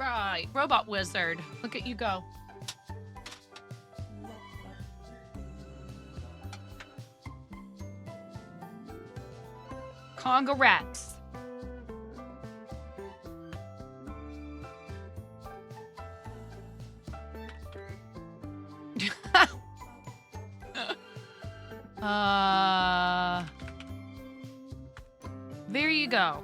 right, robot wizard. Look at you go. Congrats. There you go.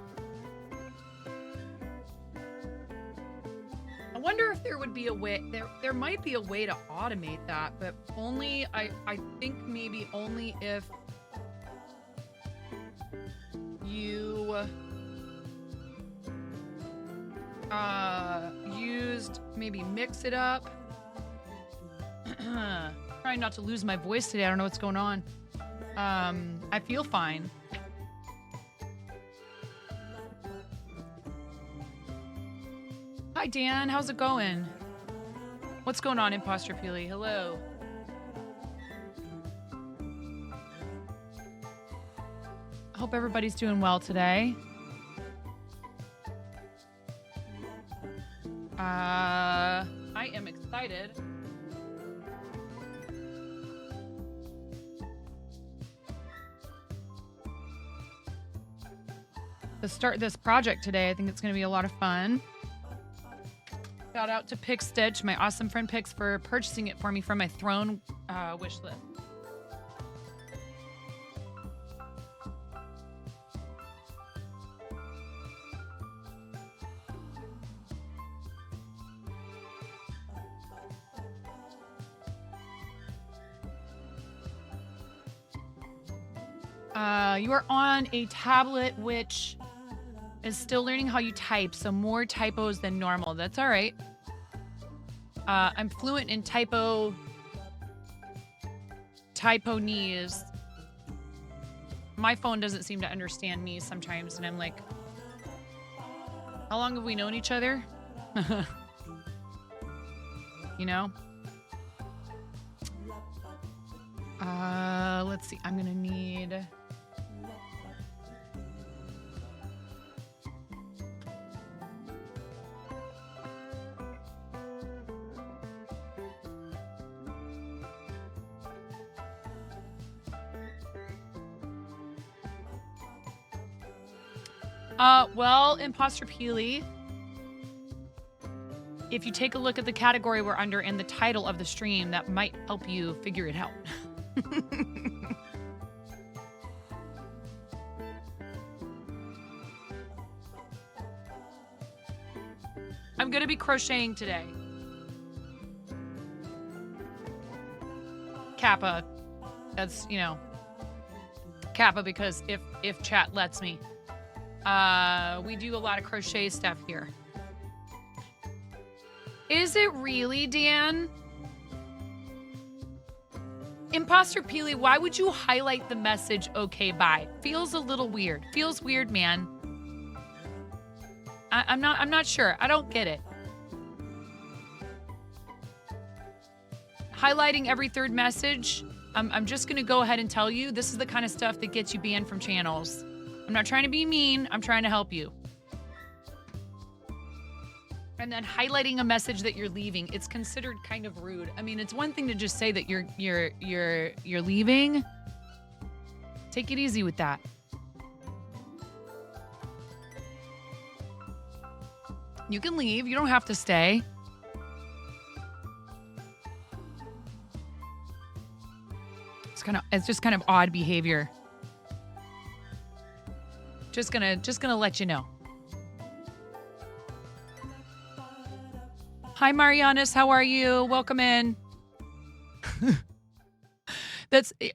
I wonder if there would be a way, there might be a way to automate that, but only, I think maybe only if you used, maybe mix it up. Trying not to lose my voice today. I don't know what's going on. I feel fine. Hi, Dan. How's it going? What's going on, Imposter Peely? Hello. I hope everybody's doing well today. I am excited. To start this project today. I think it's going to be a lot of fun. Shout out to Pick Stitch, my awesome friend Pix, for purchasing it for me from my Throne wish list. You are on a tablet which is still learning how you type, so more typos than normal. That's all right. I'm fluent in typo-nese. My phone doesn't seem to understand me sometimes, and I'm like, how long have we known each other? You know? Let's see. I'm gonna need... well, Imposter Peely, if you take a look at the category we're under and the title of the stream, that might help you figure it out. I'm going to be crocheting today. Kappa. That's, you know, Kappa because if chat lets me. We do a lot of crochet stuff here. Is it really, Dan? Imposter Peely, why would you highlight the message okay bye? Feels a little weird. Feels weird, man. I'm not sure. I don't get it. Highlighting every third message. I'm just gonna go ahead and tell you this is the kind of stuff that gets you banned from channels. I'm not trying to be mean. I'm trying to help you. And then highlighting a message that you're leaving, it's considered kind of rude. I mean, it's one thing to just say that you're leaving. Take it easy with that. You can leave. You don't have to stay. It's just kind of odd behavior. Just gonna let you know. Hi, Marianas. How are you? Welcome in.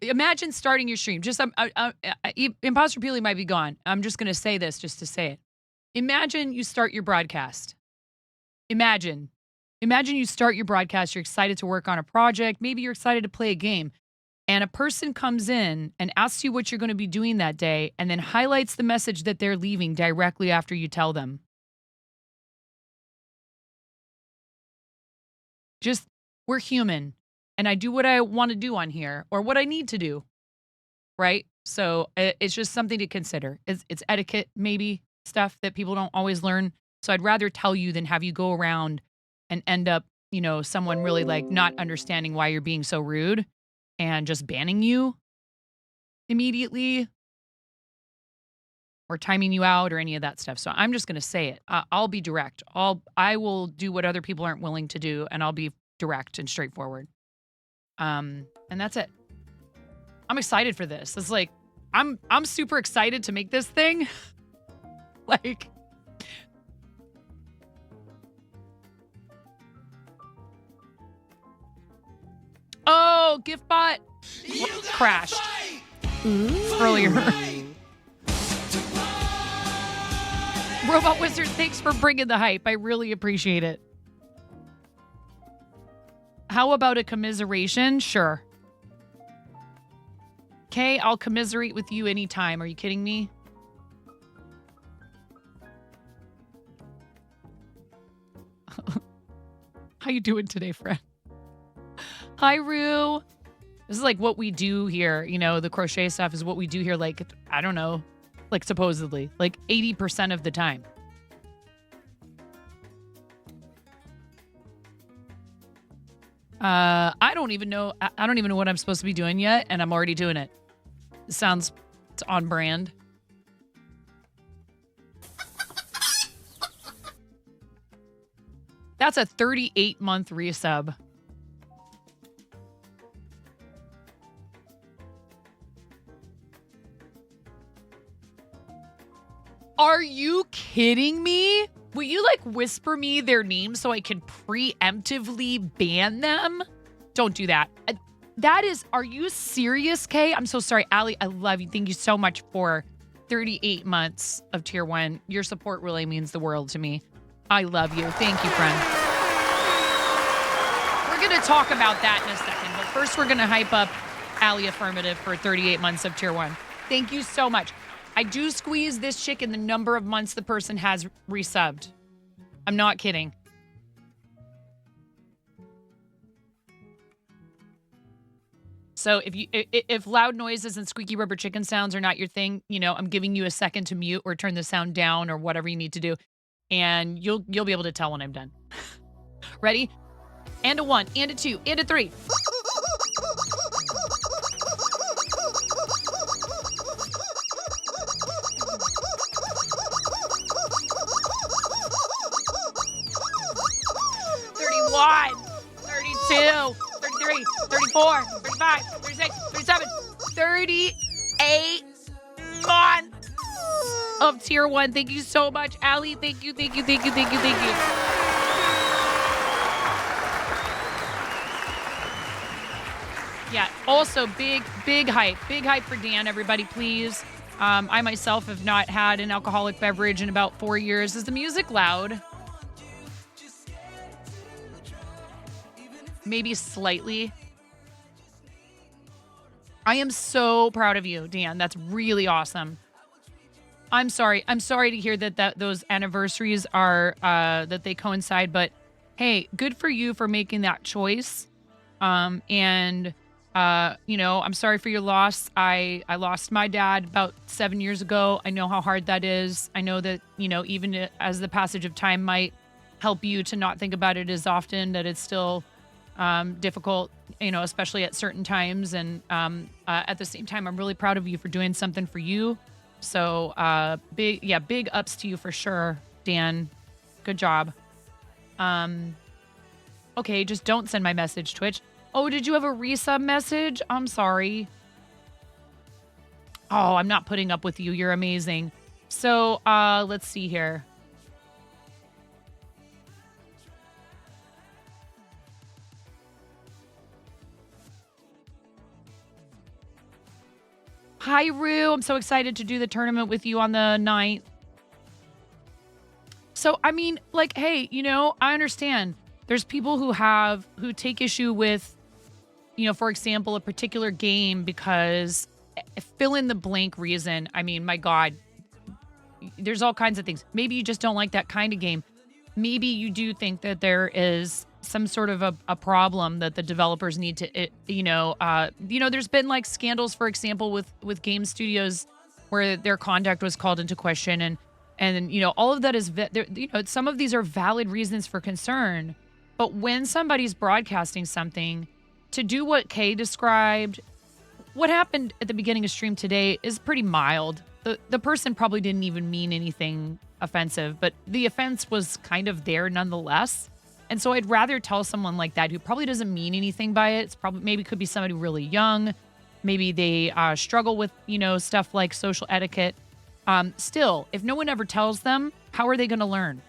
Imagine starting your stream. Just Imposter Peely might be gone. I'm just gonna say this just to say it. Imagine you start your broadcast. Imagine you start your broadcast. You're excited to work on a project. Maybe you're excited to play a game. And a person comes in and asks you what you're going to be doing that day and then highlights the message that they're leaving directly after you tell them. Just, we're human. And I do what I want to do on here or what I need to do. Right? So it's just something to consider. It's etiquette, maybe, stuff that people don't always learn So I'd rather tell you than have you go around and end up, someone really like not understanding why you're being so rude and just banning you immediately or timing you out or any of that stuff. So I'm just going to say it. I'll be direct. I will do what other people aren't willing to do, and I'll be direct and straightforward. And that's it. I'm excited for this. It's like I'm super excited to make this thing. Like, oh, GiftBot crashed earlier. Robot Wizard, thanks for bringing the hype. I really appreciate it. How about a commiseration? Sure. Okay, I'll commiserate with you anytime. Are you kidding me? How you doing today, friend? Hi, Rue. This is like what we do here. The crochet stuff is what we do here. Like, I don't know, like supposedly, like 80% of the time. I don't even know. I don't even know what I'm supposed to be doing yet, and I'm already doing it. It sounds on brand. That's a 38-month resub. Are you kidding me? Will you like whisper me their names so I can preemptively ban them? Don't do that. Are you serious, Kay? I'm so sorry. Allie, I love you. Thank you so much for 38 months of tier 1. Your support really means the world to me. I love you. Thank you, friend. We're going to talk about that in a second, but first we're going to hype up Allie Affirmative for 38 months of tier 1. Thank you so much. I do squeeze this chick in the number of months the person has resubbed. I'm not kidding. So if loud noises and squeaky rubber chicken sounds are not your thing, I'm giving you a second to mute or turn the sound down or whatever you need to do. And you'll be able to tell when I'm done. Ready? And a 1, and a 2, and a 3. $31, $32, $33, $34, $35, $36, $37, 38 months of tier 1. Thank you so much, Allie. Thank you, thank you, thank you, thank you, thank you. Yeah, also big hype for Dan, everybody, please. I myself have not had an alcoholic beverage in about 4 years. Is the music loud? Maybe slightly. I am so proud of you, Dan. That's really awesome. I'm sorry to hear that those anniversaries are that they coincide, but hey, good for you for making that choice. I'm sorry for your loss. I lost my dad about 7 years ago. I know how hard that is. I know that, even as the passage of time might help you to not think about it as often, that it's still difficult, especially at certain times. And at the same time, I'm really proud of you for doing something for you. So big ups to you for sure, Dan. Good job. Okay, just don't send my message, Twitch. Oh, did you have a resub message? I'm sorry. Oh, I'm not putting up with you. You're amazing. So let's see here. Hi, Rue. I'm so excited to do the tournament with you on the 9th. So, I mean, like, hey, I understand. There's people who take issue with, for example, a particular game because fill in the blank reason. I mean, my God, there's all kinds of things. Maybe you just don't like that kind of game. Maybe you do think that there is some sort of a problem that the developers need to, there's been like scandals, for example, with game studios where their conduct was called into question. And And, all of that is, some of these are valid reasons for concern. But when somebody's broadcasting something, to do what Kay described, what happened at the beginning of stream today is pretty mild. The person probably didn't even mean anything offensive, but the offense was kind of there nonetheless. And so I'd rather tell someone like that who probably doesn't mean anything by it. It's probably maybe could be somebody really young. Maybe they struggle with, stuff like social etiquette. Still, if no one ever tells them, how are they going to learn?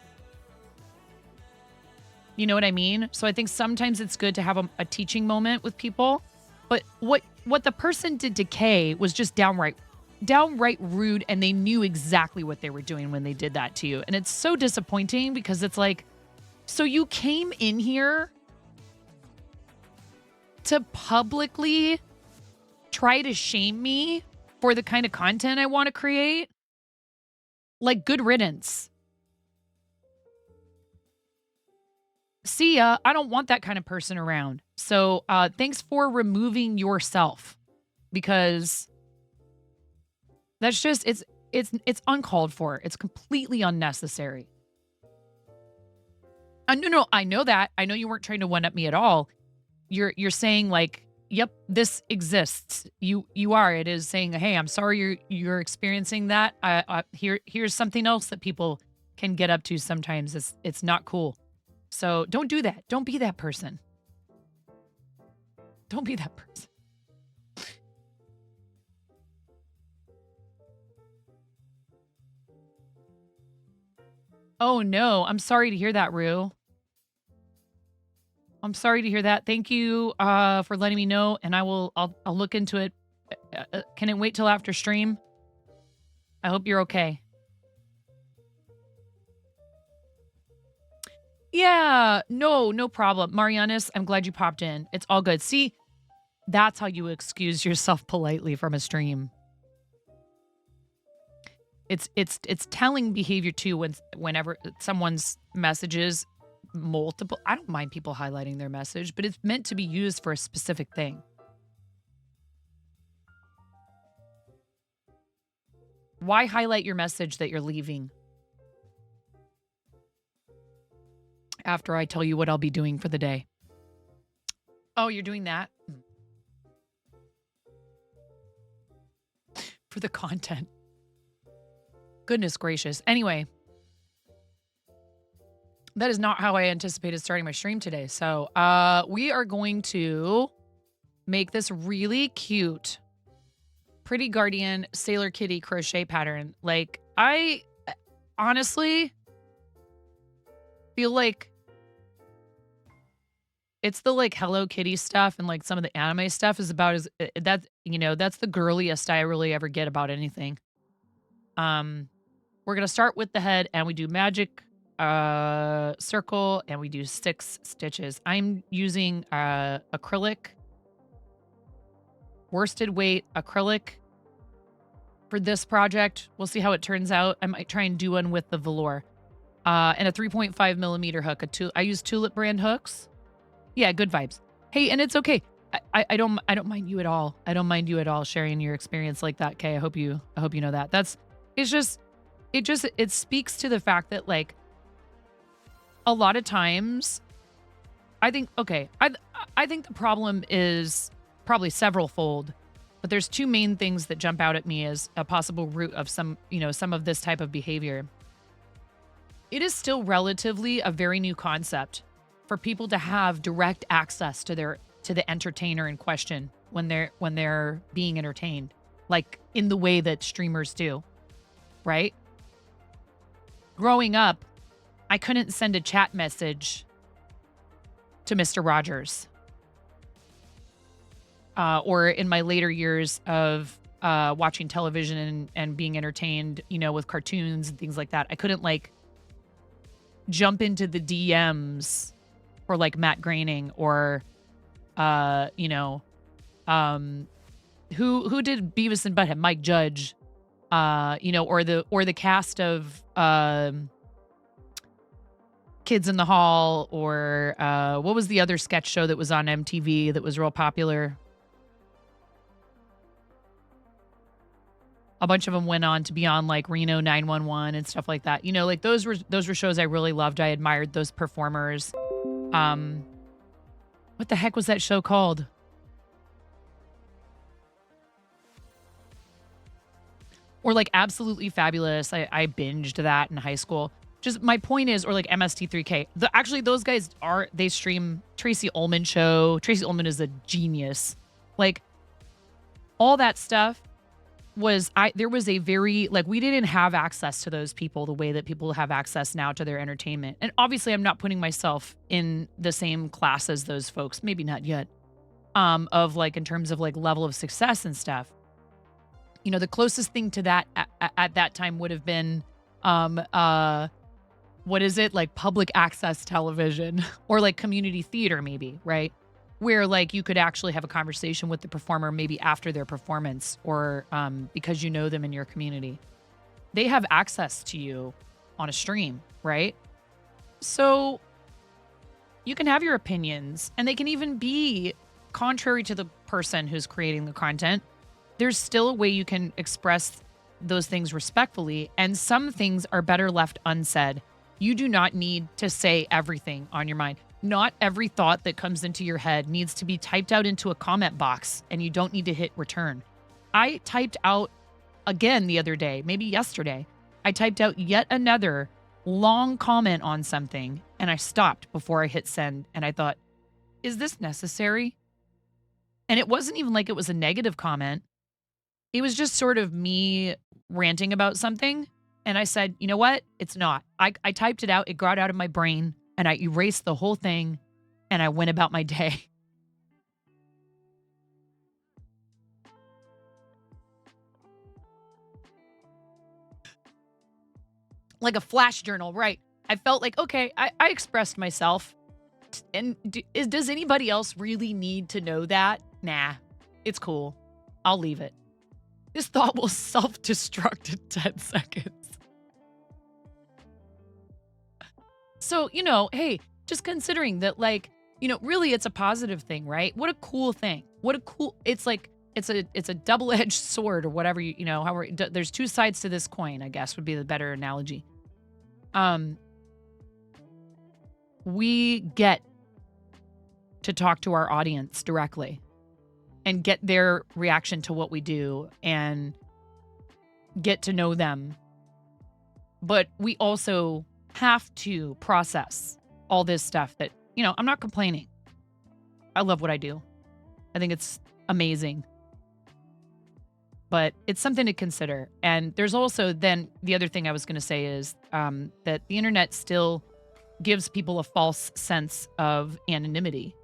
You know what I mean? So I think sometimes it's good to have a teaching moment with people. But what the person did to Kay was just downright rude, and they knew exactly what they were doing when they did that to you. And it's so disappointing because it's like, so you came in here to publicly try to shame me for the kind of content I want to create? Like, good riddance. See ya. I don't want that kind of person around. So thanks for removing yourself, because that's just, it's uncalled for. It's completely unnecessary. No, I know that. I know you weren't trying to one-up me at all. You're saying like, yep, this exists. You are. It is saying, hey, I'm sorry you're experiencing that. Here's something else that people can get up to sometimes. It's not cool. So don't do that. Don't be that person. Don't be that person. Oh no, I'm sorry to hear that, Rue. I'm sorry to hear that. Thank you for letting me know, and I'll look into it. Can it wait till after stream? I hope you're okay. Yeah, no problem. Marianis, I'm glad you popped in. It's all good. See, that's how you excuse yourself politely from a stream. It's telling behavior too whenever someone's messages multiple. I don't mind people highlighting their message, but it's meant to be used for a specific thing. Why highlight your message that you're leaving after I tell you what I'll be doing for the day? Oh, you're doing that? For the content. Goodness gracious. Anyway, that is not how I anticipated starting my stream today. So we are going to make this really cute Pretty Guardian Sailor Kitty crochet pattern. Like, I honestly feel like it's the like Hello Kitty stuff and like some of the anime stuff is about as that's the girliest I really ever get about anything. We're gonna start with the head and we do magic circle and we do 6 stitches. I'm using acrylic, worsted weight acrylic for this project. We'll see how it turns out. I might try and do one with the velour and a 3.5 millimeter hook. I use Tulip brand hooks. Yeah, good vibes. Hey, and it's okay. I don't mind you at all. I don't mind you at all sharing your experience like that, Kay. I hope you know that. It speaks to the fact that like a lot of times I think the problem is probably several-fold, but there's 2 main things that jump out at me as a possible root of some of this type of behavior. It is still relatively a very new concept for people to have direct access to the entertainer in question when they're being entertained, like in the way that streamers do, right? Growing up, I couldn't send a chat message to Mr. Rogers. Or in my later years of watching television and being entertained, with cartoons and things like that, I couldn't like jump into the DMs for like Matt Groening or, who did Beavis and Butthead, Mike Judge, or the cast of Kids in the Hall, or what was the other sketch show that was on MTV that was real popular? A bunch of them went on to be on like Reno 911 and stuff like that. You know, like those were shows I really loved. I admired those performers. Um, what the heck was that show called? Or like Absolutely Fabulous. I binged that in high school. Just my point is, or like MST3K. Actually, those guys they stream Tracy Ullman show. Tracy Ullman is a genius. Like all that stuff there was a very, like, we didn't have access to those people the way that people have access now to their entertainment. And obviously I'm not putting myself in the same class as those folks, maybe not yet, of like in terms of like level of success and stuff. You know, the closest thing to that at that time would have been, what is it? Like public access television or like community theater maybe, right? Where like you could actually have a conversation with the performer maybe after their performance or because you know them in your community. They have access to you on a stream, right? So you can have your opinions and they can even be contrary to the person who's creating the content. There's still a way you can express those things respectfully, and some things are better left unsaid. You do not need to say everything on your mind. Not every thought that comes into your head needs to be typed out into a comment box, and you don't need to hit return. I typed out again the other day, maybe yesterday, I typed out yet another long comment on something, and I stopped before I hit send, and I thought, is this necessary? And it wasn't even like it was a negative comment. It was just sort of me ranting about something. And I said, you know what? It's not. I typed it out. It got out of my brain and I erased the whole thing and I went about my day. Like a flash journal, right? I felt like, okay, I expressed myself. And does anybody else really need to know that? Nah, it's cool. I'll leave it. This thought will self-destruct in 10 seconds. So, you know, hey, just considering that, like, you know, really it's a positive thing, right? What a cool thing. What a cool, it's like, it's a double-edged sword or whatever, you know, however, there's two sides to this coin, I guess would be the better analogy. We get to talk to our audience directly and get their reaction to what we do and get to know them. But we also have to process all this stuff that, you know, I'm not complaining. I love what I do. I think it's amazing. But it's something to consider. And there's also then the other thing I was going to say is that the internet still gives people a false sense of anonymity.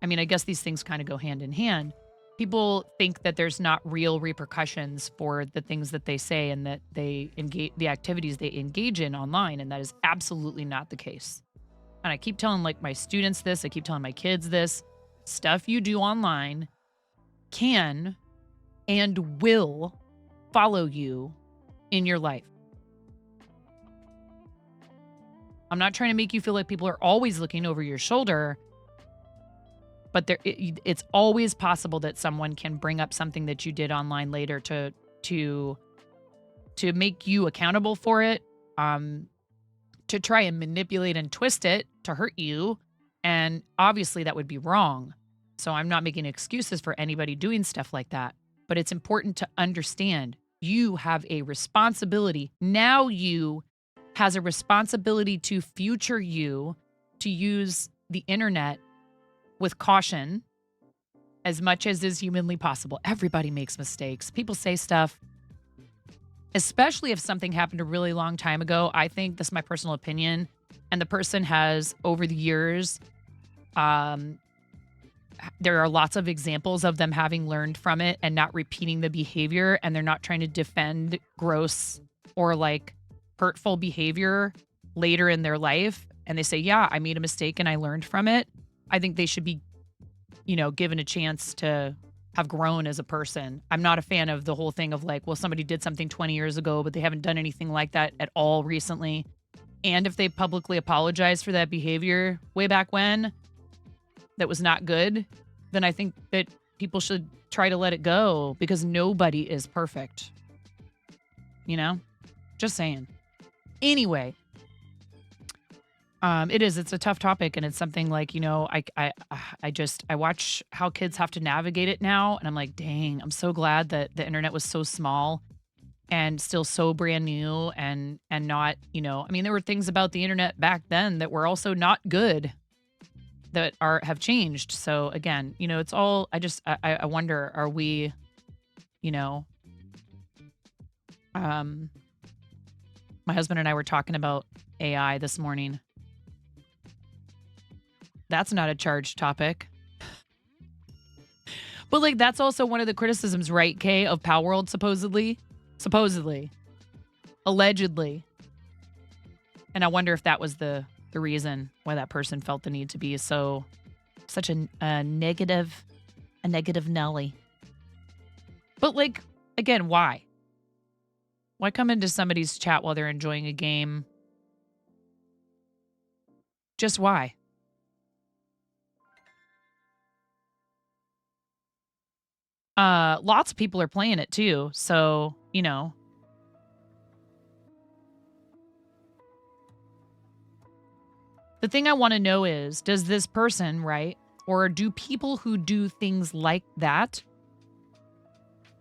I mean, I guess these things kind of go hand in hand. People think that there's not real repercussions for the things that they say and that they engage, the activities they engage in online, and that is absolutely not the case. And I keep telling like my students this, I keep telling my kids this, stuff you do online can and will follow you in your life. I'm not trying to make you feel like people are always looking over your shoulder, but it's always possible that someone can bring up something that you did online later to make you accountable for it, to try and manipulate and twist it to hurt you. And obviously that would be wrong. So I'm not making excuses for anybody doing stuff like that. But it's important to understand you have a responsibility. Now you has a responsibility to future you to use the internet with caution as much as is humanly possible. Everybody makes mistakes. People say stuff, especially if something happened a really long time ago. I think, this is my personal opinion, and the person has, over the years, there are lots of examples of them having learned from it and not repeating the behavior, and they're not trying to defend gross or like hurtful behavior later in their life. And they say, yeah, I made a mistake and I learned from it. I think they should be, you know, given a chance to have grown as a person. I'm not a fan of the whole thing of like, well, somebody did something 20 years ago, but they haven't done anything like that at all recently. And if they publicly apologize for that behavior way back when, that was not good, then I think that people should try to let it go, because nobody is perfect. you know? Just saying. Anyway, it's a tough topic, and it's something like, I watch how kids have to navigate it now, and I'm like, dang, I'm so glad that the internet was so small and still so brand new and not, there were things about the internet back then that were also not good that have changed. So again, it's all I wonder, are we, you know, um my husband and I were talking about AI this morning. That's not a charged topic. But like that's also one of the criticisms, right, Kay, of Power World supposedly, allegedly. And I wonder if that was the reason why that person felt the need to be such a negative Nelly. But like, again, why? Why come into somebody's chat while they're enjoying a game? Just why? Lots of people are playing it too, so, The thing I want to know is, does this person, right? Or do people who do things like that,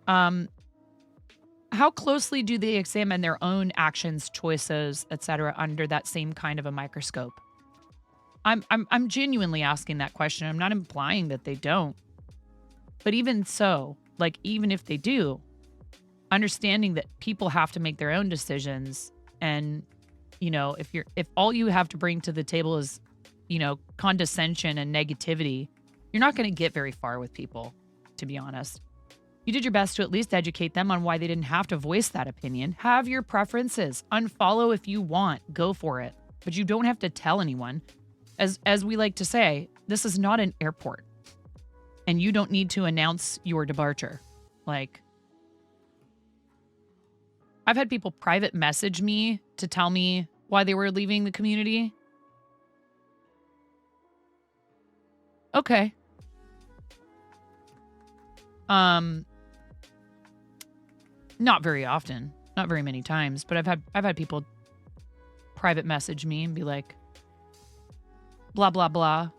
how closely do they examine their own actions, choices, etc., under that same kind of a microscope? I'm genuinely asking that question. I'm not implying that they don't. But even so, like even if they do, understanding that people have to make their own decisions, and if all you have to bring to the table is, condescension and negativity, you're not going to get very far with people, to be honest. You did your best to at least educate them on why they didn't have to voice that opinion. Have your preferences. Unfollow if you want. Go for it. But you don't have to tell anyone. As we like to say, this is not an airport. And you don't need to announce your departure. Like, I've had people private message me to tell me why they were leaving the community. Okay. Not very often, not very many times, but I've had people private message me and be like, blah, blah, blah,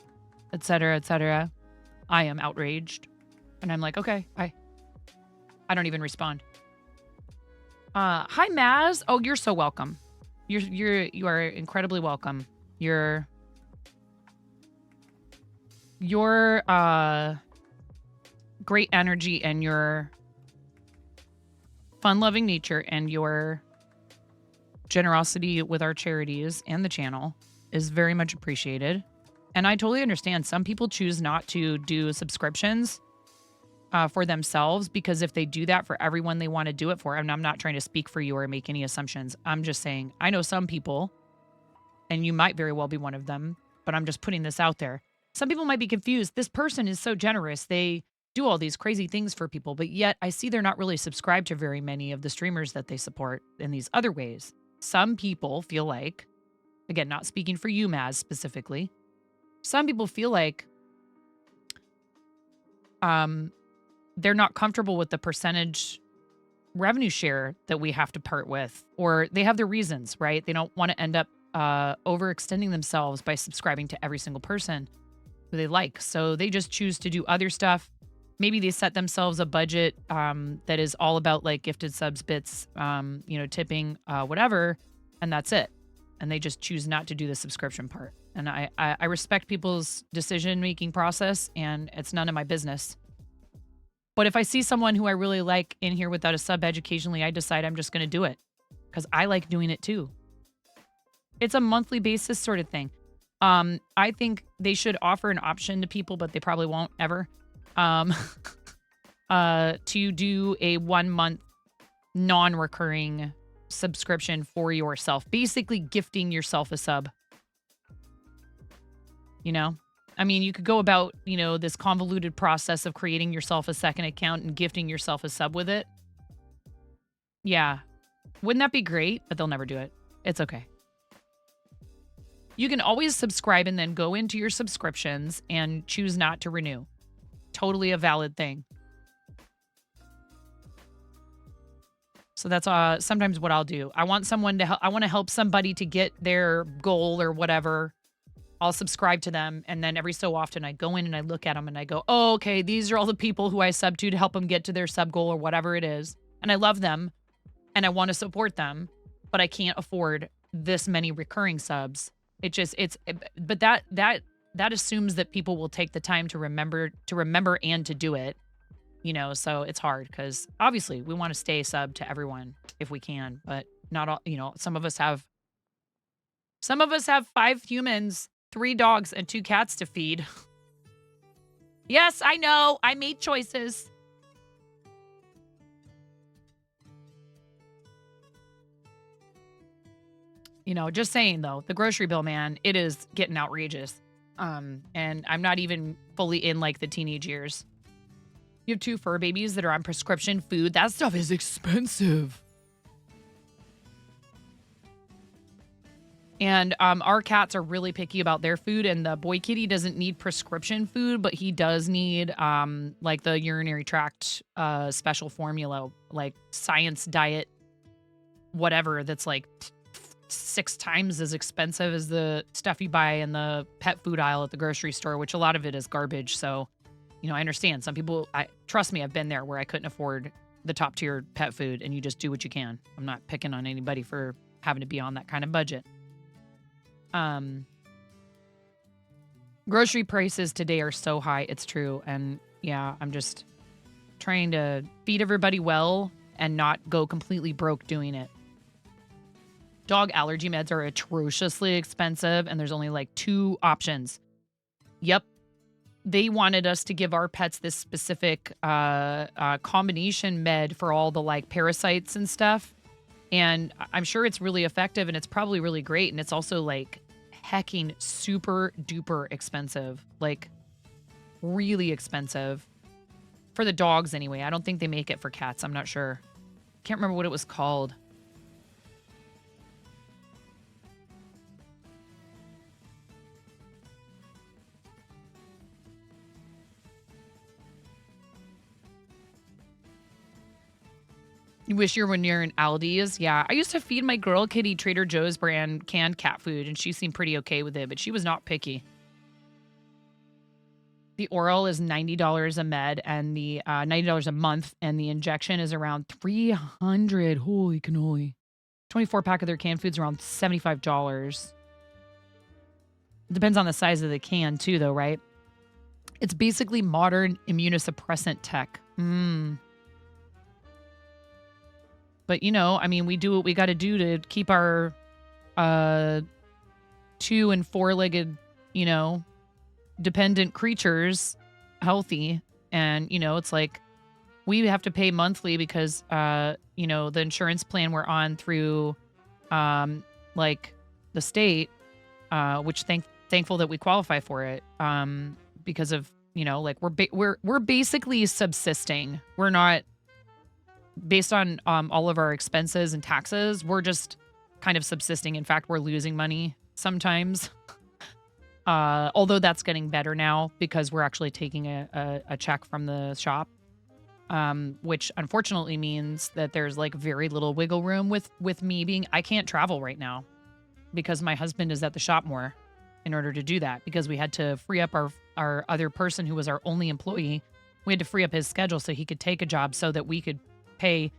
et cetera, et cetera. I am outraged. And I'm like, okay, bye. I don't even respond. Hi, Maz. Oh, you're so welcome. You are incredibly welcome. Your great energy and your fun-loving nature and your generosity with our charities and the channel is very much appreciated. And I totally understand. Some people choose not to do subscriptions for themselves, because if they do that for everyone they want to do it for, and I'm not trying to speak for you or make any assumptions. I'm just saying, I know some people, and you might very well be one of them, but I'm just putting this out there. Some people might be confused. This person is so generous. They do all these crazy things for people, but yet I see they're not really subscribed to very many of the streamers that they support in these other ways. Some people feel like, again, not speaking for you, Maz, specifically, some people feel like they're not comfortable with the percentage revenue share that we have to part with, or they have their reasons, right? They don't want to end up overextending themselves by subscribing to every single person who they like. So they just choose to do other stuff. Maybe they set themselves a budget that is all about like gifted subs, bits, tipping, whatever, and that's it. And they just choose not to do the subscription part. And I respect people's decision-making process, and it's none of my business. But if I see someone who I really like in here without a sub occasionally, I decide I'm just going to do it because I like doing it too. It's a monthly basis sort of thing. I think they should offer an option to people, but they probably won't ever, to do a 1 month non-recurring subscription for yourself, basically gifting yourself a sub. I mean, you could go about, this convoluted process of creating yourself a second account and gifting yourself a sub with it. Yeah. Wouldn't that be great? But they'll never do it. It's okay. You can always subscribe and then go into your subscriptions and choose not to renew. Totally a valid thing. So that's sometimes what I'll do. I want someone to help. I want to help somebody to get their goal or whatever. I'll subscribe to them, and then every so often I go in and I look at them and I go, "Oh, okay, these are all the people who I sub to help them get to their sub goal or whatever it is." And I love them and I want to support them, but I can't afford this many recurring subs. But that assumes that people will take the time to remember and to do it. So it's hard because obviously we want to stay sub to everyone if we can, but not all, some of us have 5 humans, 3 dogs, and 2 cats to feed. Yes, I know. I made choices. Just saying though, the grocery bill, man, it is getting outrageous. And I'm not even fully in like the teenage years. You have 2 fur babies that are on prescription food. That stuff is expensive. And our cats are really picky about their food, and the boy kitty doesn't need prescription food, but he does need like the urinary tract special formula, like science diet, whatever, that's like 6 times as expensive as the stuff you buy in the pet food aisle at the grocery store, which a lot of it is garbage. So, I understand some people, trust me, I've been there where I couldn't afford the top tier pet food, and you just do what you can. I'm not picking on anybody for having to be on that kind of budget. Grocery prices today are so high. It's true. And yeah, I'm just trying to feed everybody well and not go completely broke doing it. Dog allergy meds are atrociously expensive, and there's only like 2 options. Yep. They wanted us to give our pets this specific combination med for all the like parasites and stuff. And I'm sure it's really effective, and it's probably really great. And it's also like hecking super duper expensive, like really expensive for the dogs anyway. I don't think they make it for cats. I'm not sure. Can't remember what it was called. You wish you were near an Aldi's? Yeah. I used to feed my girl kitty Trader Joe's brand canned cat food, and she seemed pretty okay with it, but she was not picky. The oral is $90 a med, and the $90 a month, and the injection is around $300. Holy cannoli. 24 pack of their canned food's around $75. Depends on the size of the can too, though, right? It's basically modern immunosuppressant tech. But, we do what we got to do to keep our 2- and 4-legged, dependent creatures healthy. And, it's like we have to pay monthly because, the insurance plan we're on through, like the state, which thankful that we qualify for it, because of, like we're basically subsisting. We're not. Based on all of our expenses and taxes, we're just kind of subsisting. In fact, we're losing money sometimes. Although that's getting better now because we're actually taking a check from the shop, which unfortunately means that there's like very little wiggle room with me being, I can't travel right now because my husband is at the shop more in order to do that, because we had to free up our other person who was our only employee. We had to free up his schedule so he could take a job so that we could pay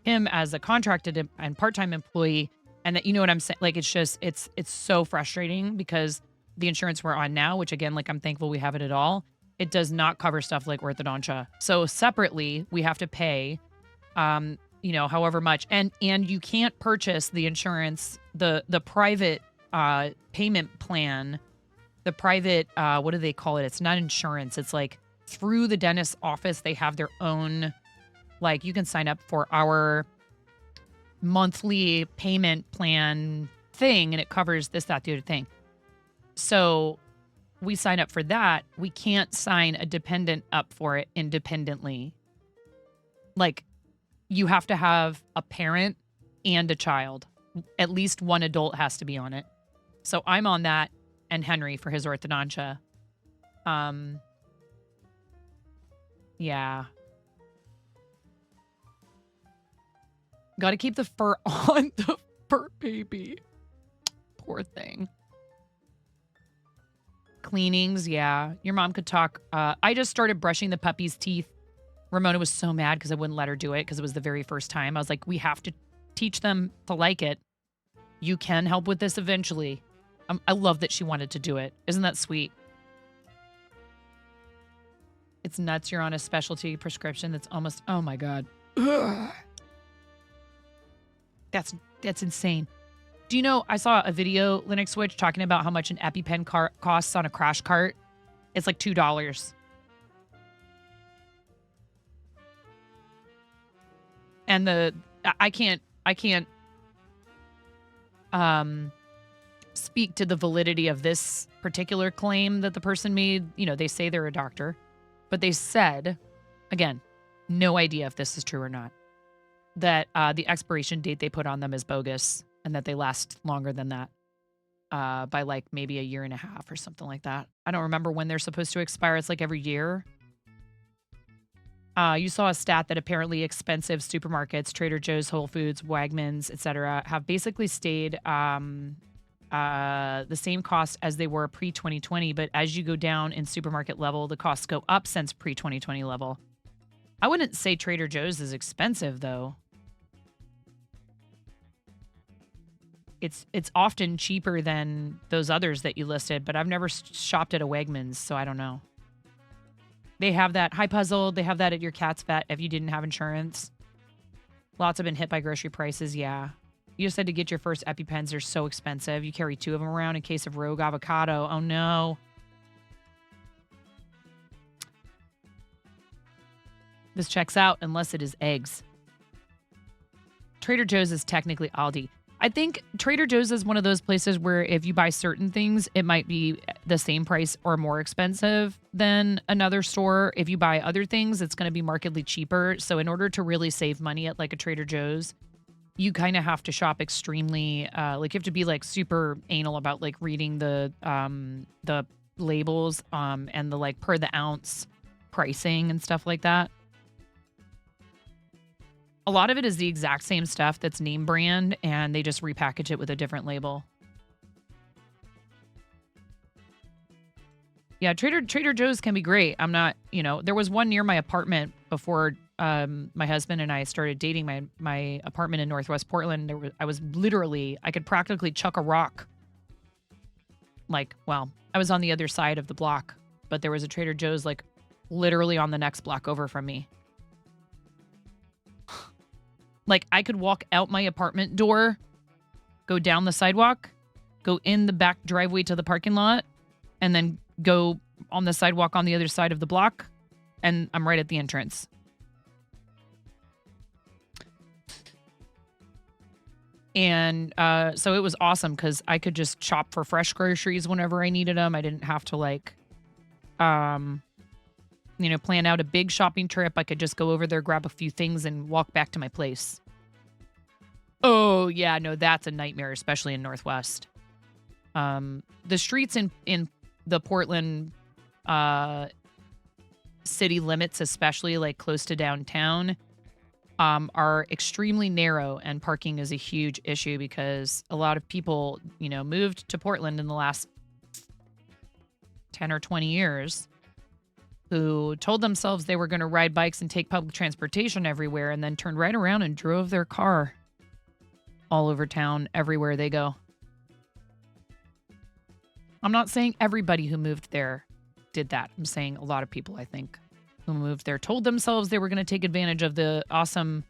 him as a contracted and part-time employee. And that, you know what I'm saying? Like, it's just, it's so frustrating because the insurance we're on now, which again, like, I'm thankful we have it at all, it does not cover stuff like orthodontia. So separately, we have to pay, however much, and you can't purchase the insurance, the private payment plan, the private, what do they call it? It's not insurance. It's like through the dentist's office, they have their own. Like, you can sign up for our monthly payment plan thing, and it covers this, that, the other thing. So we sign up for that. We can't sign a dependent up for it independently. Like, you have to have a parent and a child. At least one adult has to be on it. So I'm on that, and Henry for his orthodontia. Yeah. Got to keep the fur on the fur baby. Poor thing. Cleanings, yeah. Your mom could talk. I just started brushing the puppy's teeth. Ramona was so mad because I wouldn't let her do it because it was the very first time. I was like, we have to teach them to like it. You can help with this eventually. I love that she wanted to do it. Isn't that sweet? It's nuts. You're on a specialty prescription that's almost, oh my God. Ugh. That's insane. Do you know, I saw a video, Linux Switch, talking about how much an EpiPen costs on a crash cart. It's like $2. And I can't speak to the validity of this particular claim that the person made. You know, they say they're a doctor, but they said, again, no idea if this is true or not, that the expiration date they put on them is bogus and that they last longer than that by like maybe a year and a half or something like that. I don't remember when they're supposed to expire. It's like every year. You saw a stat that apparently expensive supermarkets, Trader Joe's, Whole Foods, Wegmans, etc., have basically stayed the same cost as they were pre-2020. But as you go down in supermarket level, the costs go up since pre-2020 level. I wouldn't say Trader Joe's is expensive, though. It's often cheaper than those others that you listed, but I've never shopped at a Wegmans, so I don't know. They have that. Hi, Puzzle. They have that at your cat's vet if you didn't have insurance. Lots have been hit by grocery prices, yeah. You just had to get your first EpiPens. They're so expensive. You carry 2 of them around in case of rogue avocado. Oh, no. This checks out unless it is eggs. Trader Joe's is technically Aldi. I think Trader Joe's is one of those places where if you buy certain things, it might be the same price or more expensive than another store. If you buy other things, it's going to be markedly cheaper. So in order to really save money at like a Trader Joe's, you kind of have to shop extremely, like you have to be like super anal about like reading the labels and the like per the ounce pricing and stuff like that. A lot of it is the exact same stuff that's name brand, and they just repackage it with a different label. Yeah, Trader Joe's can be great. I'm not, there was one near my apartment before my husband and I started dating. My apartment in Northwest Portland, I could practically chuck a rock. Like, well, I was on the other side of the block, but there was a Trader Joe's like literally on the next block over from me. Like, I could walk out my apartment door, go down the sidewalk, go in the back driveway to the parking lot, and then go on the sidewalk on the other side of the block, and I'm right at the entrance. And so it was awesome because I could just shop for fresh groceries whenever I needed them. I didn't have to, like, plan out a big shopping trip. I could just go over there, grab a few things, and walk back to my place. Oh, yeah, no, that's a nightmare, especially in Northwest. The streets in the Portland city limits, especially like close to downtown, are extremely narrow, and parking is a huge issue because a lot of people, moved to Portland in the last 10 or 20 years who told themselves they were going to ride bikes and take public transportation everywhere and then turned right around and drove their car all over town, everywhere they go. I'm not saying everybody who moved there did that. I'm saying a lot of people, I think, who moved there told themselves they were going to take advantage of the awesome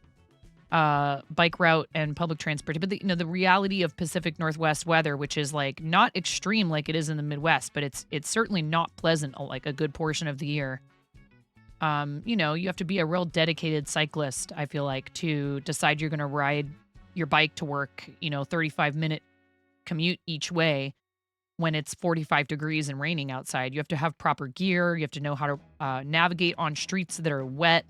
bike route and public transport. But the reality of Pacific Northwest weather, which is like not extreme like it is in the Midwest, but it's certainly not pleasant like a good portion of the year. You have to be a real dedicated cyclist, I feel like, to decide you're going to ride your bike to work, 35-minute commute each way when it's 45 degrees and raining outside. You have to have proper gear. You have to know how to navigate on streets that are wet,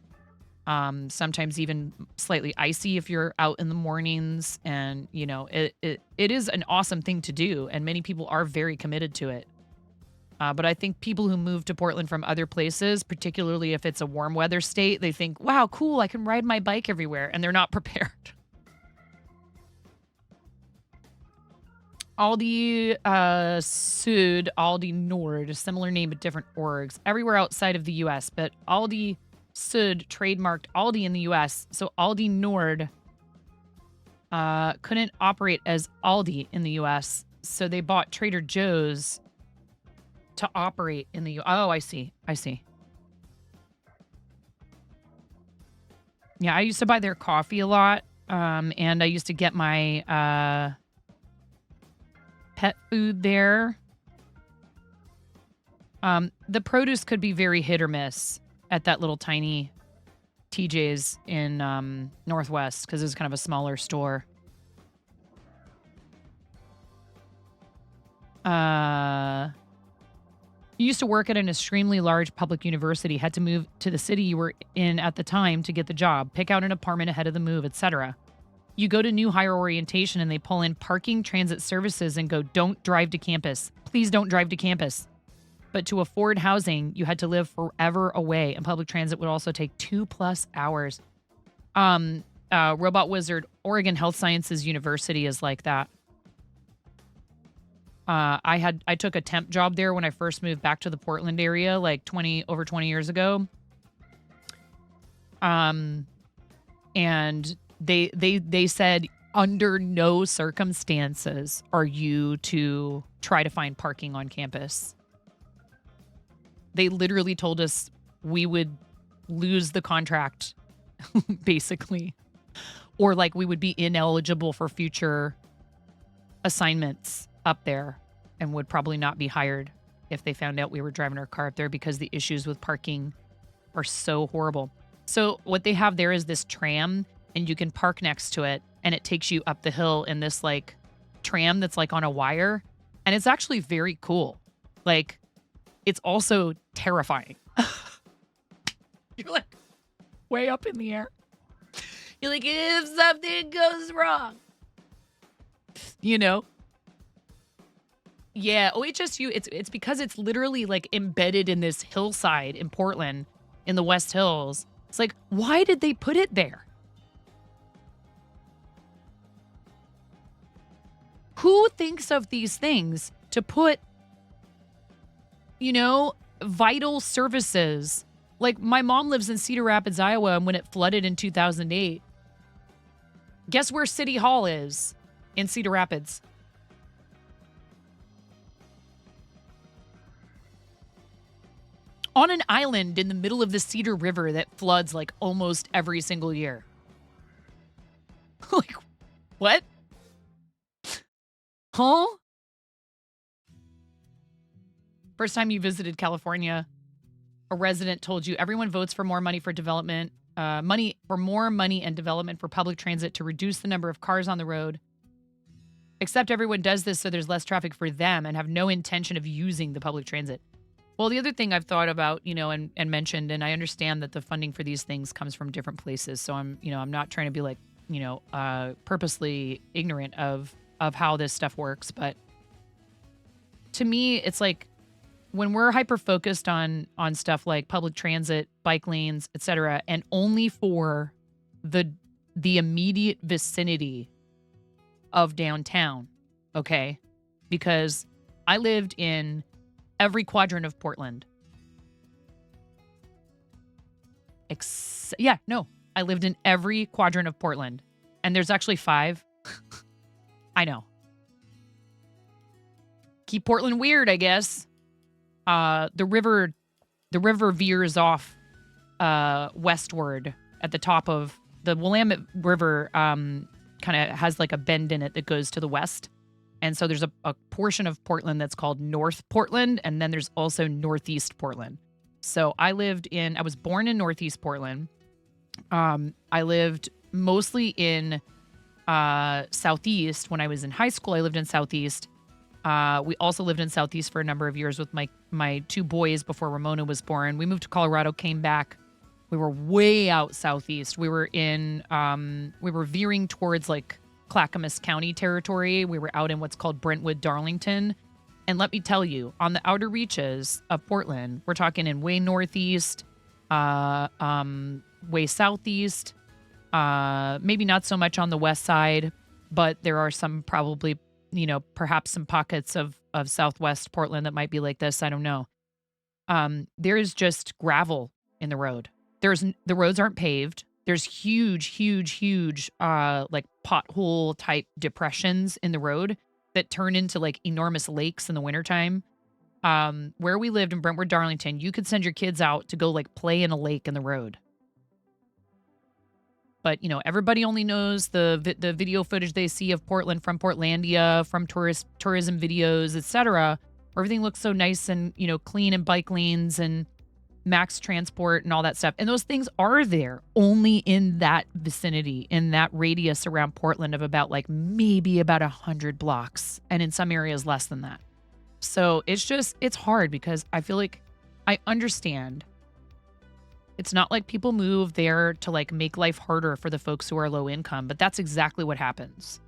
sometimes even slightly icy if you're out in the mornings. And, it is an awesome thing to do, and many people are very committed to it. But I think people who move to Portland from other places, particularly if it's a warm weather state, they think, wow, cool, I can ride my bike everywhere, and they're not prepared. Aldi Sud, Aldi Nord, a similar name but different orgs, everywhere outside of the US. But Aldi Sud trademarked Aldi in the US. So Aldi Nord couldn't operate as Aldi in the US. So they bought Trader Joe's to operate in the US. Oh, I see. I see. Yeah, I used to buy their coffee a lot. And I used to get my pet food there. The produce could be very hit or miss at that little tiny TJ's in Northwest because it's kind of a smaller store. You used to work at an extremely large public university, had to move to the city you were in at the time to get the job, pick out an apartment ahead of the move, etc. You go to new higher orientation and they pull in parking, transit services and go, don't drive to campus. Please don't drive to campus. But to afford housing, you had to live forever away, and public transit would also take 2+ hours. Robot Wizard, Oregon Health Sciences University is like that. I took a temp job there when I first moved back to the Portland area, like over 20 years ago. And they said under no circumstances are you to try to find parking on campus. They literally told us we would lose the contract, basically, or like we would be ineligible for future assignments up there and would probably not be hired if they found out we were driving our car up there because the issues with parking are so horrible. So what they have there is this tram, and you can park next to it, and it takes you up the hill in this like tram that's like on a wire, and it's actually very cool. Like, it's also terrifying. You're like way up in the air. You're like, if something goes wrong, you know? Yeah, OHSU, it's because it's literally like embedded in this hillside in Portland in the West Hills. It's like, why did they put it there? Who thinks of these things to put, you know, vital services? Like, my mom lives in Cedar Rapids, Iowa, and when it flooded in 2008, guess where City Hall is in Cedar Rapids? On an island in the middle of the Cedar River that floods like almost every single year. Like, what? Huh? First time you visited California, a resident told you everyone votes for more money for development, more money and development for public transit to reduce the number of cars on the road. Except everyone does this so there's less traffic for them and have no intention of using the public transit. Well, the other thing I've thought about, you know, and mentioned, and I understand that the funding for these things comes from different places. So I'm not trying to be like, purposely ignorant of how this stuff works. But to me, it's like when we're hyper focused on stuff like public transit, bike lanes, etc., and only for the immediate vicinity of downtown, okay? Because I lived in every quadrant of Portland. I lived in every quadrant of Portland. And there's actually 5. I know. Keep Portland weird, I guess. The river veers off westward at the top of the Willamette River. Kind of has like a bend in it that goes to the west. And so there's a portion of Portland that's called North Portland, and then there's also Northeast Portland. So I was born in Northeast Portland. I lived mostly in Southeast. When I was in high school, I lived in Southeast. We also lived in Southeast for a number of years with my 2 boys before Ramona was born. We moved to Colorado, came back. We were way out Southeast. We were veering towards like Clackamas County territory. We were out in what's called Brentwood, Darlington. And let me tell you, on the outer reaches of Portland, we're talking in way northeast, way southeast, maybe not so much on the west side, but there are some probably perhaps some pockets of Southwest Portland that might be like this. I don't know. There is just gravel in the road. The roads aren't paved. There's huge, huge, huge, like pothole type depressions in the road that turn into like enormous lakes in the wintertime. Where we lived in Brentwood, Darlington, you could send your kids out to go like play in a lake in the road. But everybody only knows the video footage they see of Portland from Portlandia, from tourism videos, etc. Where everything looks so nice and clean, and bike lanes and max transport and all that stuff. And those things are there only in that vicinity, in that radius around Portland of about maybe about 100 blocks, and in some areas less than that. So it's hard because I feel like I understand. It's not like people move there to make life harder for the folks who are low income, but that's exactly what happens.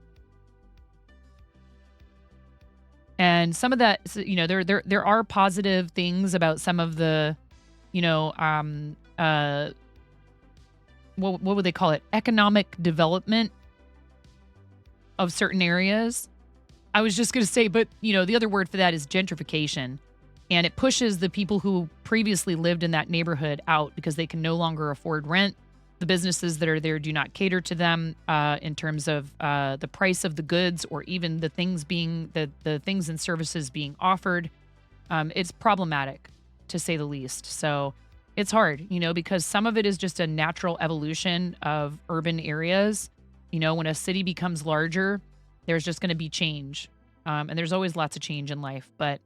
And some of that, there are positive things about some of the, what would they call it? Economic development of certain areas. I was just going to say, but the other word for that is gentrification. And it pushes the people who previously lived in that neighborhood out because they can no longer afford rent. The businesses that are there do not cater to them in terms of the price of the goods or even the things the things and services being offered. It's problematic, to say the least. So it's hard, because some of it is just a natural evolution of urban areas. When a city becomes larger, there's just going to be change. And there's always lots of change in life. But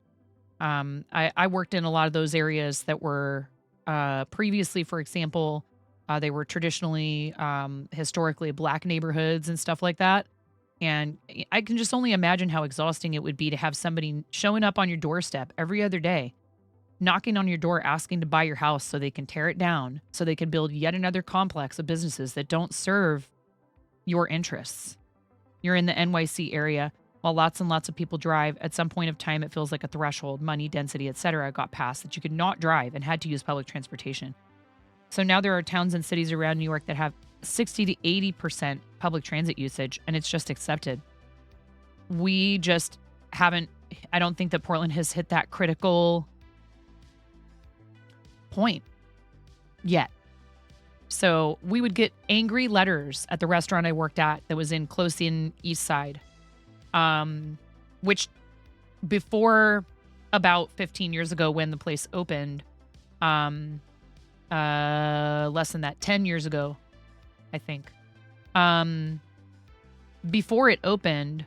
I worked in a lot of those areas that were previously, for example, they were traditionally, historically Black neighborhoods and stuff like that. And I can just only imagine how exhausting it would be to have somebody showing up on your doorstep every other day, knocking on your door, asking to buy your house so they can tear it down, so they can build yet another complex of businesses that don't serve your interests. You're in the NYC area. While lots and lots of people drive, at some point of time, it feels like a threshold, money, density, etc., got passed that you could not drive and had to use public transportation. So now there are towns and cities around New York that have 60 to 80% public transit usage, and it's just accepted. We just haven't, I don't think that Portland has hit that critical point yet. So we would get angry letters at the restaurant I worked at that was in close in East Side. Which before about 15 years ago when the place opened, less than that, 10 years ago, I think, before it opened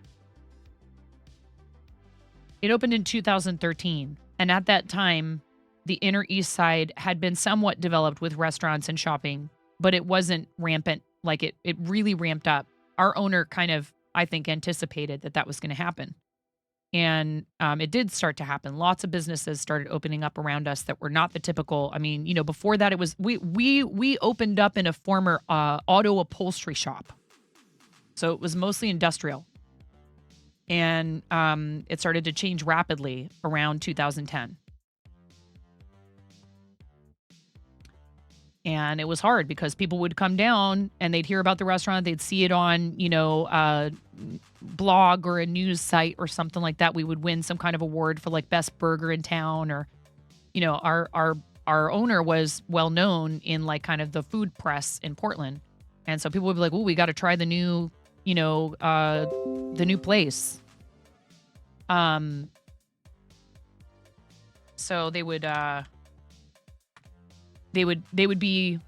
in 2013. And at that time, the inner East Side had been somewhat developed with restaurants and shopping, but it wasn't rampant. It really ramped up. Our owner kind of, I think, anticipated that was going to happen. And it did start to happen. Lots of businesses started opening up around us that were not the typical. I mean, before that, it was we opened up in a former auto upholstery shop. So it was mostly industrial. And it started to change rapidly around 2010. And it was hard because people would come down and they'd hear about the restaurant. They'd see it on, a blog or a news site or something like that. We would win some kind of award for best burger in town, or, our owner was well known in kind of the food press in Portland. And so people would be like, "Oh, we got to try the new, the new place." So they would be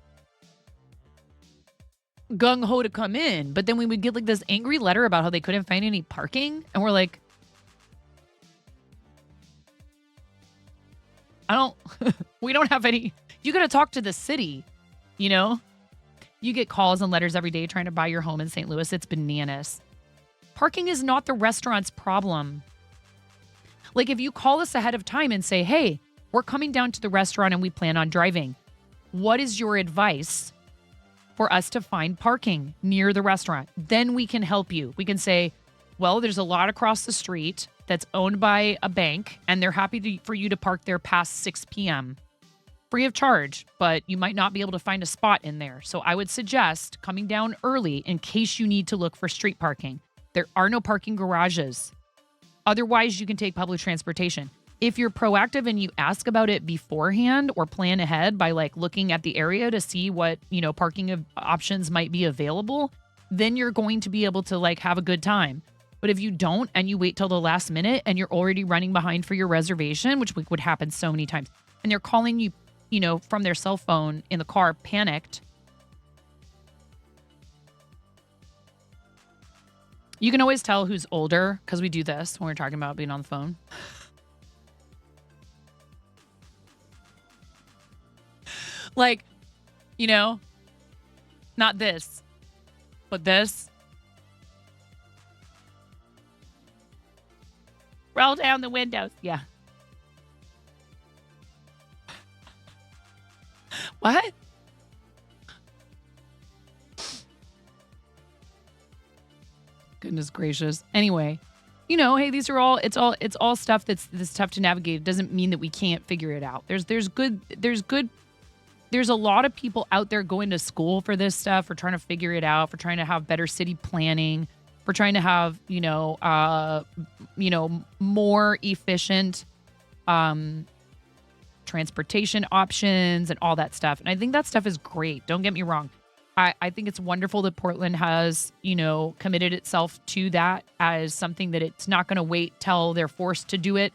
gung-ho to come in, but then we would get this angry letter about how they couldn't find any parking, and we're like, we don't have any. You got to talk to the city, You get calls and letters every day trying to buy your home in St. Louis. It's bananas. Parking is not the restaurant's problem. If you call us ahead of time and say, "Hey, we're coming down to the restaurant and we plan on driving. What is your advice for us to find parking near the restaurant?" Then we can help you. We can say, "Well, there's a lot across the street that's owned by a bank, and they're happy for you to park there past 6 p.m. free of charge, but you might not be able to find a spot in there. So I would suggest coming down early in case you need to look for street parking. There are no parking garages Otherwise, you can take public transportation. If you're proactive and you ask about it beforehand or plan ahead by like looking at the area to see what, parking options might be available, then you're going to be able to like have a good time. But if you don't and you wait till the last minute and you're already running behind for your reservation, which would happen so many times, and they're calling you, from their cell phone in the car, panicked. You can always tell who's older because we do this when we're talking about being on the phone. Like, not this, but this. Roll down the windows. Yeah. What? Goodness gracious. Anyway, hey, these are all it's all stuff that's tough to navigate. It doesn't mean that we can't figure it out. There's a lot of people out there going to school for this stuff, for trying to figure it out, for trying to have better city planning, for trying to have, more efficient transportation options and all that stuff. And I think that stuff is great. Don't get me wrong. I think it's wonderful that Portland has, committed itself to that as something that it's not going to wait till they're forced to do it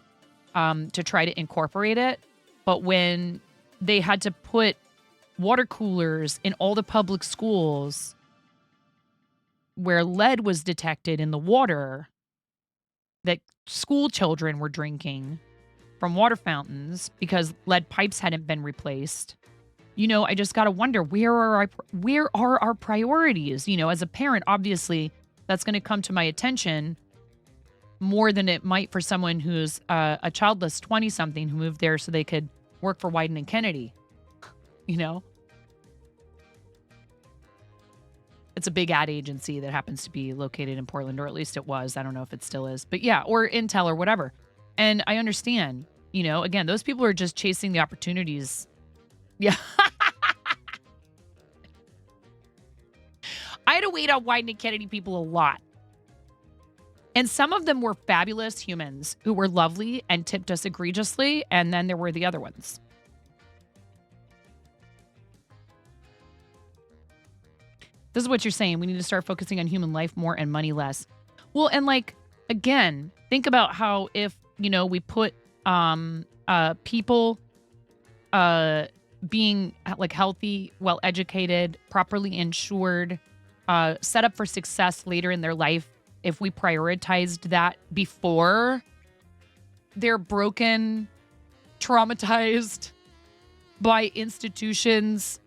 to try to incorporate it. But when they had to put water coolers in all the public schools where lead was detected in the water that school children were drinking from water fountains because lead pipes hadn't been replaced, I just got to wonder, where are our priorities? As a parent, obviously, that's going to come to my attention more than it might for someone who's a childless 20-something who moved there so they could work for Wyden and Kennedy. It's a big ad agency that happens to be located in Portland, or at least it was. I don't know if it still is. But yeah, or Intel or whatever. And I understand, again, those people are just chasing the opportunities. Yeah. I had to wait on Wyden and Kennedy people a lot. And some of them were fabulous humans who were lovely and tipped us egregiously. And then there were the other ones. This is what you're saying. We need to start focusing on human life more and money less. Well, and again, think about how if, we put people being healthy, well-educated, properly insured, set up for success later in their life, if we prioritized that before they're broken, traumatized by institutions,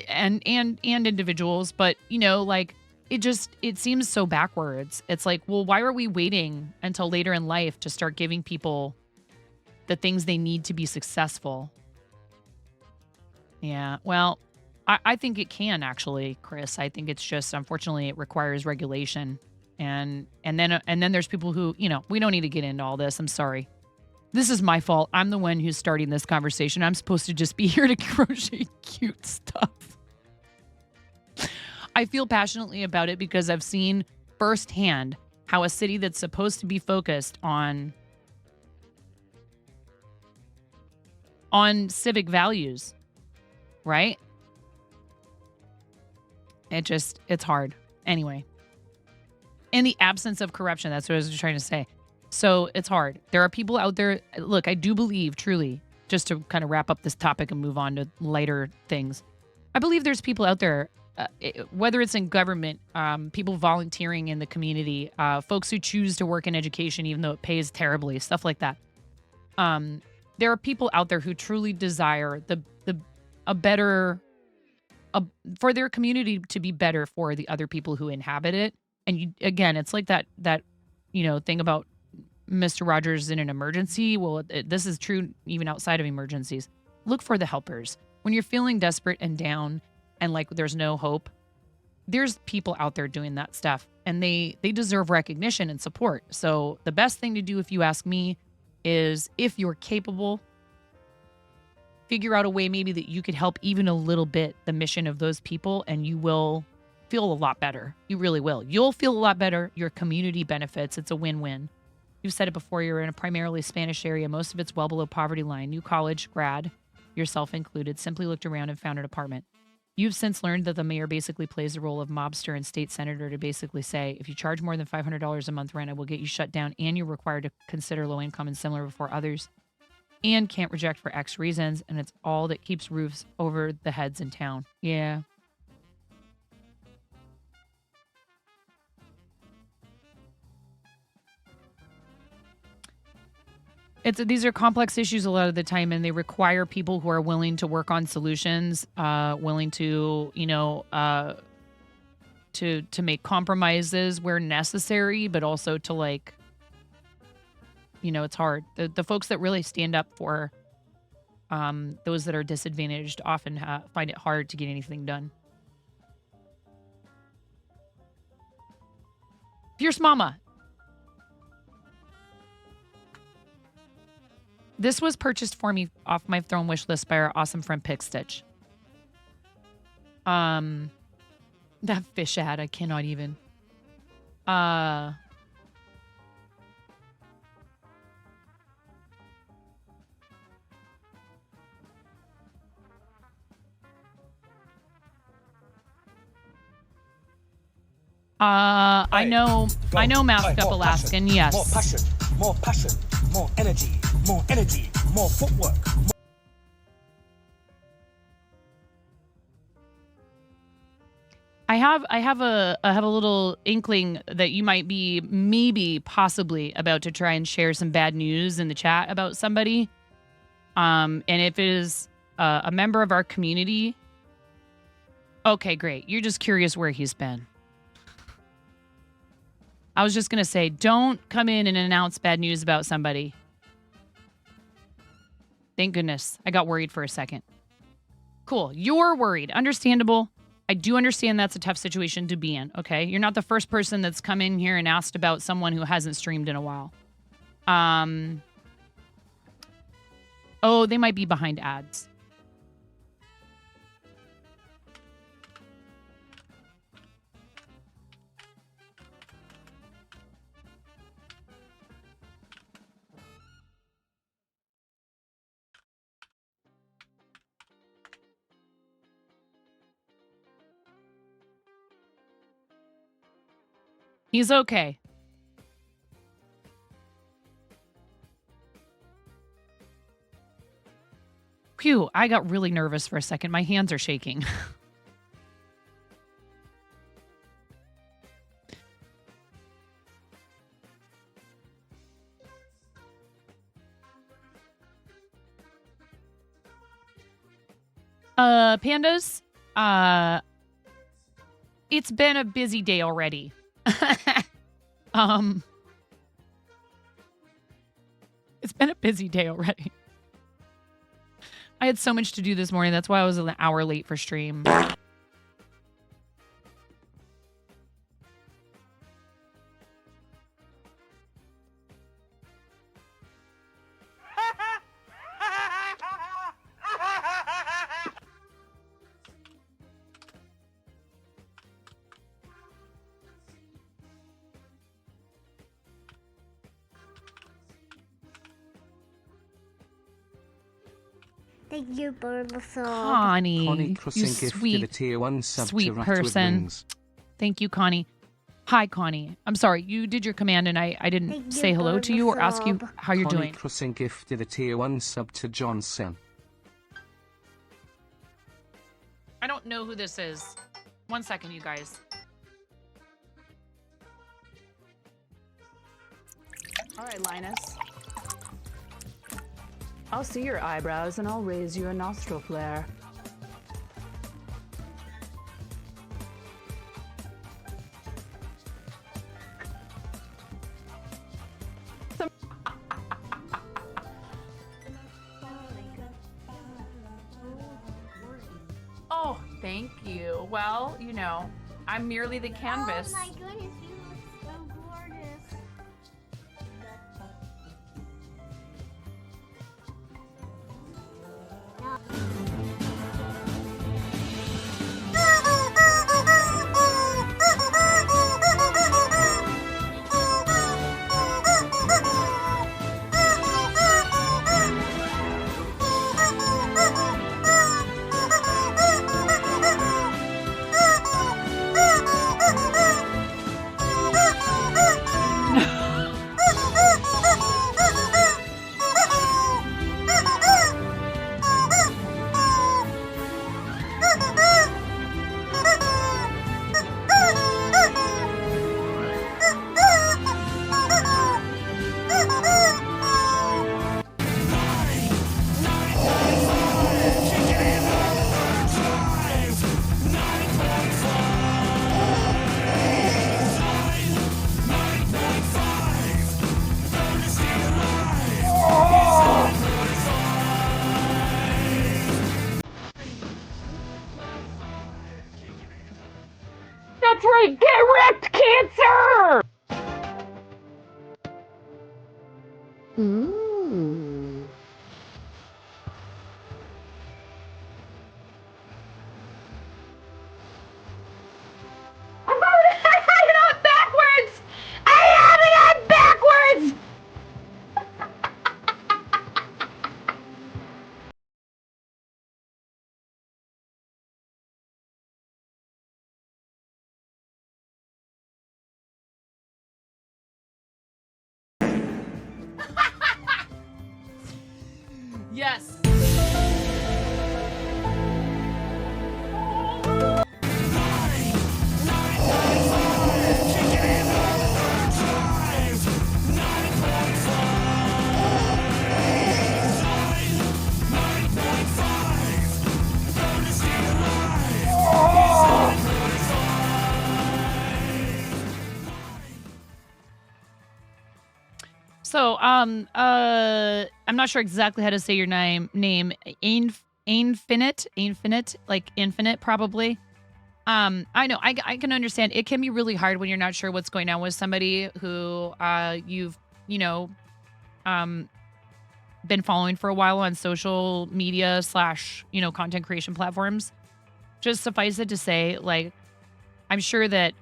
and individuals, but it seems so backwards. It's like, well, why are we waiting until later in life to start giving people the things they need to be successful? Yeah, well, I think it can actually, Chris. I think it's just, unfortunately, it requires regulation, and then there's people who, we don't need to get into all this. I'm sorry. This is my fault. I'm the one who's starting this conversation. I'm supposed to just be here to crochet cute stuff. I feel passionately about it because I've seen firsthand how a city that's supposed to be focused on civic values, right? It's hard. Anyway, in the absence of corruption, that's what I was trying to say. So it's hard. There are people out there. Look, I do believe truly, just to kind of wrap up this topic and move on to lighter things. I believe there's people out there, whether it's in government, people volunteering in the community, folks who choose to work in education, even though it pays terribly, stuff like that. There are people out there who truly desire a better, for their community to be better for the other people who inhabit it. And again, it's like that thing about Mr. Rogers in an emergency. Well, this is true even outside of emergencies. Look for the helpers. When you're feeling desperate and down and like there's no hope, there's people out there doing that stuff, and they deserve recognition and support. So the best thing to do, if you ask me, is if you're capable, figure out a way maybe that you could help even a little bit the mission of those people, and you will feel a lot better. You really will. You'll feel a lot better. Your community benefits. It's a win-win. You've said it before, you're in a primarily Spanish area. Most of it's well below poverty line. New college grad, yourself included, simply looked around and found an apartment. You've since learned that the mayor basically plays the role of mobster and state senator to basically say, if you charge more than $500 a month rent, I will get you shut down, and you're required to consider low income and similar before others, and can't reject for X reasons, and it's all that keeps roofs over the heads in town. Yeah. These are complex issues a lot of the time, and they require people who are willing to work on solutions, willing to, to make compromises where necessary, but also to like, it's hard. The folks that really stand up for those that are disadvantaged often find it hard to get anything done. Fierce Mama. This was purchased for me off my throne wish list by our awesome friend Pick Stitch. That fish ad, I cannot even. I know Masked Up Alaskan, yes. More passion, more energy, more footwork. I have a little inkling that you might be maybe possibly about to try and share some bad news in the chat about somebody. And if it is a member of our community, okay, great. You're just curious where he's been. I was just going to say, don't come in and announce bad news about somebody. Thank goodness. I got worried for a second. Cool. You're worried. Understandable. I do understand that's a tough situation to be in, okay? You're not the first person that's come in here and asked about someone who hasn't streamed in a while. Oh, they might be behind ads. He's okay. Phew, I got really nervous for a second. My hands are shaking. Pandas, it's been a busy day already. It's been a busy day already. I had so much to do this morning. That's why I was an hour late for stream. Thank you for the sub. Connie, you sweet, tier 1 sub sweet person. Thank you, Connie. Hi, Connie. I'm sorry, you did your command and I didn't say hello to you or ask you how you're doing. Crossing gifted a tier 1 sub to Johnson. I don't know who this is. 1 second, you guys. All right, Linus. I'll see your eyebrows and I'll raise you a nostril flare. Oh, thank you. Well, you know, I'm merely the canvas. Oh my goodness, you look so gorgeous. That's right. Get wrecked, Cancer. Ooh. I'm having it on backwards. I have it on backwards. Yes. So, I'm not sure exactly how to say your name. Infinite, like infinite, probably. I know, I can understand. It can be really hard when you're not sure what's going on with somebody who, you've, you know, um, been following for a while on social media slash, content creation platforms. Just suffice it to say, like, I'm sure that,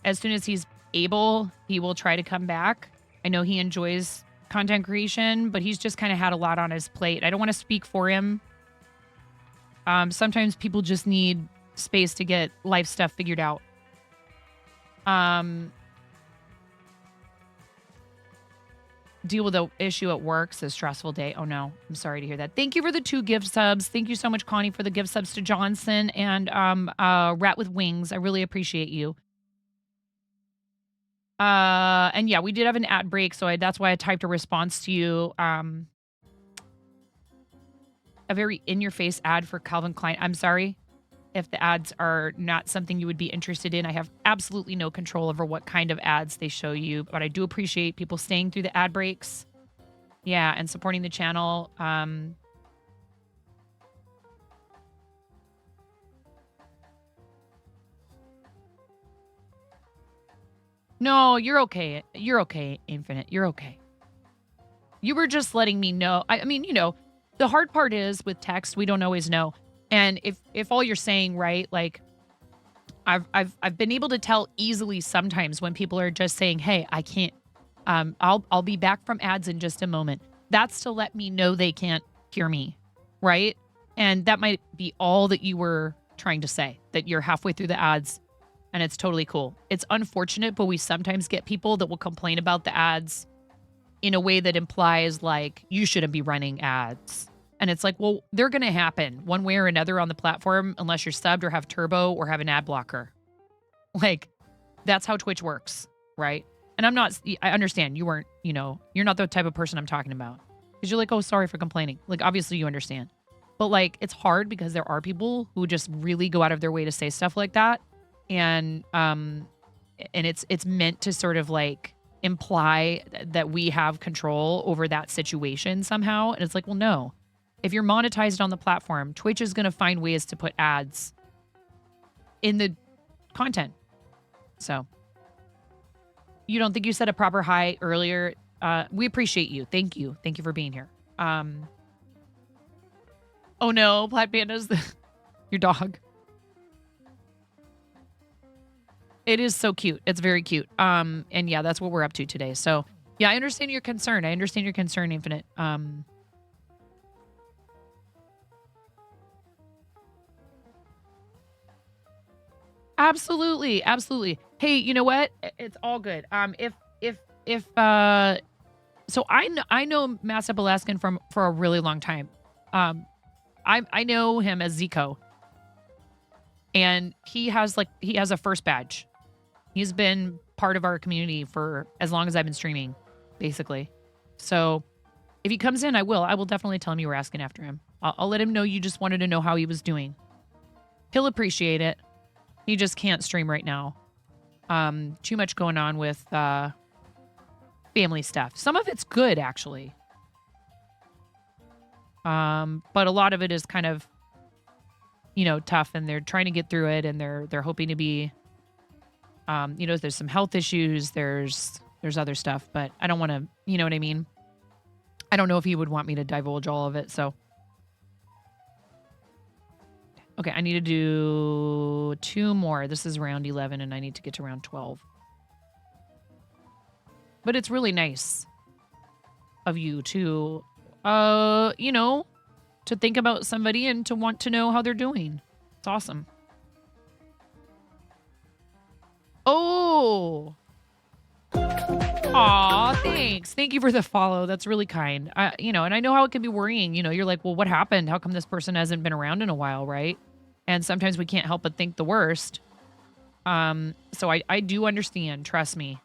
as soon as he's able, he will try to come back. I know he enjoys content creation, but he's just kind of had a lot on his plate. I don't want to speak for him. Sometimes people just need space to get life stuff figured out. Deal with the issue at work. It's a stressful day. Oh no, I'm sorry to hear that. Thank you for the 2 gift subs. Thank you so much, Connie, for the gift subs to Johnson and Rat with Wings. I really appreciate you. And yeah, we did have an ad break, so that's why I typed a response to you. A very in-your-face ad for Calvin Klein. I'm sorry if the ads are not something you would be interested in. I have absolutely no control over what kind of ads they show you, but I do appreciate people staying through the ad breaks. Yeah, and supporting the channel. No, you're okay. You're okay, Infinite. You're okay. You were just letting me know. I mean, the hard part is with text, we don't always know. And if all you're saying, right, like I've been able to tell easily sometimes when people are just saying, "Hey, I can't I'll be back from ads in just a moment." That's to let me know they can't hear me, right? And that might be all that you were trying to say, that you're halfway through the ads and it's totally cool. It's unfortunate, but we sometimes get people that will complain about the ads in a way that implies like you shouldn't be running ads. And it's like, well, they're going to happen one way or another on the platform unless you're subbed or have turbo or have an ad blocker. Like, that's how Twitch works, right? And I understand you weren't, you're not the type of person I'm talking about. Because you're like, oh, sorry for complaining. Like, obviously you understand. But like, it's hard because there are people who just really go out of their way to say stuff like that. And it's meant to sort of like imply that we have control over that situation somehow. And it's like, well, no. If you're monetized on the platform, Twitch is going to find ways to put ads in the content. So you don't think you said a proper hi earlier? We appreciate you. Thank you. Thank you for being here. Oh no, Plaid Panda's your dog. It is so cute. It's very cute. And yeah, that's what we're up to today. So yeah, I understand your concern. I understand your concern, Infinite. Absolutely, absolutely. Hey, you know what? It's all good. So I know Master Alaskan for a really long time. I know him as Zico, and he has a first badge. He's been part of our community for as long as I've been streaming, basically. So if he comes in, I will definitely tell him you were asking after him. I'll let him know you just wanted to know how he was doing. He'll appreciate it. He just can't stream right now. Too much going on with family stuff. Some of it's good, actually. But a lot of it is kind of, tough, and they're trying to get through it, and they're hoping to be There's some health issues. There's other stuff, but I don't want to, you know what I mean? I don't know if he would want me to divulge all of it. So, okay, I need to do 2 more. This is round 11 and I need to get to round 12. But it's really nice of you to, to think about somebody and to want to know how they're doing. It's awesome. Oh. Aw, thanks. Thank you for the follow. That's really kind. And I know how it can be worrying. You're like, well, what happened? How come this person hasn't been around in a while, right? And sometimes we can't help but think the worst. So I do understand. Trust me.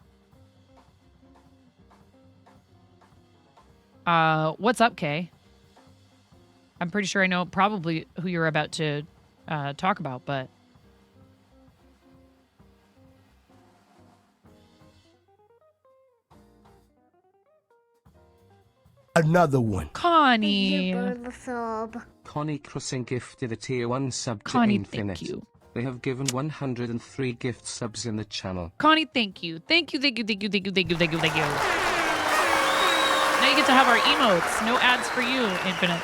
What's up, Kay? I'm pretty sure I know probably who you're about to talk about, but... Another one. Connie. Thank you, Burble Sub. Connie Crossing gifted a tier 1 sub to Connie, Infinite. thank you. They have given 103 gift subs in the channel. Connie, thank you. Thank you, thank you, thank you, thank you, thank you, thank you, thank you. Now you get to have our emotes. No ads for you, Infinite.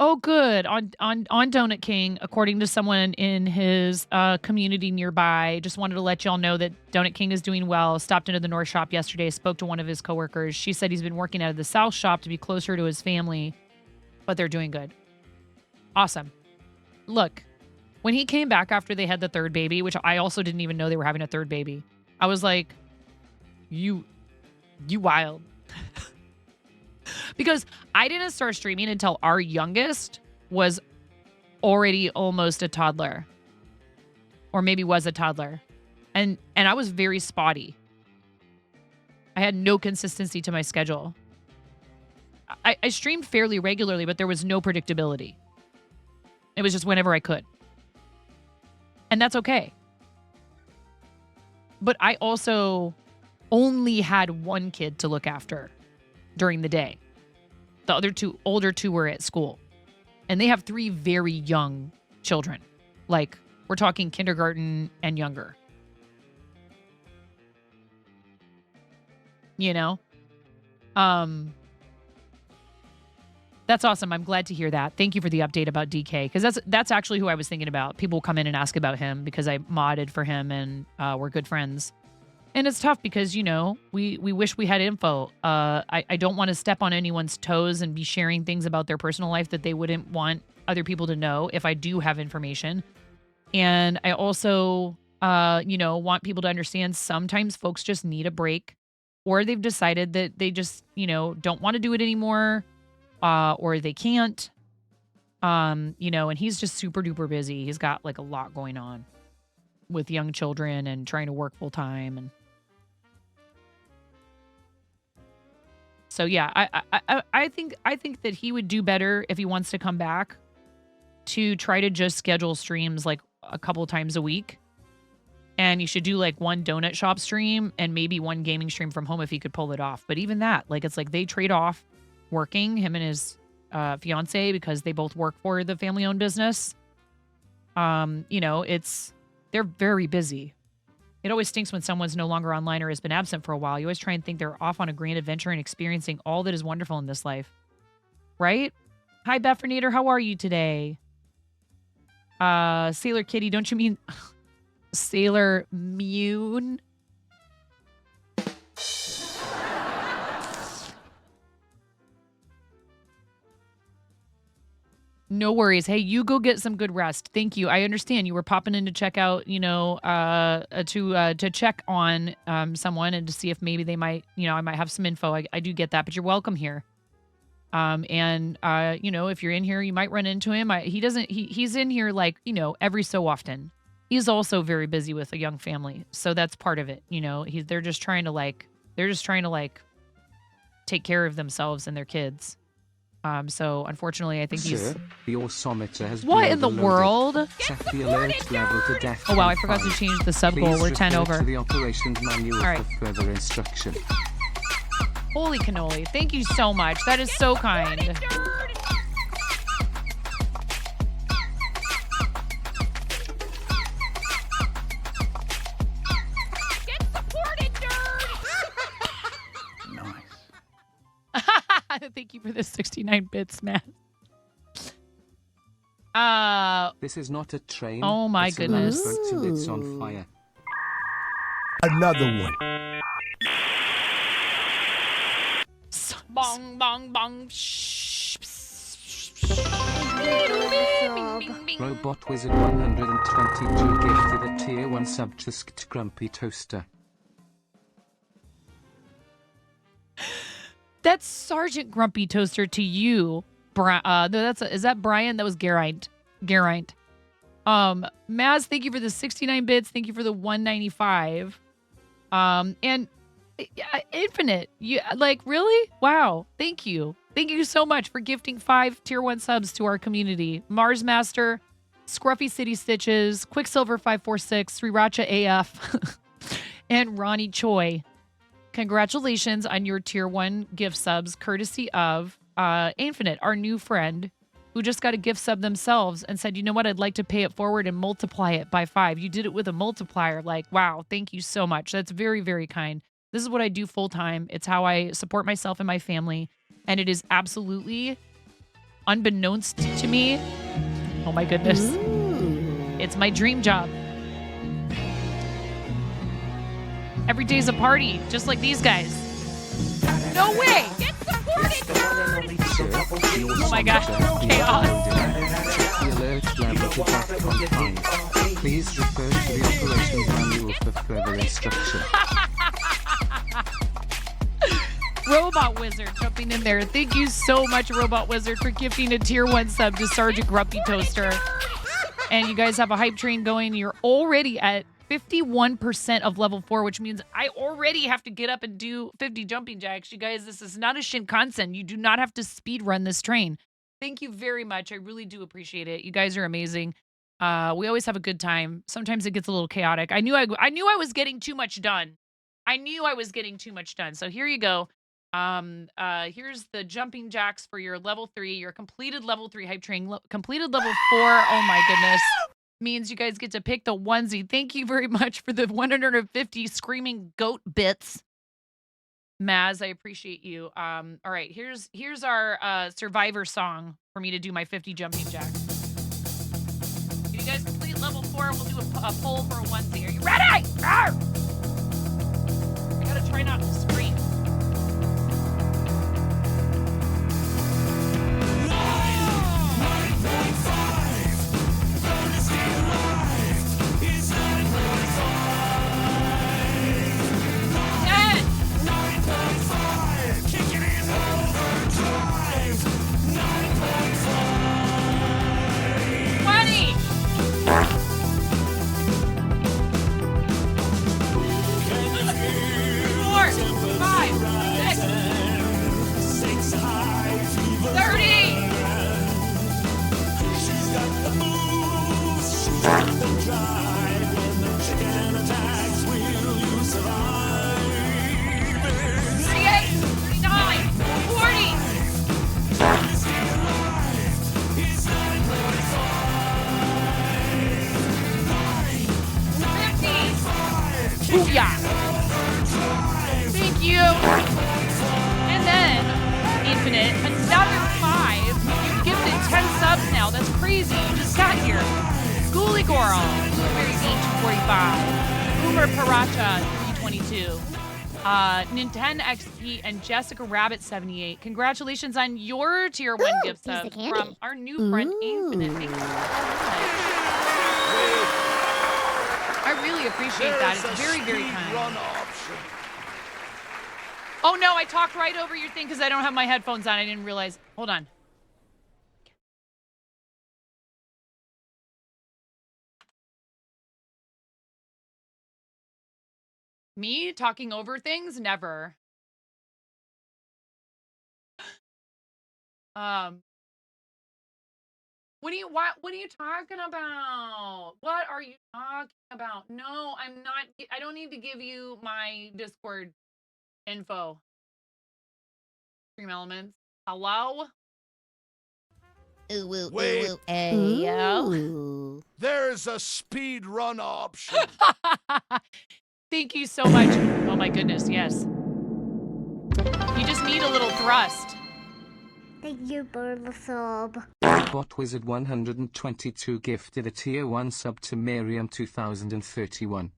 Oh, good. On Donut King, according to someone in his community nearby, just wanted to let y'all know that Donut King is doing well. Stopped into the North shop yesterday, spoke to one of his coworkers. She said he's been working out of the South shop to be closer to his family, but they're doing good. Awesome. Look, when he came back after they had the 3rd baby, which I also didn't even know they were having a 3rd baby, I was like, you wild. Because I didn't start streaming until our youngest was already almost a toddler. Or maybe was a toddler. And I was very spotty. I had no consistency to my schedule. I streamed fairly regularly, but there was no predictability. It was just whenever I could. And that's okay. But I also only had one kid to look after during the day. The older two were at school. And they have 3 very young children. Like, we're talking kindergarten and younger. That's awesome. I'm glad to hear that. Thank you for the update about DK, because that's actually who I was thinking about. People come in and ask about him because I modded for him and we're good friends. And it's tough because, we wish we had info. I don't want to step on anyone's toes and be sharing things about their personal life that they wouldn't want other people to know if I do have information. And I also, want people to understand sometimes folks just need a break, or they've decided that they just, don't want to do it anymore, or they can't, and he's just super duper busy. He's got like a lot going on with young children and trying to work full time. And so, yeah, I think that he would do better if he wants to come back to try to just schedule streams like a couple times a week. And you should do like 1 donut shop stream and maybe 1 gaming stream from home if he could pull it off. But even that, like, it's like they trade off working, him and his fiance, because they both work for the family owned business. They're very busy. It always stinks when someone's no longer online or has been absent for a while. You always try and think they're off on a grand adventure and experiencing all that is wonderful in this life. Right? Hi, Beffernator. How are you today? Sailor Kitty, don't you mean Sailor Mune? No worries. Hey, you go get some good rest. Thank you. I understand you were popping in to check out, to check on someone and to see if maybe they might, I might have some info. I do get that, but you're welcome here. If you're in here, you might run into him. He's in here like, every so often. He's also very busy with a young family. So that's part of it. They're just trying to take care of themselves and their kids. So unfortunately, I think Sir, the osometer has what been in the overloaded. world? Set the alert level to death. Oh wow, I and forgot to 5. change the sub goal. Please We're 10 refer over. to the operations manual All right. for further instruction. Holy cannoli. Thank you so much. That is so kind. Get supported, nerd! Nice. Thank you for the 69 bits, man. This is not a train. Oh my it's goodness. A restaurant and it's on fire. Another one. Bong, bong, bong. Robot Wizard 122 gifted a tier 1 sub to Grumpy Toaster. That's Sergeant Grumpy Toaster to you. Is that Brian? That was Geraint. Maz, thank you for the 69 bits. Thank you for the 195. And Infinite, you like really? Wow. Thank you. Thank you so much for gifting 5 tier 1 subs to our community. Mars Master, Scruffy City Stitches, Quicksilver 546, Sriracha AF, and Ronnie Choi. Congratulations on your tier 1 gift subs, courtesy of Infinite, our new friend, who just got a gift sub themselves and said, you know what, I'd like to pay it forward and multiply it by 5. You did it with a multiplier. Like, wow, thank you so much. That's very, very kind. This is what I do full time. It's how I support myself and my family. And it is absolutely unbeknownst to me. Oh my goodness. It's my dream job. Every day's a party, just like these guys. No way! Get supported, nerd! Oh my gosh, chaos. The alert level to DEFCON 5. Please refer to the operation manual for further instruction. Robot Wizard jumping in there. Thank you so much, Robot Wizard, for gifting a tier 1 sub to Sergeant Grumpy Toaster. And you guys have a hype train going. You're already at 51% of level 4, which means I already have to get up and do 50 jumping jacks. You guys, this is not a Shinkansen. You do not have to speed run this train. Thank you very much. I really do appreciate it. You guys are amazing. We always have a good time. Sometimes it gets a little chaotic. I knew I was getting too much done. So here you go. Here's the jumping jacks for your level 3, your completed level 3 hype train, completed level 4. Oh my goodness. Means you guys get to pick the onesie. Thank you very much for the 150 screaming goat bits. Maz, I appreciate you. All right, here's our survivor song for me to do my 50 jumping jacks. You guys complete level 4, we'll do a poll for a onesie. Are you ready? Arr! I gotta try not to scream. Booyah! Thank you. And then, Infinite, another 5. You've gifted 10 subs now. That's crazy. You just got here. Ghoulie Goral, Blueberry Beach 45. Boomer Paracha 322. Nintendo XP and Jessica Rabbit 78. Congratulations on your tier 1 gift sub from our new friend Infinite. Thank you so much. I really appreciate that. It's very, very kind. Oh no, I talked right over your thing because I don't have my headphones on. I didn't realize. Hold on. Me talking over things? Never. What are you talking about? What are you talking about? No, I'm not. I don't need to give you my Discord info. Stream Elements. Hello? Wait. Ayo. There's a speed run option. Thank you so much. Oh my goodness, yes. You just need a little thrust. Thank you, Bulbasaur. Bot Wizard 122 gifted a tier 1 sub to Miriam 2031.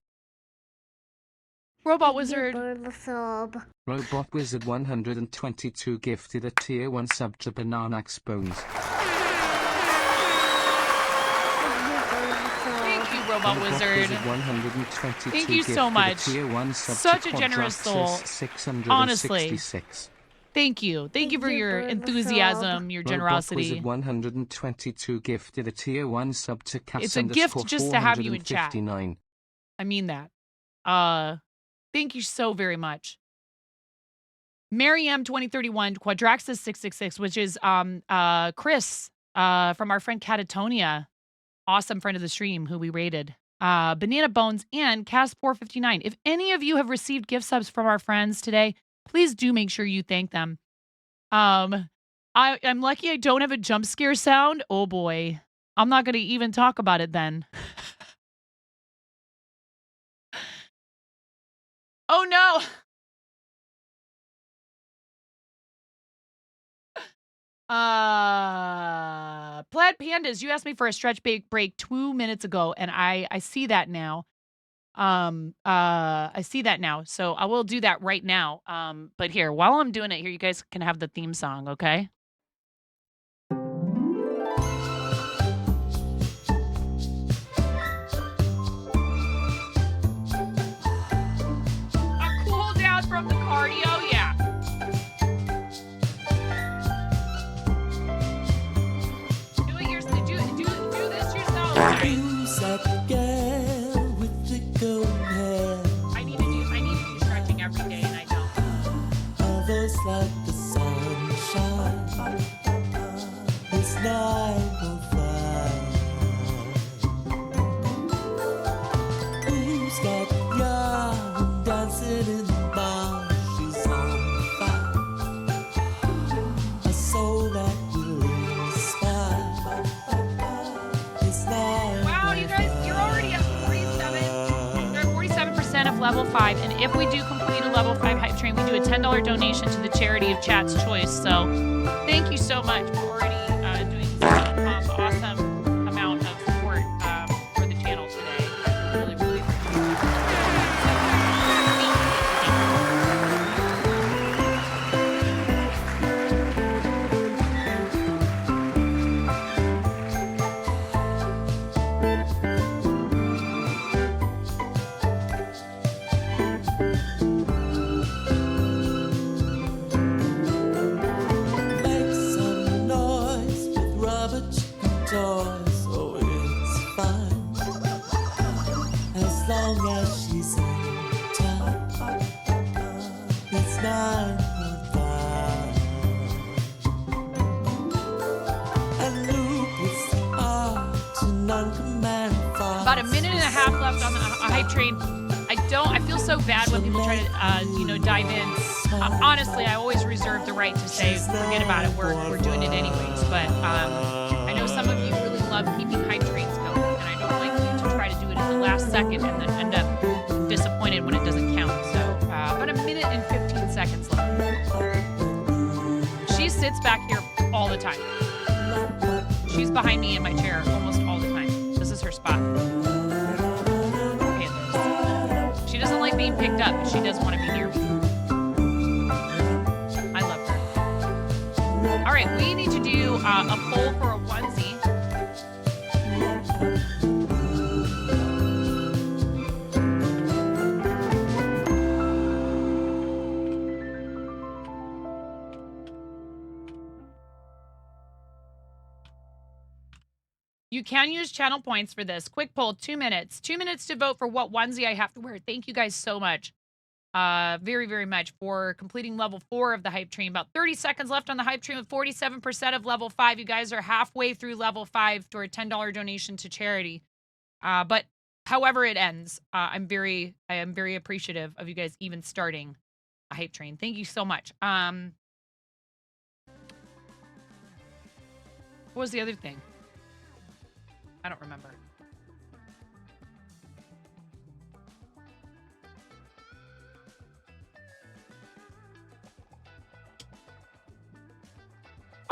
Robot Thank Wizard. you, Bulbasaur. Robot Wizard 122 gifted a tier 1 sub to Bananax Bones. Thank you, Robot Wizard. 122 Thank you so gifted much. tier 1 sub Such to a generous soul. Quadraxis 666. Honestly. Thank you. Thank you for Thank you, your Bulbasaur. enthusiasm, your Robot generosity. Wizard 122 gifted a tier 1 sub to Cass It's a gift just to have you in chat. 459. I mean that. Thank you so very much. Mariam 2031, Quadraxis 666, which is Chris from our friend Catatonia, awesome friend of the stream who we rated. Banana Bones and Cass 459. If any of you have received gift subs from our friends today, please do make sure you thank them. I'm lucky I don't have a jump scare sound. Oh boy. I'm not going to even talk about it then. Oh no. Plaid Pandas, you asked me for a stretch break 2 minutes ago, and I see that now. I see that now, so I will do that right now. But here, while I'm doing it, here you guys can have the theme song, okay? A cool down from the cardio, yeah. Do this yourself. Who's that girl with the golden hair? I need to do stretching every day, and I don't. Others like the sunshine. It's 9:05. Who's got young dancing in the bar? She's on fire. A soul that will inspire. It's 9:05. Wow, you guys, you're already at 47. You're at 47% of level 5, and if we do complete a level 5 hype train, we do a $10 donation to the charity of Chat's Choice. So, thank you so much for already doing such an awesome amount of support for the channel today. I really, really appreciate it. Make some noise with rubber chicken toys. Oh, it's fine as long as she's in time. It's 9:05. And lupus art and uncommand fire. About a minute and a half left on the hype train. I feel so bad when people try to, dive in. Honestly, I always reserve the right to say, forget about it. We're doing it anyways. But I know some of you really love keeping hype trains going, and I don't like you to try to do it at the last second and then end up disappointed when it doesn't count. So, about a minute and 15 seconds left. She sits back here all the time. She's behind me in my chair almost all the time. This is her spot. Look at this. She doesn't like being picked up, but she does want to be near me. I love her. All right, we need to do a poll for a onesie. You can use channel points for this. Quick poll, 2 minutes. 2 minutes to vote for what onesie I have to wear. Thank you guys so much. Very, very much for completing level 4 of the hype train. About 30 seconds left on the hype train with 47% of level 5. You guys are halfway through level 5 to our $10 donation to charity. But however it ends, I am very appreciative of you guys even starting a hype train. Thank you so much. What was the other thing? I don't remember.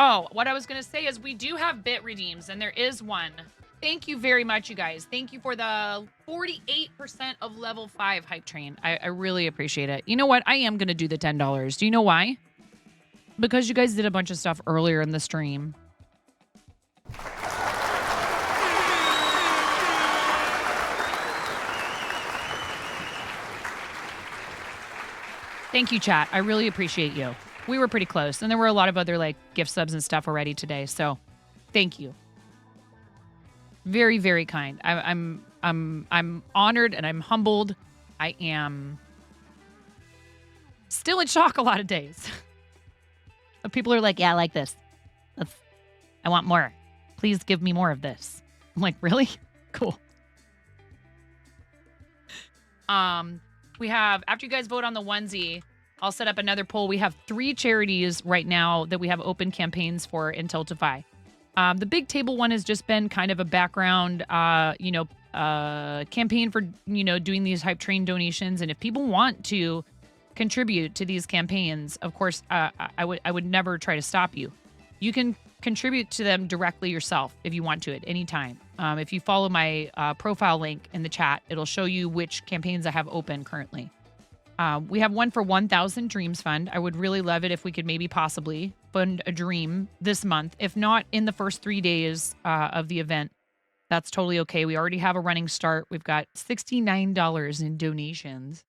Oh, what I was going to say is we do have bit redeems, and there is one. Thank you very much, you guys. Thank you for the 48% of level 5 hype train. I really appreciate it. You know what? I am going to do the $10. Do you know why? Because you guys did a bunch of stuff earlier in the stream. Thank you, chat. I really appreciate you. We were pretty close, and there were a lot of other like gift subs and stuff already today. So, thank you. Very, very kind. I'm honored and I'm humbled. I am still in shock a lot of days. But people are like, "Yeah, I like this. I want more. Please give me more of this." I'm like, "Really? Cool." We have, after you guys vote on the onesie, I'll set up another poll. We have 3 charities right now that we have open campaigns for in Tiltify. The big table one has just been kind of a background, campaign for, doing these hype train donations. And if people want to contribute to these campaigns, of course, I would never try to stop you. You can contribute to them directly yourself if you want to at any time. If you follow my profile link in the chat, it'll show you which campaigns I have open currently. We have one for 1,000 Dreams Fund. I would really love it if we could maybe possibly fund a dream this month. If not in the first 3 days of the event, that's totally okay. We already have a running start. We've got $69 in donations.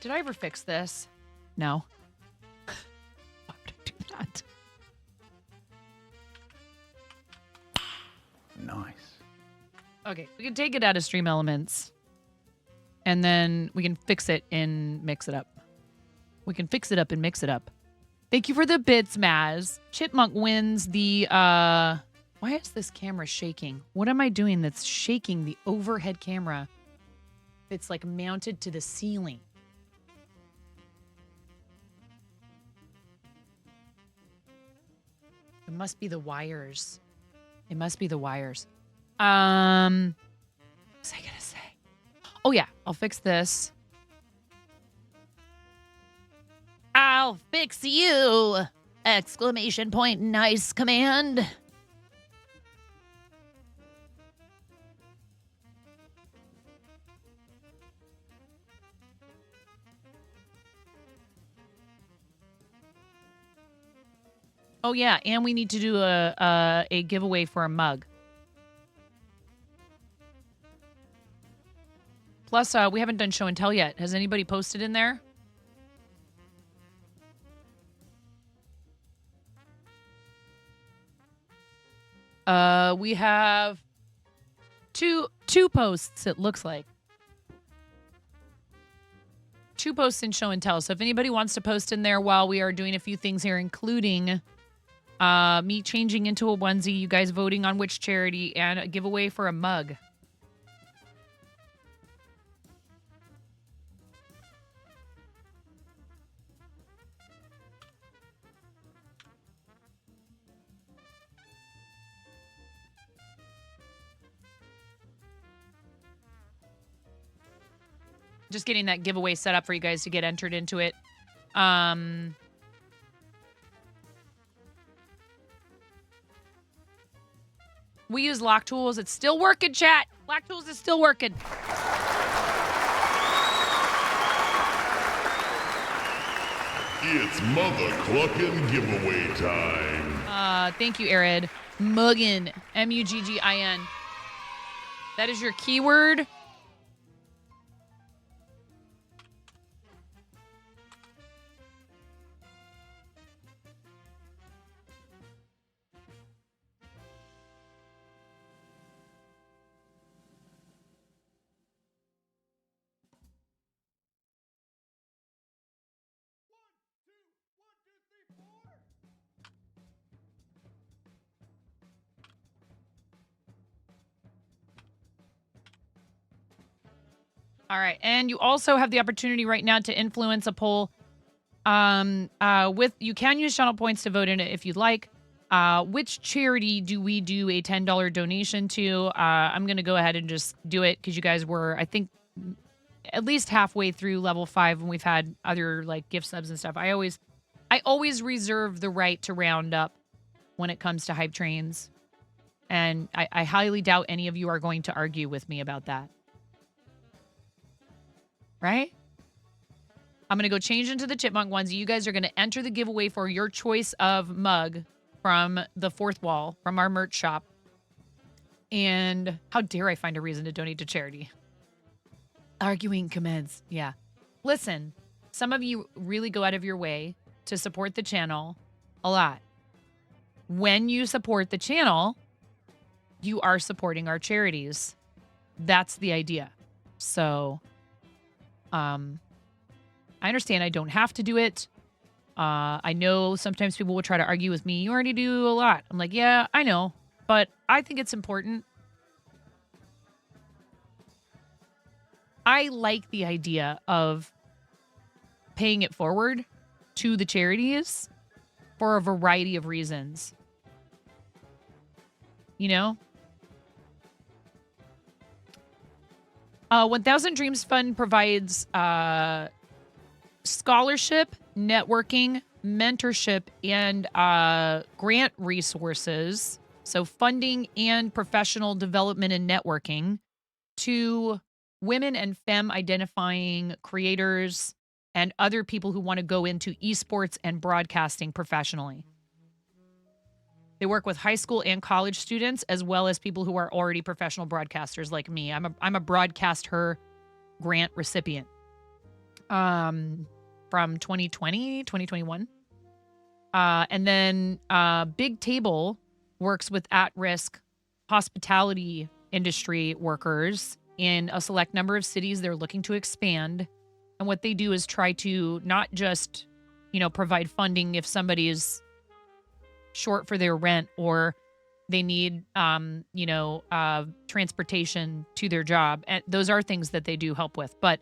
Did I ever fix this? No. Why would I do that? Nice. Okay, we can take it out of Stream Elements. And then we can fix it and mix it up. We can fix it up and mix it up. Thank you for the bits, Maz. Chipmunk wins the, why is this camera shaking? What am I doing that's shaking the overhead camera? It's like mounted to the ceiling. It must be the wires. It must be the wires. What was I gonna say? Oh, yeah. I'll fix this. I'll fix you! Exclamation point, nice command. Oh, yeah. And we need to do a giveaway for a mug. Plus, we haven't done show and tell yet. Has anybody posted in there? We have two posts, it looks like. 2 posts in show and tell. So if anybody wants to post in there while we are doing a few things here, including me changing into a onesie, you guys voting on which charity, and a giveaway for a mug. Just getting that giveaway set up for you guys to get entered into it. We use Lock Tools. It's still working, chat. Lock Tools is still working. It's Mother Cluckin' giveaway time. Thank you, Arid. Muggin. Muggin. That is your keyword. All right. And you also have the opportunity right now to influence a poll With you can use channel points to vote in it if you'd like. Which charity do we do a $10 donation to? I'm gonna go ahead and just do it because you guys were, I think, at least halfway through level 5, and we've had other like gift subs and stuff. I always reserve the right to round up when it comes to hype trains, and I highly doubt any of you are going to argue with me about that. Right? I'm going to go change into the chipmunk onesie. You guys are going to enter the giveaway for your choice of mug from the fourth wall, from our merch shop. And how dare I find a reason to donate to charity? Arguing commence. Yeah. Listen, some of you really go out of your way to support the channel a lot. When you support the channel, you are supporting our charities. That's the idea. So, I understand I don't have to do it. I know sometimes people will try to argue with me. You already do a lot. I'm like, yeah, I know, but I think it's important. I like the idea of paying it forward to the charities for a variety of reasons. You know? 1000 Dreams Fund provides scholarship, networking, mentorship, and grant resources. So funding and professional development and networking to women and femme identifying creators and other people who want to go into esports and broadcasting professionally. They work with high school and college students, as well as people who are already professional broadcasters like me. I'm a Broadcast Her grant recipient from 2020, 2021. And then Big Table works with at-risk hospitality industry workers in a select number of cities they're looking to expand. And what they do is try to not just, provide funding if somebody is short for their rent or they need, transportation to their job. And those are things that they do help with. But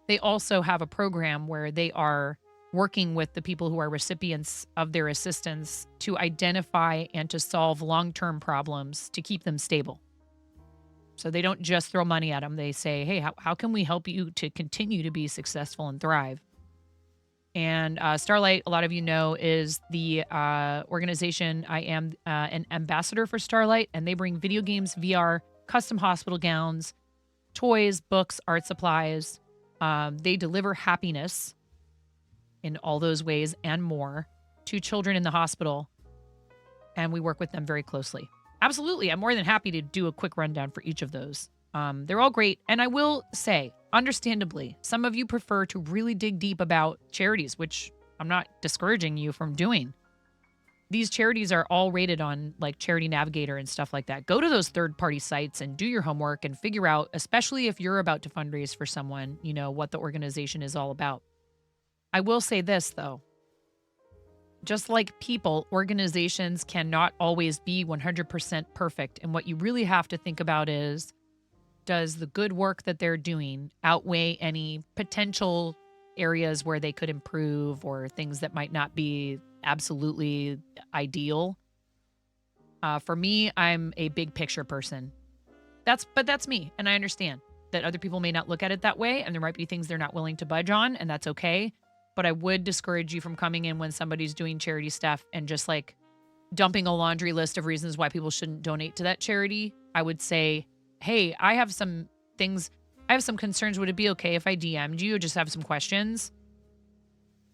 they also have a program where they are working with the people who are recipients of their assistance to identify and to solve long-term problems to keep them stable. So they don't just throw money at them. They say, hey, how can we help you to continue to be successful and thrive? And Starlight, a lot of you know, is the organization. I am an ambassador for Starlight, and they bring video games, VR, custom hospital gowns, toys, books, art supplies. They deliver happiness in all those ways and more to children in the hospital, and we work with them very closely. Absolutely. I'm more than happy to do a quick rundown for each of those. They're all great. And I will say, understandably, some of you prefer to really dig deep about charities, which I'm not discouraging you from doing. These charities are all rated on like Charity Navigator and stuff like that. Go to those third-party sites and do your homework and figure out, especially if you're about to fundraise for someone, what the organization is all about. I will say this, though. Just like people, organizations cannot always be 100% perfect. And what you really have to think about is, does the good work that they're doing outweigh any potential areas where they could improve or things that might not be absolutely ideal? For me, I'm a big picture person. But that's me. And I understand that other people may not look at it that way. And there might be things they're not willing to budge on, and that's okay. But I would discourage you from coming in when somebody's doing charity stuff and just like dumping a laundry list of reasons why people shouldn't donate to that charity. I would say, hey, I have some concerns. Would it be okay if I DM'd you or just have some questions?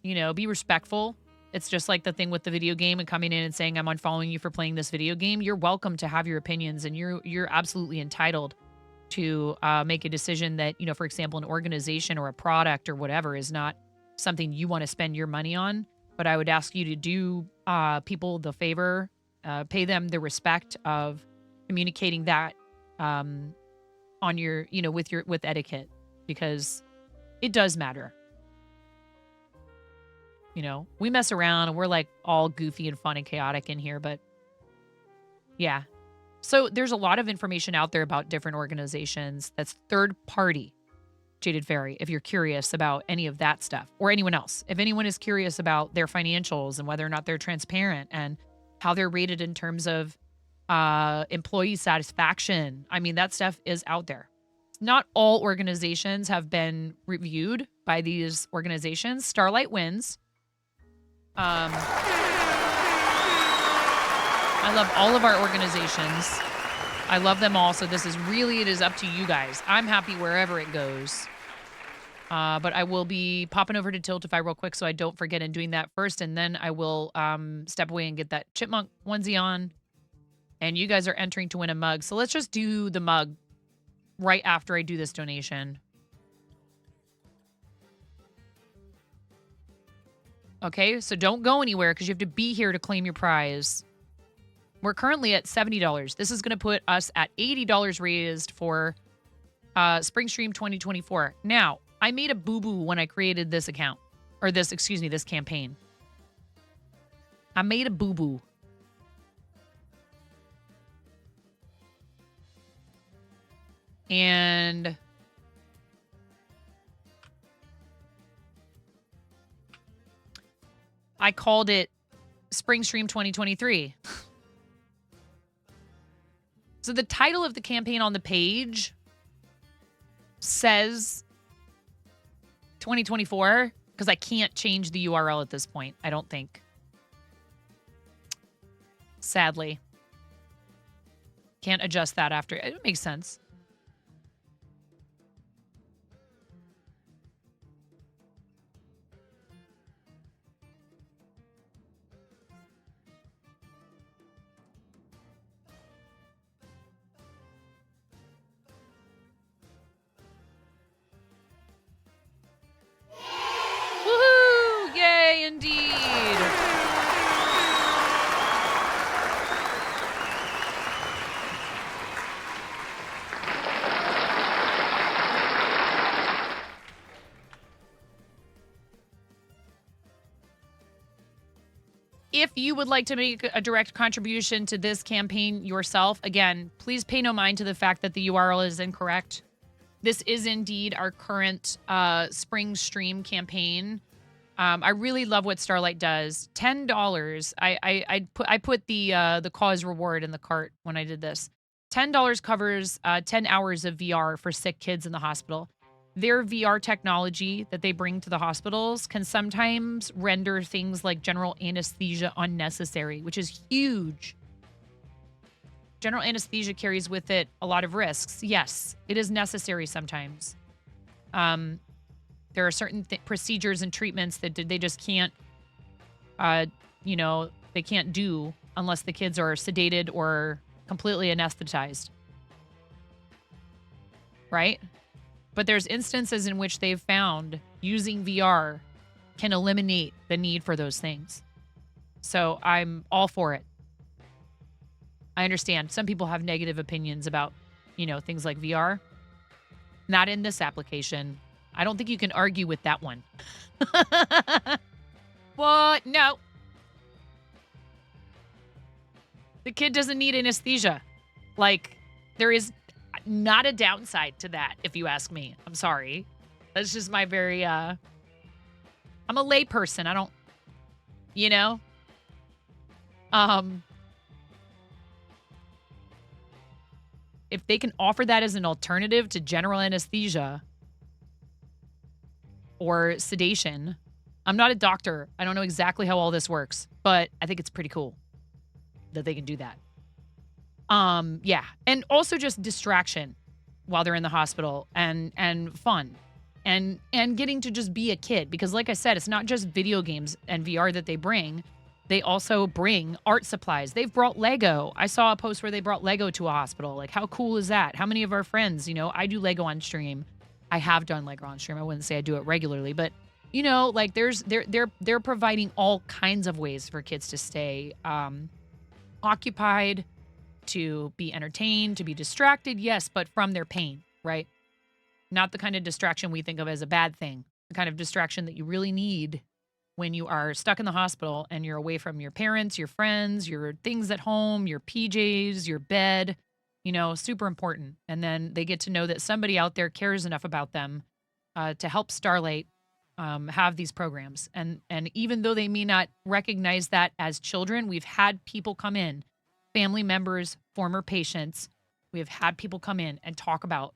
Be respectful. It's just like the thing with the video game and coming in and saying, I'm unfollowing you for playing this video game. You're welcome to have your opinions, and you're absolutely entitled to make a decision that, for example, an organization or a product or whatever is not something you want to spend your money on. But I would ask you to do people the favor, pay them the respect of communicating that on your, with etiquette, because it does matter. We mess around and we're like all goofy and fun and chaotic in here, but yeah. So there's a lot of information out there about different organizations that's third party. Jaded Fairy, if you're curious about any of that stuff, or anyone else. If anyone is curious about their financials and whether or not they're transparent and how they're rated in terms of employee satisfaction, I mean, that stuff is out there. Not all organizations have been reviewed by these organizations. Starlight wins. I love all of our organizations. I love them all. So this is really, it is up to you guys. I'm happy wherever it goes. But I will be popping over to Tiltify real quick so I don't forget and doing that first. And then I will step away and get that chipmunk onesie on. And you guys are entering to win a mug. So let's just do the mug right after I do this donation. Okay, so don't go anywhere because you have to be here to claim your prize. We're currently at $70. This is going to put us at $80 raised for Spring Stream 2024. Now, I made a boo-boo when I created this account. Or this, excuse me, this campaign. I made a boo-boo. And I called it Spring Stream 2023. So the title of the campaign on the page says 2024 because I can't change the URL at this point, I don't think. Sadly. Can't adjust that after. It makes sense. Woohoo! Yay, indeed. If you would like to make a direct contribution to this campaign yourself, again, please pay no mind to the fact that the URL is incorrect. This is indeed our current spring stream campaign. I really love what Starlight does. $10. I put the cause reward in the cart when I did this. $10 covers 10 hours of VR for sick kids in the hospital. Their VR technology that they bring to the hospitals can sometimes render things like general anesthesia unnecessary, which is huge. General anesthesia carries with it a lot of risks. Yes, it is necessary sometimes. There are certain procedures and treatments that they just can't, they can't do unless the kids are sedated or completely anesthetized. Right? But there's instances in which they've found using VR can eliminate the need for those things. So I'm all for it. I understand some people have negative opinions about, things like VR. Not in this application. I don't think you can argue with that one. What? No. The kid doesn't need anesthesia. Like, there is not a downside to that, if you ask me. I'm sorry. That's just my very, I'm a lay person. I don't, if they can offer that as an alternative to general anesthesia or sedation, I'm not a doctor. I don't know exactly how all this works, but I think it's pretty cool that they can do that. Yeah. And also just distraction while they're in the hospital and fun and getting to just be a kid. Because like I said, it's not just video games and VR that they bring. They also bring art supplies. They've brought Lego. I saw a post where they brought Lego to a hospital. Like, how cool is that? How many of our friends, I do Lego on stream. I have done Lego on stream. I wouldn't say I do it regularly, but they're providing all kinds of ways for kids to stay occupied, to be entertained, to be distracted, yes, but from their pain, right? Not the kind of distraction we think of as a bad thing, the kind of distraction that you really need when you are stuck in the hospital and you're away from your parents, your friends, your things at home, your PJs, your bed, super important. And then they get to know that somebody out there cares enough about them to help Starlight have these programs. And even though they may not recognize that as children, we've had people come in, family members, former patients. We have had people come in and talk about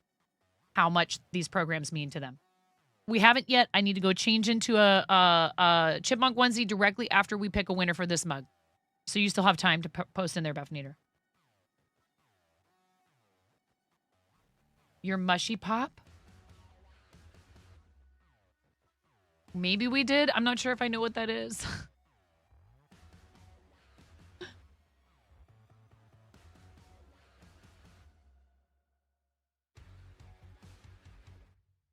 how much these programs mean to them. We haven't yet. I need to go change into a chipmunk onesie directly after we pick a winner for this mug. So you still have time to post in there, Beth Nader. Your mushy pop? Maybe we did. I'm not sure if I know what that is.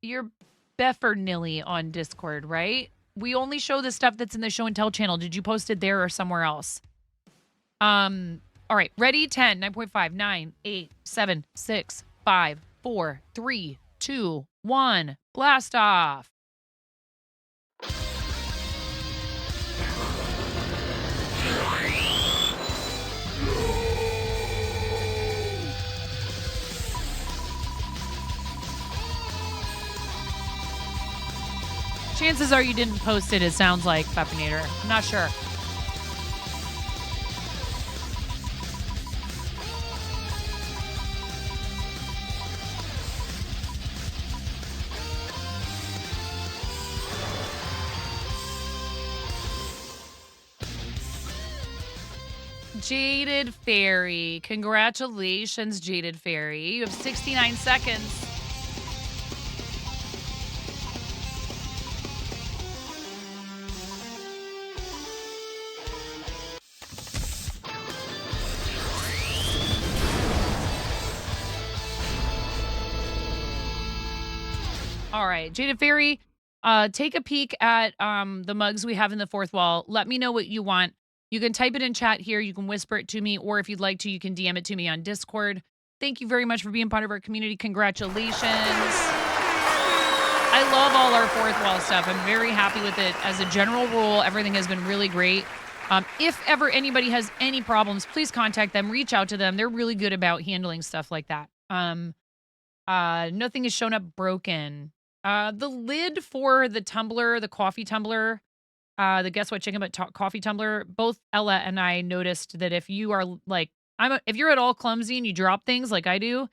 You're Beffernilly on Discord, right? We only show the stuff that's in the show and tell channel. Did you post it there or somewhere else? All right. Ready? 10, 9.5, 9, 8, 7, 6, 5, 4, 3, 2, 1. Blast off. Chances are you didn't post it, it sounds like, Puppinator. I'm not sure. Jaded Fairy. Congratulations, Jaded Fairy. You have 69 seconds. All right, Jaded Fairy, take a peek at the mugs we have in the fourth wall. Let me know what you want. You can type it in chat here. You can whisper it to me, or if you'd like to, you can DM it to me on Discord. Thank you very much for being part of our community. Congratulations. I love all our fourth wall stuff. I'm very happy with it. As a general rule, everything has been really great. If ever anybody has any problems, please contact them. Reach out to them. They're really good about handling stuff like that. Nothing has shown up broken. The lid for the tumbler, the coffee tumbler, the Guess What Chicken Butt coffee tumbler, both Ella and I noticed that if you are like, if you're at all clumsy and you drop things like I do,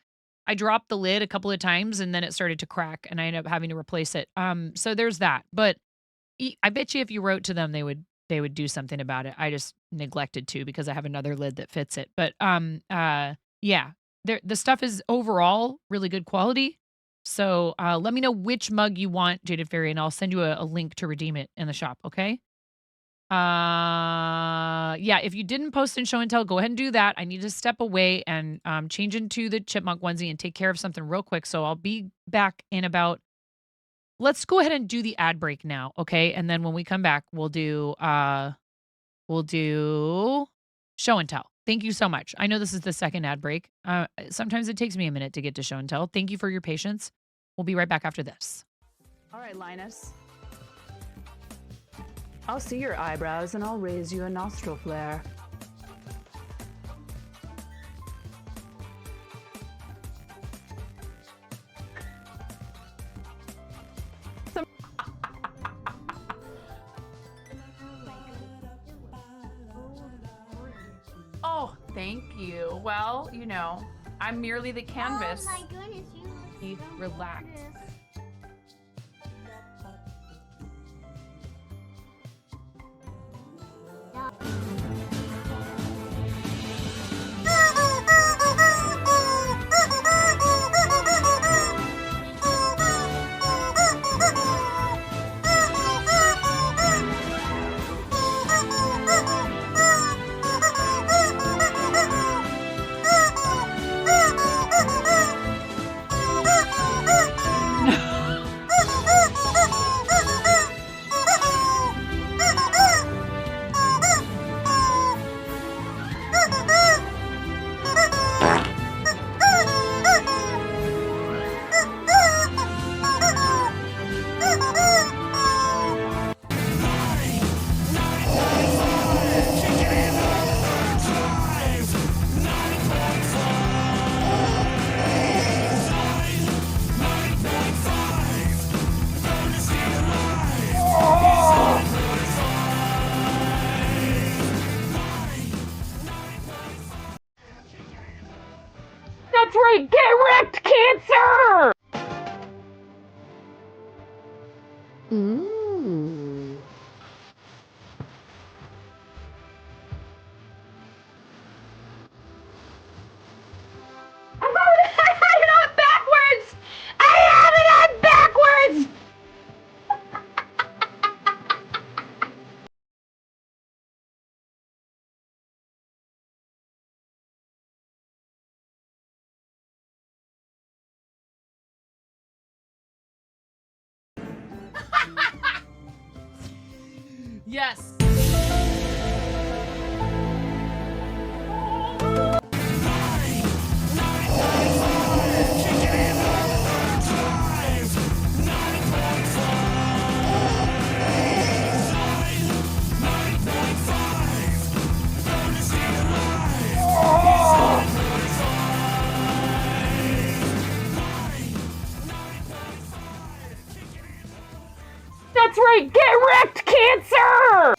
I dropped the lid a couple of times and then it started to crack and I ended up having to replace it. So there's that. But I bet you if you wrote to them, they would do something about it. I just neglected to because I have another lid that fits it. But yeah, the stuff is overall really good quality. So let me know which mug you want, Jaded Fairy, and I'll send you a link to redeem it in the shop, okay? Yeah, if you didn't post in show and tell, go ahead and do that. I need to step away and change into the chipmunk onesie and take care of something real quick. So I'll be back in about, let's go ahead and do the ad break now, okay? And then when we come back, we'll do show and tell. Thank you so much. I know this is the second ad break. Sometimes it takes me a minute to get to show and tell. Thank you for your patience. We'll be right back after this. All right, Linus. I'll see your eyebrows and I'll raise you a nostril flare. Oh, thank you. Well, you know, I'm merely the canvas. Oh my goodness, you look so Relax. gorgeous. right, get wrecked, Cancer! I'm going to have it on backwards! I have it on backwards! Yes. That's right, get wrecked, Cancer!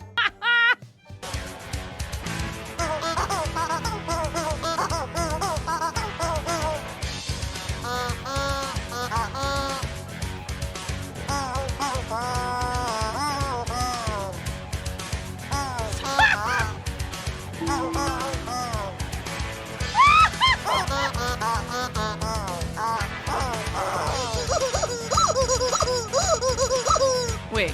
Wait.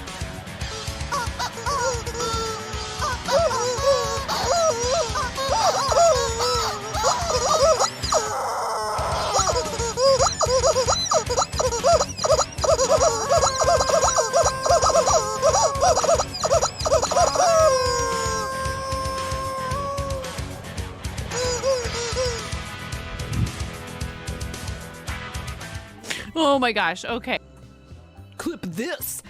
Oh my gosh. Okay. Clip this.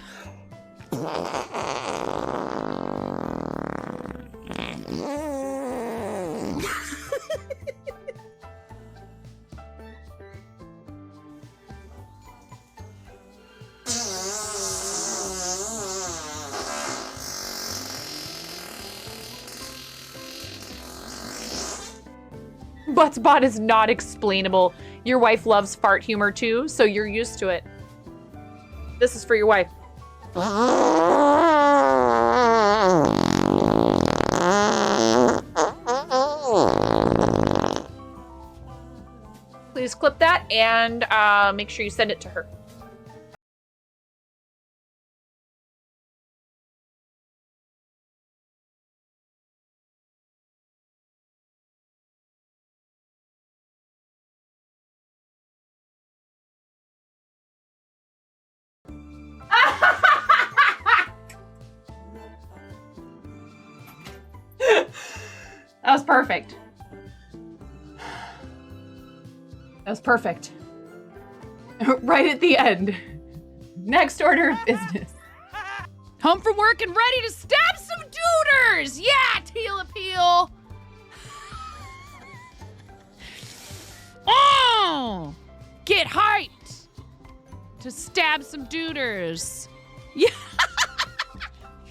Buttspot is not explainable. Your wife loves fart humor too, so you're used to it. This is for your wife. Please clip that and make sure you send it to her. That was perfect. That was perfect. Right at the end. Next order of business. Home from work and ready to stab some duders! Yeah, teal appeal! Oh! Get hyped to stab some duders. Yeah!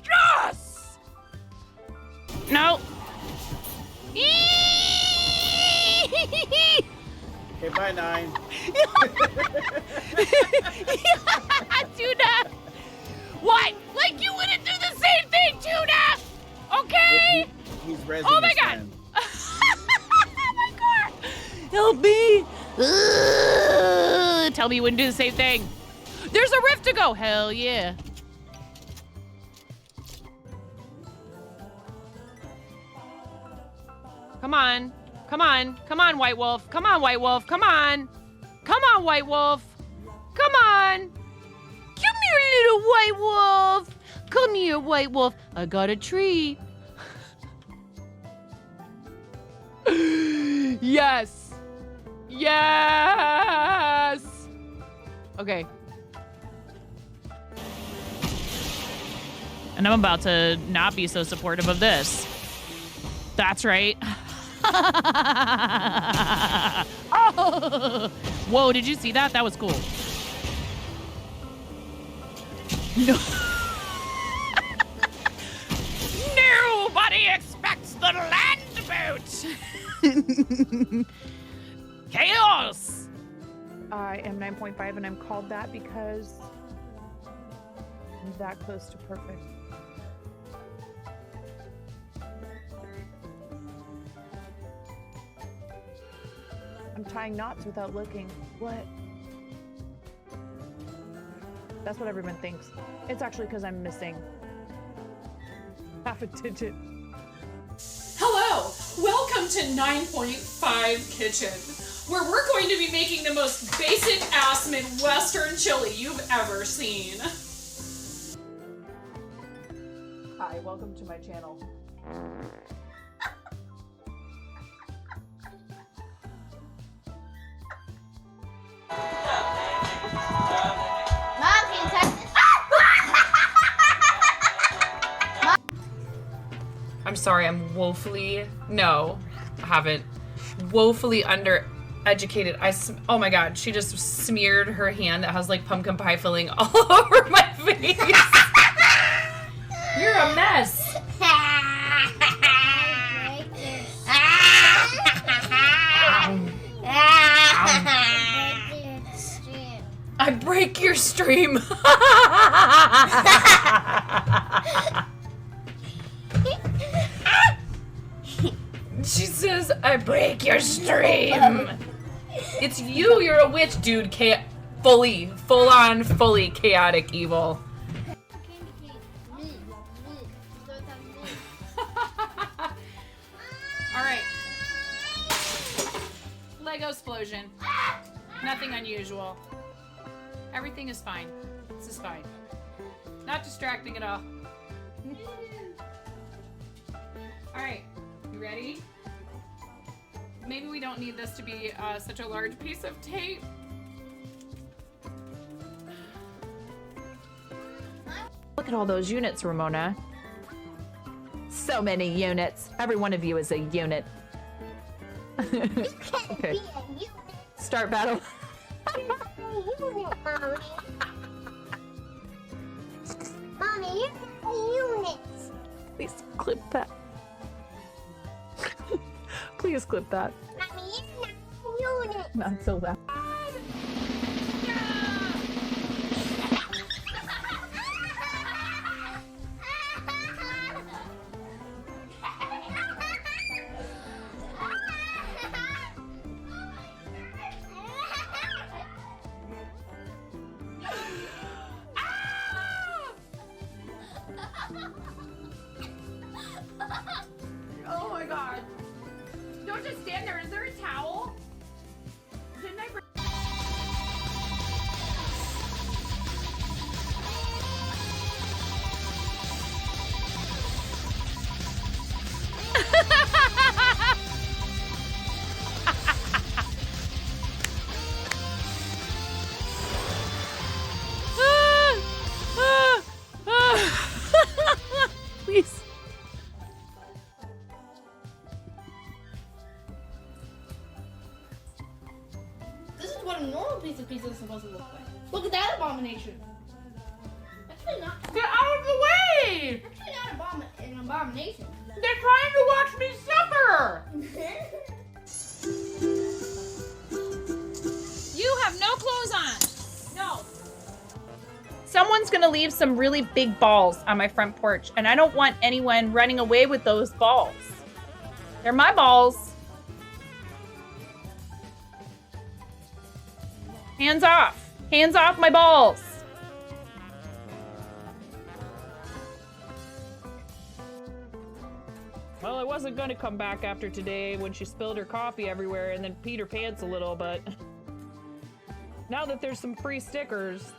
Yes! No. Okay, bye, 9. Tuna! What? Like you wouldn't do the same thing, Tuna! Okay? He's resin Oh my his god! friend. Oh my god! Help me! Ugh, tell me you wouldn't do the same thing. There's a rift to go. Hell yeah. Come on. Come on. Come on, White Wolf. Come on, White Wolf. Come on. Come on, White Wolf. Come on. Come here, little White Wolf. Come here, White Wolf. I got a treat. Yes. Yes. Okay. And I'm about to not be so supportive of this. That's right. Oh. Whoa, did you see that? That was cool. No. Nobody expects the land boat. Chaos! I am 9.5 and I'm called that because I'm that close to perfect. I'm tying knots without looking. What? That's what everyone thinks. It's actually because I'm missing half a digit. Hello! Welcome to 9.5 Kitchen, where we're going to be making the most basic ass Midwestern chili you've ever seen. Hi, welcome to my channel. Mom, can you touch this? I'm sorry, I'm woefully, no, I haven't, woefully undereducated. Oh my god, she just smeared her hand that has like pumpkin pie filling all over my face. You're a mess. I break your stream. She says, I break your stream. It's you, you're a witch, dude. Full on, fully chaotic evil. Alright. Lego explosion. Nothing unusual. Everything is fine. This is fine. Not distracting at all. Alright, you ready? Maybe we don't need this to be such a large piece of tape. Look at all those units, Ramona. So many units. Every one of you is a unit. Okay. Start battle. Mommy, you're a unit. Please clip that. Please clip that. Mommy, you're not a unit. Not so loud. Oh my god. Don't just stand there. Is there a towel? Didn't I bring... Please. This is what a normal piece of pizza is supposed to look like. Look at that abomination. Actually not. Get out of the way! Actually not an abomination. They're trying to watch me suffer! You have no clothes on. No. Someone's gonna leave some really big balls on my front porch, and I don't want anyone running away with those balls. They're my balls. Hands off. Hands off my balls. Well, I wasn't gonna come back after today when she spilled her coffee everywhere and then peed her pants a little, but now that there's some free stickers.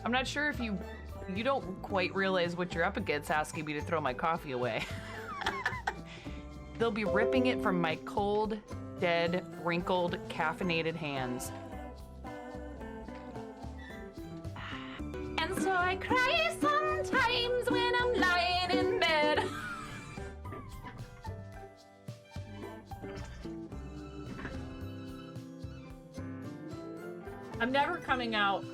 I'm not sure if you don't quite realize what you're up against asking me to throw my coffee away. They'll be ripping it from my cold dead, wrinkled, caffeinated hands. And so I cry sometimes when I'm lying in bed. I'm never coming out.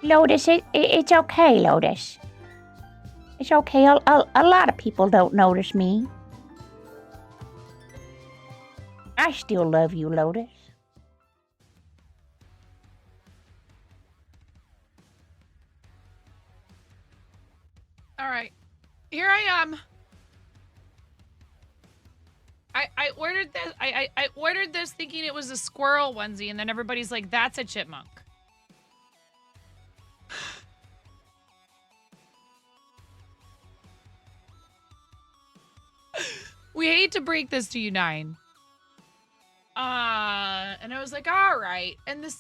Lotus, it's okay, Lotus. It's okay. A lot of people don't notice me. I still love you, Lotus. All right. Here I am. I ordered this. I ordered this thinking it was a squirrel onesie, and then everybody's like, that's a chipmunk. We hate to break this to you, Nine. And I was like, all right. And the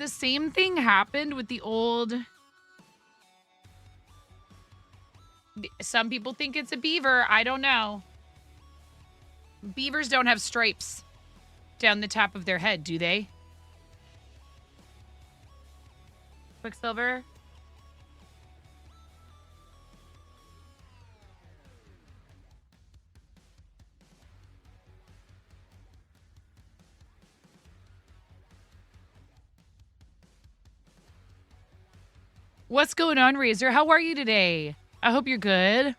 same thing happened with the old. Some people think it's a beaver. I don't know. Beavers don't have stripes down the top of their head, do they? Quicksilver? What's going on, Razor? How are you today? I hope you're good.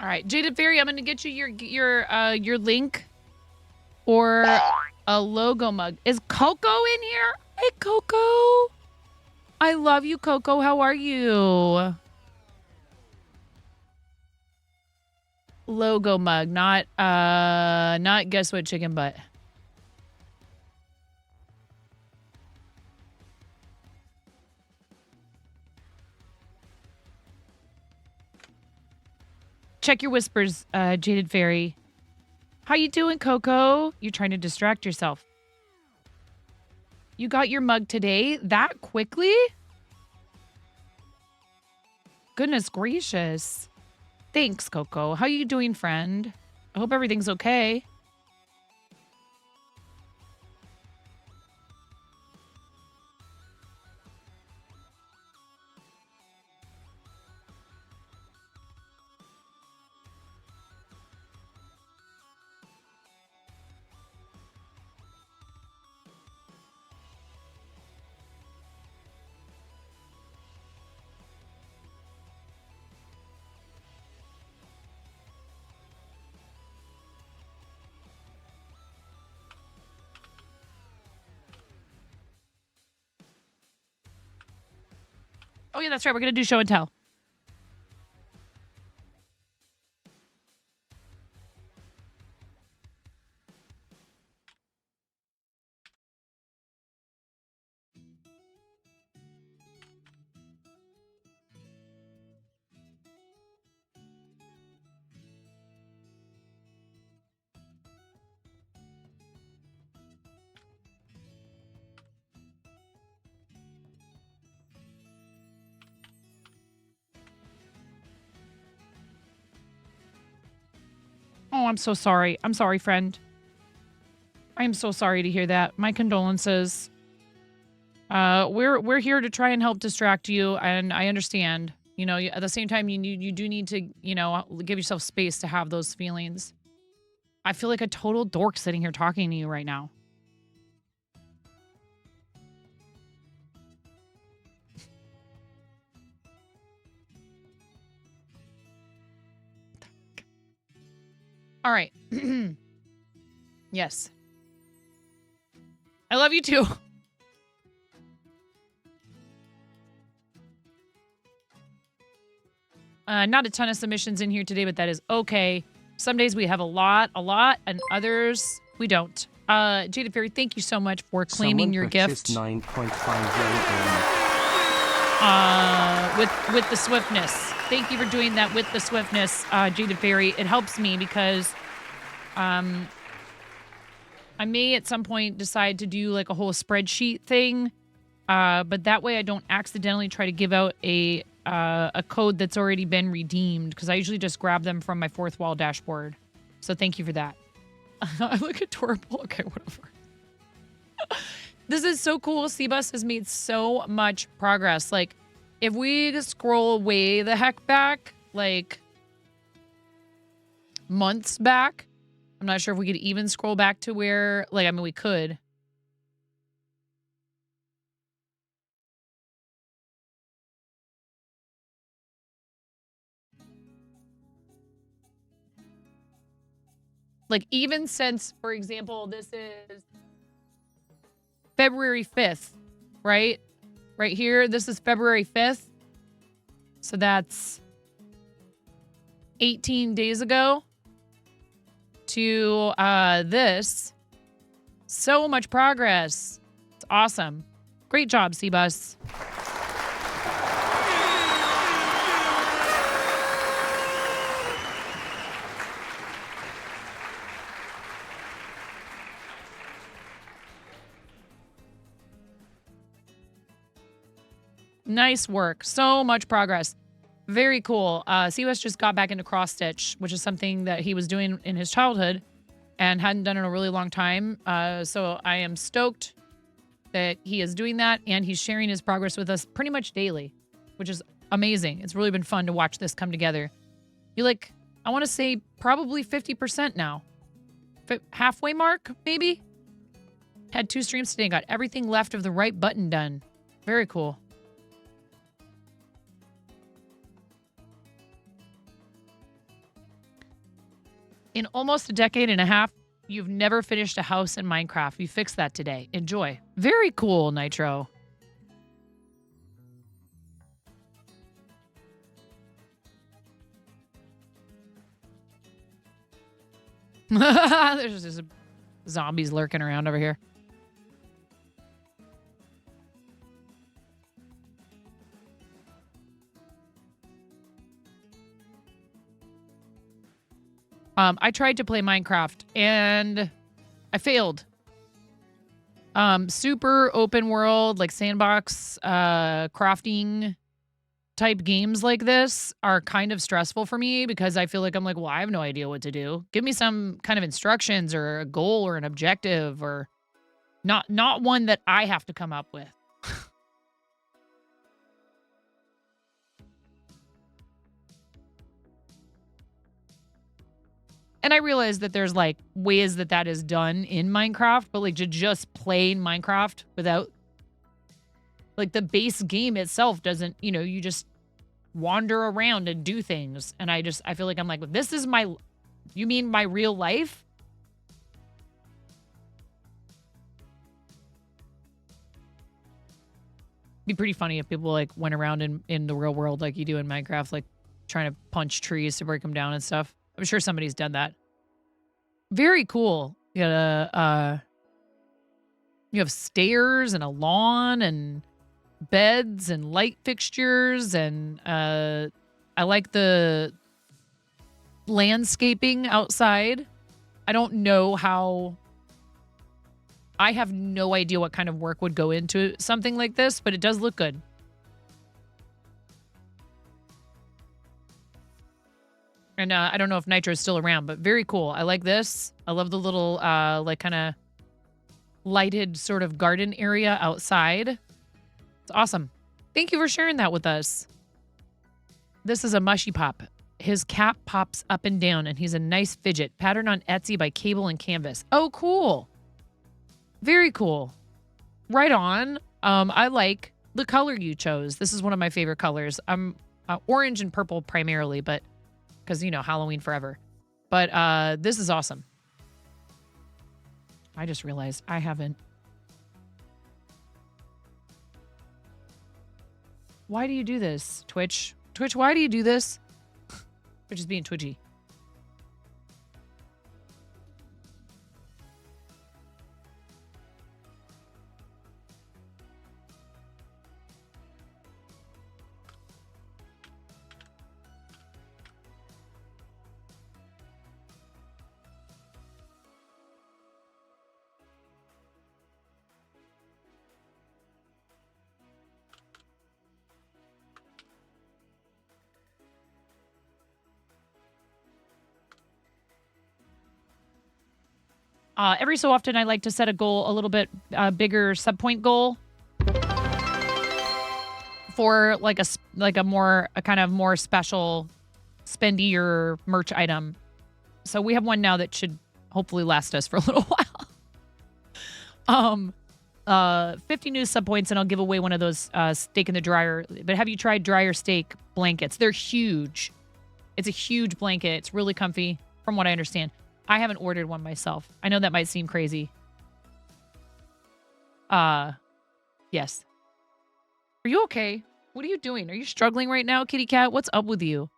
All right, Jaded Fairy, I'm gonna get you your link or a logo mug. Is Coco in here? Hey, Coco. I love you, Coco. How are you? Logo mug, not guess what chicken butt. Check your whispers, Jaded Fairy. How you doing, Coco? You're trying to distract yourself. You got your mug today? That quickly? Goodness gracious. Thanks, Coco. How you doing, friend? I hope everything's okay. Oh, yeah, that's right. We're going to do show and tell. Oh, I'm so sorry. I'm sorry, friend. I'm so sorry to hear that. My condolences. We're here to try and help distract you, and I understand. You know, at the same time, you do need to, you know, give yourself space to have those feelings. I feel like a total dork sitting here talking to you right now. All right. Yes. I love you too. Not a ton of submissions in here today, but that is okay. Some days we have a lot, and others we don't. Jada Fairy, thank you so much for claiming your gift. 9.5 With the swiftness. Thank you for doing that with the swiftness, Jada Fairy. It helps me because I may at some point decide to do like a whole spreadsheet thing, but that way I don't accidentally try to give out a code that's already been redeemed, because I usually just grab them from my fourth wall dashboard. So thank you for that. I look adorable. Okay, whatever. This is so cool. Cbus has made so much progress. Like, if we scroll way the heck back, like months back, I'm not sure if we could even scroll back to where, like, I mean, we could. Like, even since, for example, this is February 5th, right? Right here, this is February 5th. So that's 18 days ago to this. So much progress. It's awesome. Great job, Cbus. Nice work. So much progress. Very cool. Cbus just got back into cross stitch, which is something that he was doing in his childhood and hadn't done in a really long time. So I am stoked that he is doing that, and he's sharing his progress with us pretty much daily, which is amazing. It's really been fun to watch this come together. You're like, I want to say probably 50% now. Halfway mark, maybe? Had 2 streams today and got everything left of the right button done. Very cool. In almost a decade and a half, you've never finished a house in Minecraft. You fixed that today. Enjoy. Very cool, Nitro. There's just zombies lurking around over here. I tried to play Minecraft and I failed. Super open world, like sandbox, crafting type games like this are kind of stressful for me because I feel like I'm like, well, I have no idea what to do. Give me some kind of instructions or a goal or an objective, or not one that I have to come up with. And I realize that there's like ways that is done in Minecraft, but like to just play Minecraft without, like, the base game itself doesn't, you just wander around and do things. And I feel like I'm like, this is you mean my real life? Be pretty funny if people like went around in the real world like you do in Minecraft, like trying to punch trees to break them down and stuff. I'm sure somebody's done that. Very cool. You have stairs and a lawn and beds and light fixtures, and I like the landscaping outside. I don't know how. I have no idea what kind of work would go into something like this, but it does look good. And I don't know if Nitro is still around, but very cool. I like this. I love the little, like, kind of lighted sort of garden area outside. It's awesome. Thank you for sharing that with us. This is a mushy pop. His cap pops up and down, and he's a nice fidget. Patterned on Etsy by Cable and Canvas. Oh, cool. Very cool. Right on. I like the color you chose. This is one of my favorite colors. I'm orange and purple primarily, but because, Halloween forever. But this is awesome. I just realized I haven't. Why do you do this, Twitch? Twitch, why do you do this? They're just being twitchy. Every so often, I like to set a goal, a little bit bigger subpoint goal for like a kind of more special spendier merch item. So we have one now that should hopefully last us for a little while. 50 new subpoints, and I'll give away one of those steak in the dryer. But have you tried dryer steak blankets? They're huge. It's a huge blanket. It's really comfy, from what I understand. I haven't ordered one myself. I know that might seem crazy. Yes. Are you okay? What are you doing? Are you struggling right now, kitty cat? What's up with you?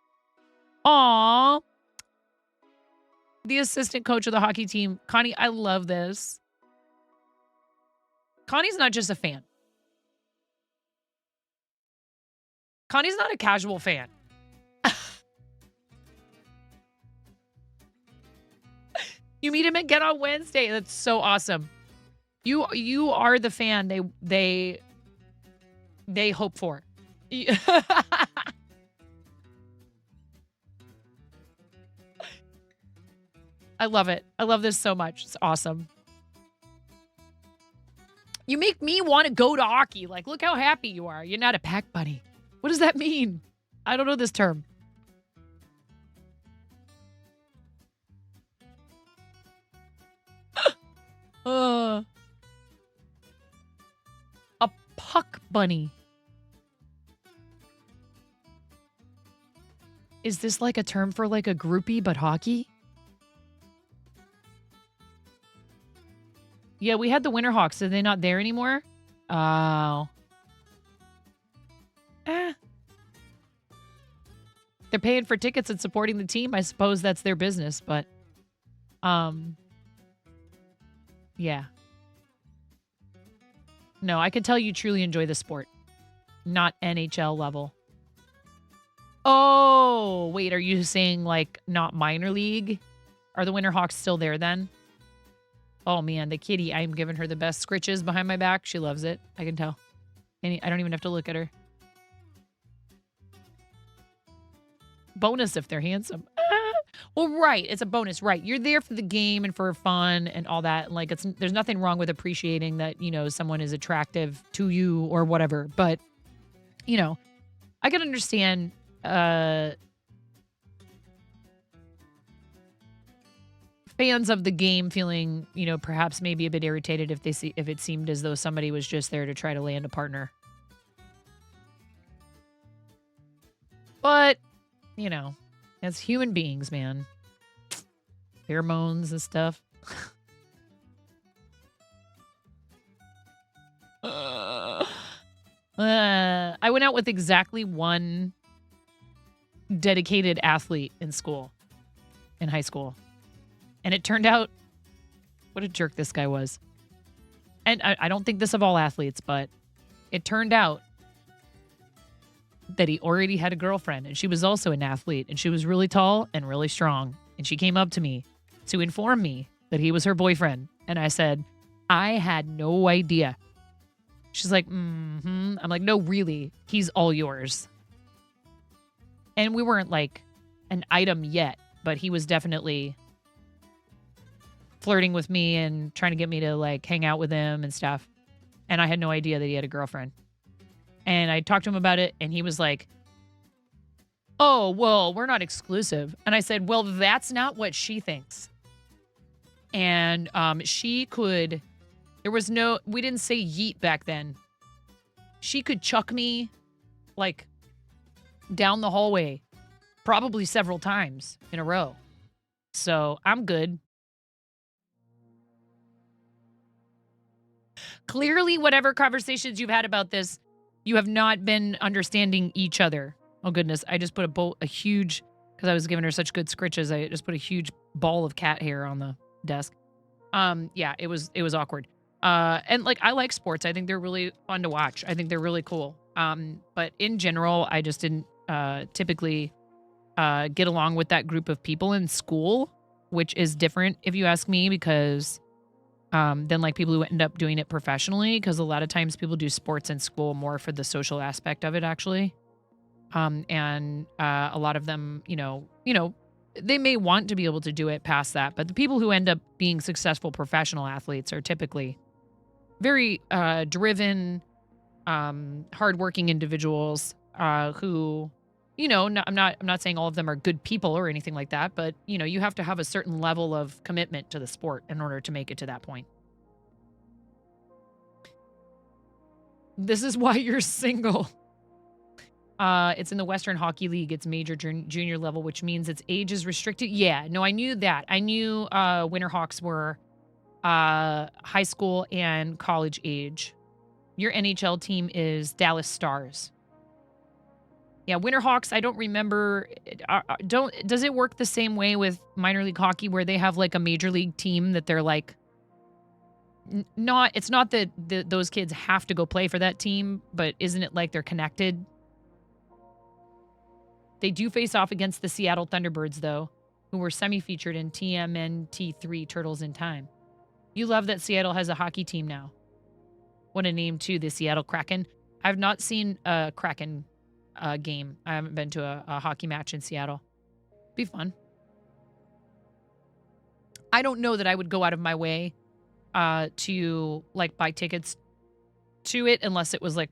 Aw. The assistant coach of the hockey team. Connie, I love this. Connie's not just a fan. Connie's not a casual fan. You meet him at Get On Wednesday. That's so awesome. You are the fan they hope for. I love it. I love this so much. It's awesome. You make me want to go to hockey. Like, look how happy you are. You're not a pack bunny. What does that mean? I don't know this term. A puck bunny. Is this like a term for like a groupie but hockey? Yeah, we had the Winterhawks. Are they not there anymore? Oh. They're paying for tickets and supporting the team. I suppose that's their business, but yeah. No, I can tell you truly enjoy the sport. Not NHL level. Oh, wait, are you saying like not minor league? Are the Winterhawks still there then? Oh man, the kitty, I'm giving her the best scritches behind my back. She loves it. I can tell. I don't even have to look at her. Bonus if they're handsome. Well, right. It's a bonus, right? You're there for the game and for fun and all that. Like, there's nothing wrong with appreciating that, you know, someone is attractive to you or whatever. But, you know, I can understand fans of the game feeling, you know, perhaps maybe a bit irritated if it seemed as though somebody was just there to try to land a partner. But, you know, as human beings, man, pheromones and stuff. I went out with exactly one dedicated athlete in high school. And it turned out, what a jerk this guy was. And I don't think this of all athletes, but it turned out that he already had a girlfriend, and she was also an athlete, and she was really tall and really strong. And she came up to me to inform me that he was her boyfriend. And I said, I had no idea. She's like, mm-hmm. I'm like, no, really, he's all yours. And we weren't like an item yet, but he was definitely flirting with me and trying to get me to like hang out with him and stuff. And I had no idea that he had a girlfriend. And I talked to him about it, and he was like, oh, well, we're not exclusive. And I said, well, that's not what she thinks. And we didn't say yeet back then. She could chuck me like down the hallway probably several times in a row. So I'm good. Clearly, whatever conversations you've had about this, you have not been understanding each other. Oh, goodness. I just put a huge because I was giving her such good scritches. I just put a huge ball of cat hair on the desk. Yeah, it was awkward. And like I like sports. I think they're really fun to watch. I think they're really cool. But in general, I just didn't typically get along with that group of people in school, which is different if you ask me, because than like people who end up doing it professionally, because a lot of times people do sports in school more for the social aspect of it, actually. And a lot of them, they may want to be able to do it past that, but the people who end up being successful professional athletes are typically very driven, hardworking individuals who, I'm not saying all of them are good people or anything like that, but you have to have a certain level of commitment to the sport in order to make it to that point. This is why you're single. It's in the Western Hockey League. It's major junior level, which means its age is restricted. Yeah, no, I knew that. I knew Winterhawks were high school and college age. Your NHL team is Dallas Stars. Yeah, Winterhawks, I don't remember. Does it work the same way with minor league hockey where they have like a major league team that they're like, it's not that those kids have to go play for that team, but isn't it like they're connected? They do face off against the Seattle Thunderbirds, though, who were semi-featured in TMNT3 Turtles in Time. You love that Seattle has a hockey team now. What a name, too, the Seattle Kraken. I've not seen a Kraken game. I haven't been to a hockey match in Seattle. Be fun. I don't know that I would go out of my way to, like, buy tickets to it unless it was, like,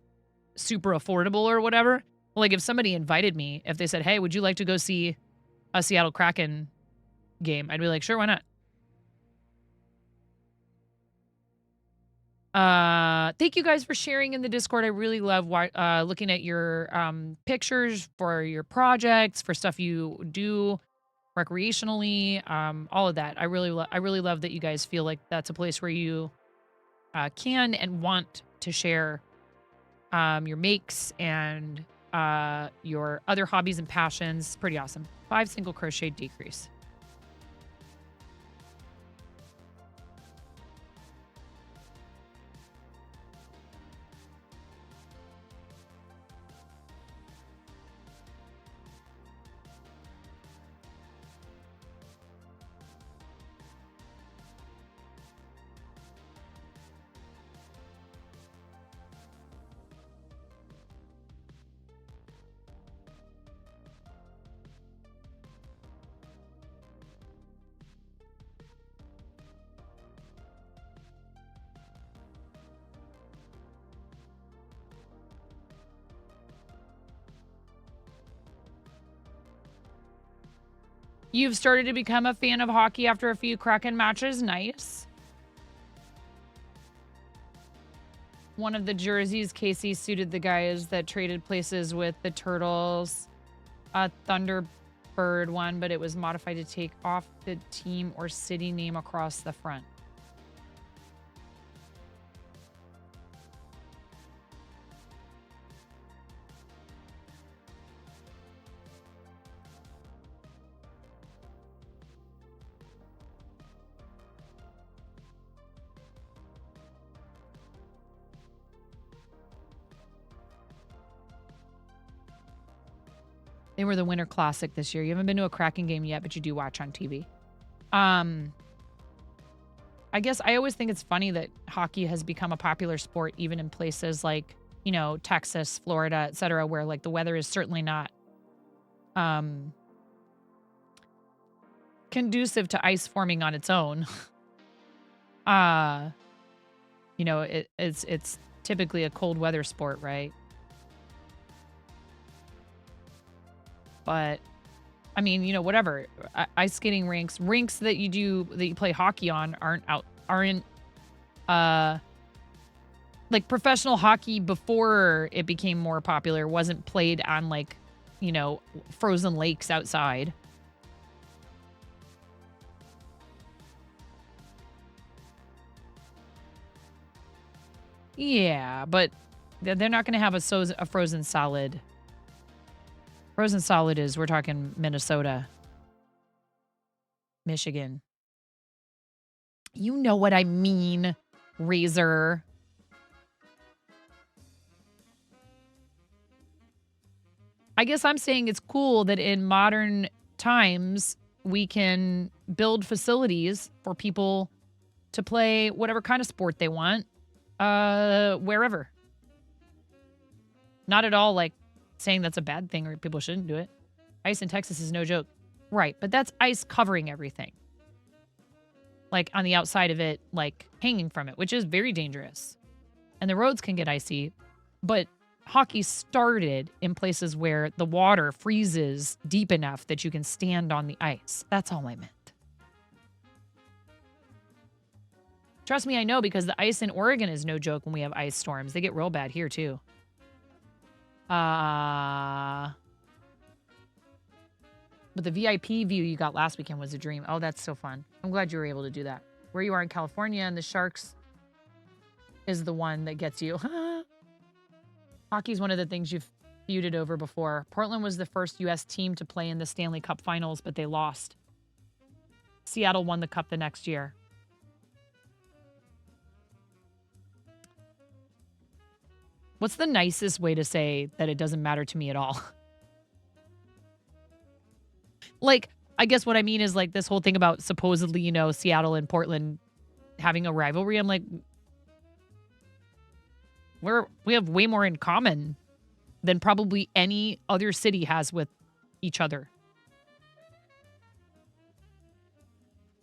super affordable or whatever. Like, if somebody invited me, if they said, hey, would you like to go see a Seattle Kraken game? I'd be like, sure, why not? Thank you guys for sharing in the Discord. I really love looking at your pictures for your projects, for stuff you do recreationally, all of that. I really love that you guys feel like that's a place where you can and want to share your makes and your other hobbies and passions. Pretty awesome. 5 single crochet decrease. You've started to become a fan of hockey after a few Kraken matches. Nice. One of the jerseys Casey suited the guys that traded places with the Turtles. A Thunderbird one, but it was modified to take off the team or city name across the front. They were the Winter Classic this year. You haven't been to a Kraken game yet, but you do watch on TV. I guess I always think it's funny that hockey has become a popular sport even in places like, Texas, Florida, etc., where like the weather is certainly not conducive to ice forming on its own. It's typically a cold weather sport, right? But I mean, whatever. Ice skating rinks that you play hockey on aren't like professional hockey before it became more popular wasn't played on like, frozen lakes outside. Yeah, but they're not going to have a frozen solid Frozen solid is, we're talking Minnesota, Michigan. You know what I mean, Razor. I guess I'm saying it's cool that in modern times, we can build facilities for people to play whatever kind of sport they want, wherever. Not at all like saying that's a bad thing or people shouldn't do it. Ice in Texas is no joke. Right, but that's ice covering everything. Like on the outside of it, like hanging from it, which is very dangerous. And the roads can get icy, but hockey started in places where the water freezes deep enough that you can stand on the ice. That's all I meant. Trust me, I know, because the ice in Oregon is no joke when we have ice storms. They get real bad here, too. But the VIP view you got last weekend was a dream. Oh, that's so fun. I'm glad you were able to do that. Where you are in California and the Sharks is the one that gets you. Hockey's one of the things you've feuded over before. Portland was the first U.S. team to play in the Stanley Cup Finals, but they lost. Seattle won the cup the next year. What's the nicest way to say that it doesn't matter to me at all? Like, I guess what I mean is like this whole thing about supposedly, you know, Seattle and Portland having a rivalry. I'm like, we have way more in common than probably any other city has with each other.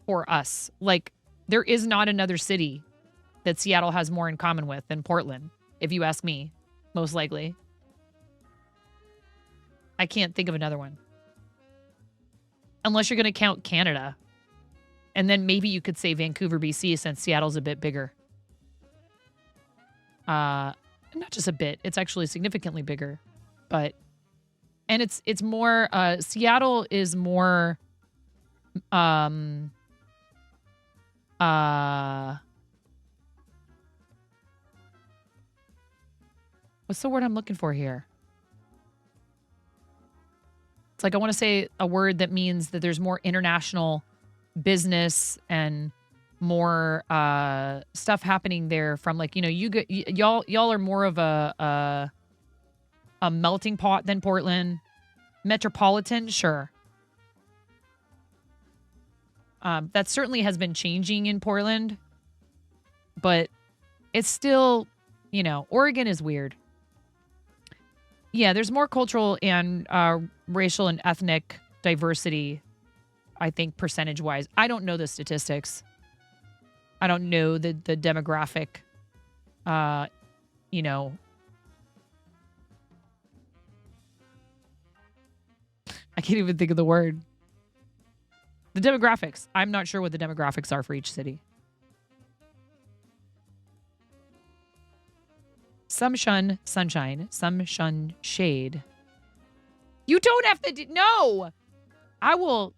For us. Like, there is not another city that Seattle has more in common with than Portland, if you ask me, most likely. I can't think of another one. Unless you're going to count Canada. And then maybe you could say Vancouver, BC, since Seattle's a bit bigger. Not just a bit, it's actually significantly bigger. But, and it's more, Seattle is more, what's the word I'm looking for here? It's like I want to say a word that means that there's more international business and more stuff happening there from, like, you know, y'all are more of a melting pot than Portland. Metropolitan, sure. That certainly has been changing in Portland, but it's still, you know, Oregon is weird. Yeah, there's more cultural and racial and ethnic diversity, I think, percentage-wise. I don't know the statistics. I don't know the demographic, you know. I can't even think of the word. The demographics. I'm not sure what the demographics are for each city. Some shun sunshine, some shun shade. You don't have to no! I will.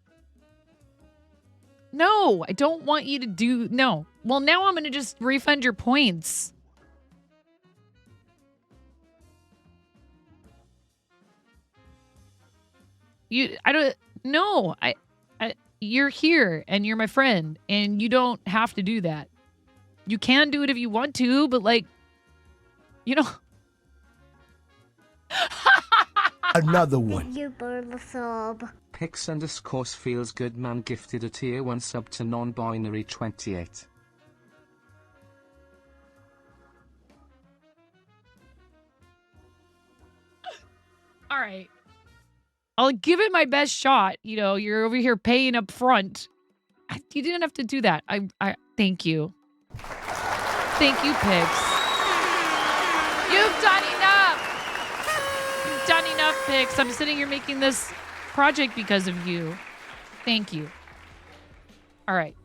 No, I don't want you to do, no. Well, now I'm going to just refund your points. You're here and you're my friend and you don't have to do that. You can do it if you want to, but like, you know. Another one. Pix _ feels good man gifted a tier 1 sub to non-binary 28. All right. I'll give it my best shot. You know, you're over here paying up front. You didn't have to do that. I thank you. Thank you, Pix. You've done enough. You've done enough, Pix. I'm sitting here making this project because of you. Thank you. All right.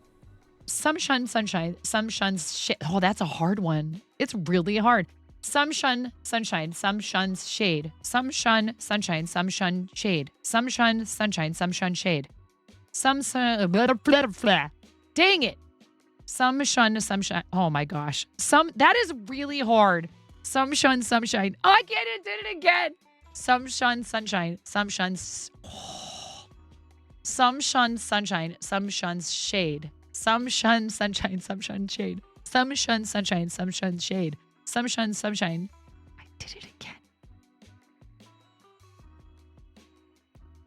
Some shun sunshine, some shun shade. Oh, that's a hard one. It's really hard. Some shun sunshine, some shun shade. Some shun sunshine, some shun shade. Some shun sunshine, some shun shade. Some sun. Blah, blah, blah. Dang it. Some shun, some shine. Oh my gosh. That is really hard. Some shun, some shine. Oh, I did it again. Some shun sunshine. Some shun. Some shun sunshine. Some shun shade. Some shun sunshine. Some shun shade. Some shun sunshine. Some shun shade. Some shun sunshine. I did it again.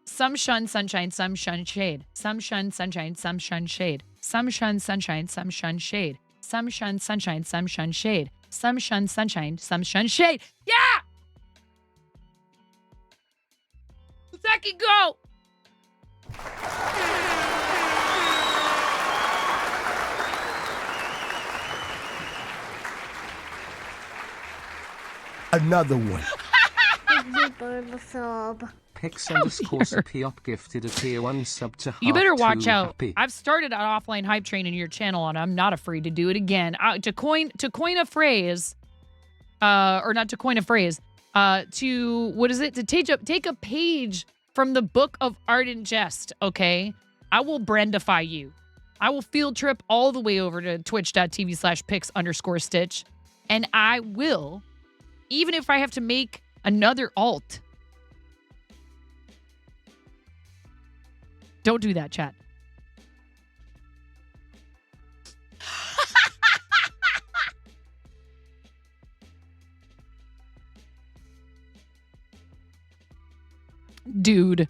Some shun sunshine. Some shun shade. Some shun sunshine. Some shun shade. Some shun sunshine. Some shun shade. Some shun sunshine. Some shun shade. Some shun sunshine. Some shun shade. Yeah! That can go. Another one. Pix underscore Sopiop gifted a tier 1 sub to You better watch 2 out. happy. I've started an offline hype train in your channel, and I'm not afraid to do it again. To coin a phrase, or not to coin a phrase, to what is it? To take a page from the book of art and jest. Okay, I will Brandify you. I will field trip all the way over to twitch.tv/pix_stitch, and I will, even if I have to make another alt. Don't do that, chat. Dude.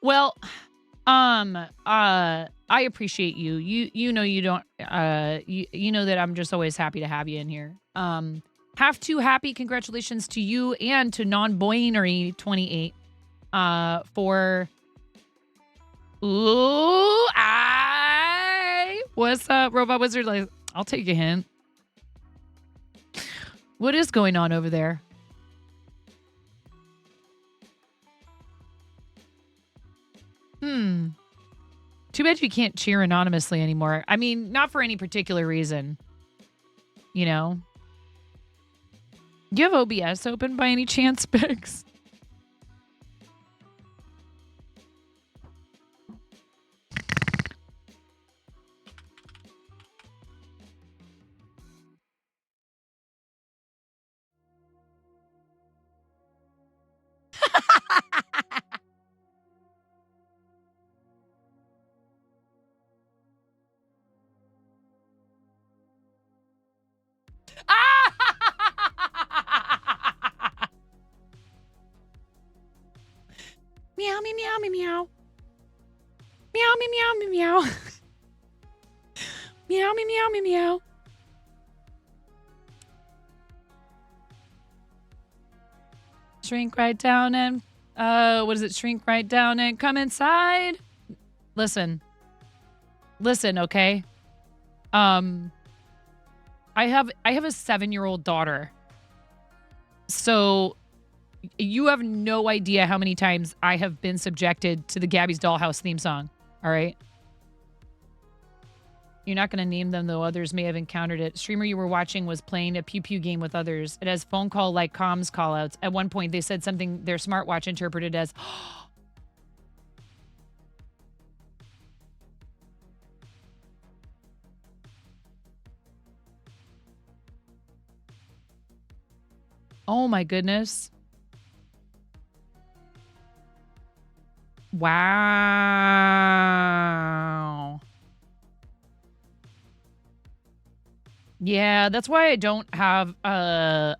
Well, I appreciate you. You know you don't you know that I'm just always happy to have you in here. Have to happy congratulations to you and to non-binary 28 for what's up, Robot Wizard? Like, I'll take a hint. What is going on over there? Too bad you can't cheer anonymously anymore. I mean, not for any particular reason. You know? Do you have OBS open by any chance, Bix? Meow, meow, meow, meow, meow. Meow, meow, meow, meow, meow. Meow, meow, meow, meow, meow. Shrink right down and, what is it? Shrink right down and come inside. Listen, okay? I have a 7-year-old daughter. So you have no idea how many times I have been subjected to the Gabby's Dollhouse theme song. All right. You're not going to name them, though others may have encountered it. Streamer you were watching was playing a pew pew game with others. It has phone call like comms call outs. At one point, they said something their smartwatch interpreted as, oh my goodness. Wow. Yeah, that's why I don't have I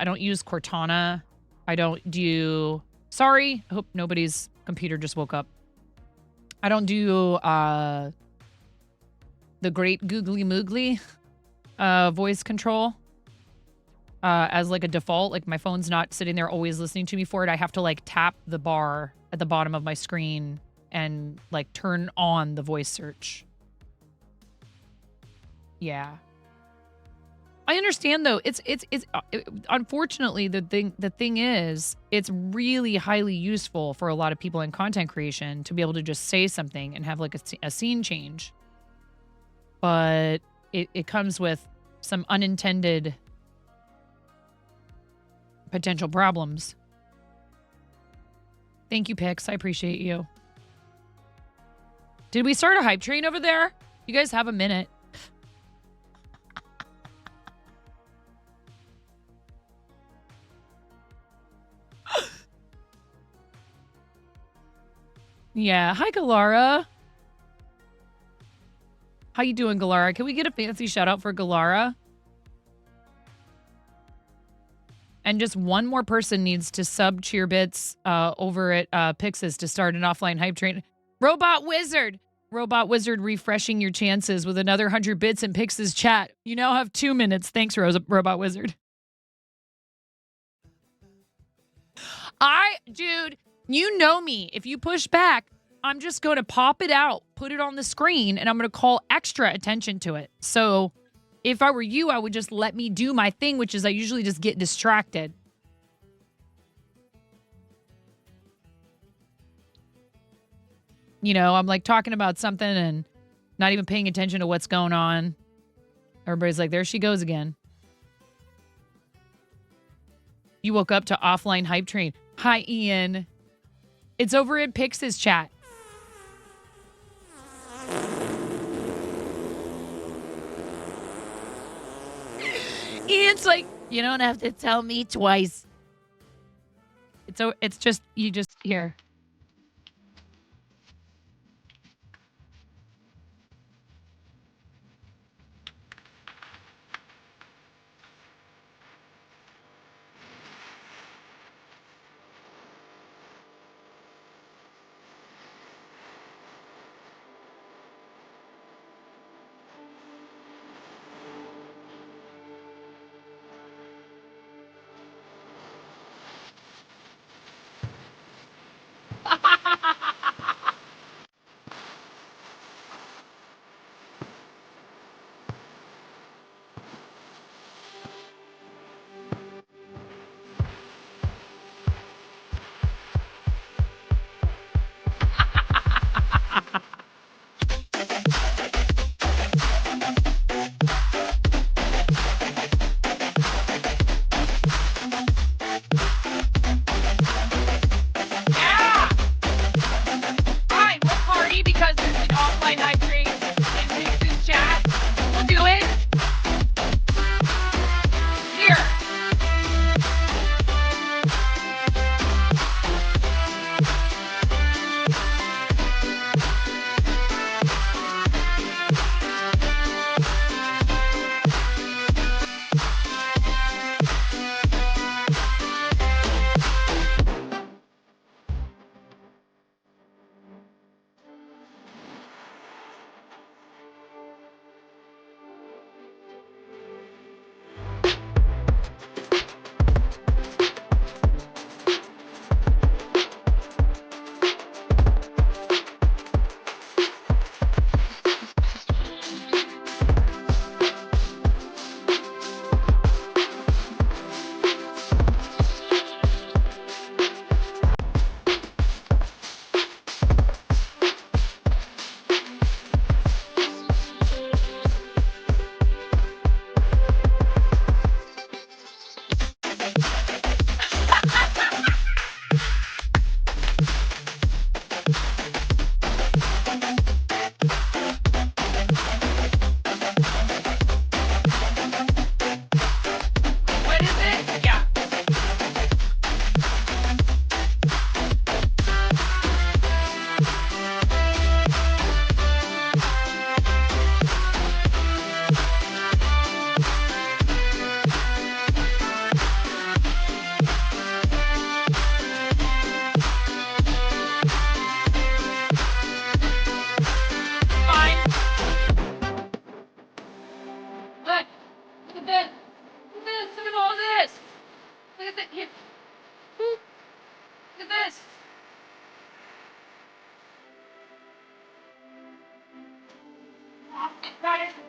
don't use Cortana. I don't do, sorry, I hope nobody's computer just woke up. I don't do the great googly moogly voice control as like a default. Like my phone's not sitting there always listening to me for it. I have to like tap the bar at the bottom of my screen and like turn on the voice search. Yeah. I understand though. It's unfortunately the thing is it's really highly useful for a lot of people in content creation to be able to just say something and have like a scene change. But it comes with some unintended potential problems. Thank you, Pix. I appreciate you. Did we start a hype train over there? You guys have a minute. Yeah. Hi, Galara. How you doing, Galara? Can we get a fancy shout out for Galara? And just one more person needs to sub Cheerbits over at Pixis to start an offline hype train. Robot Wizard refreshing your chances with another 100 bits in Pixis chat. You now have 2 minutes. Thanks, Robot Wizard. Dude, you know me. If you push back, I'm just going to pop it out, put it on the screen, and I'm going to call extra attention to it. So if I were you, I would just let me do my thing, which is I usually just get distracted. You know, I'm like talking about something and not even paying attention to what's going on. Everybody's like, there she goes again. You woke up to offline hype train. Hi, Ian. It's over in Pix's chat. Ian's like, you don't have to tell me twice. It's just, you just, here.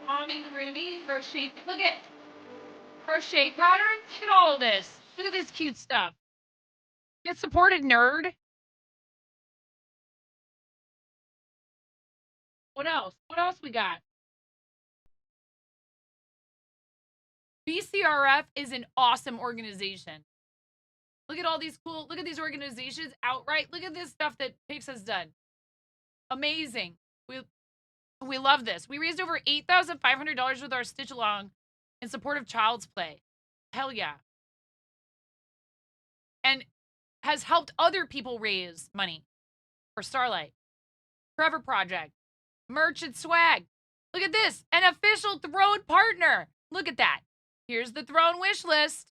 Amigurumi, Crochet. Look at. Crochet patterns. Look at all of this. Look at this cute stuff. Get supported, nerd. What else? What else we got? BCRF is an awesome organization. Look at all these cool, look at these organizations outright. Look at this stuff that Pix has done. Amazing. We love this. We raised over $8,500 with our Stitch Along in support of Child's Play. Hell yeah. And has helped other people raise money for Starlight. Forever Project. Merch and swag. Look at this. An official Throne partner. Look at that. Here's the Throne wish list.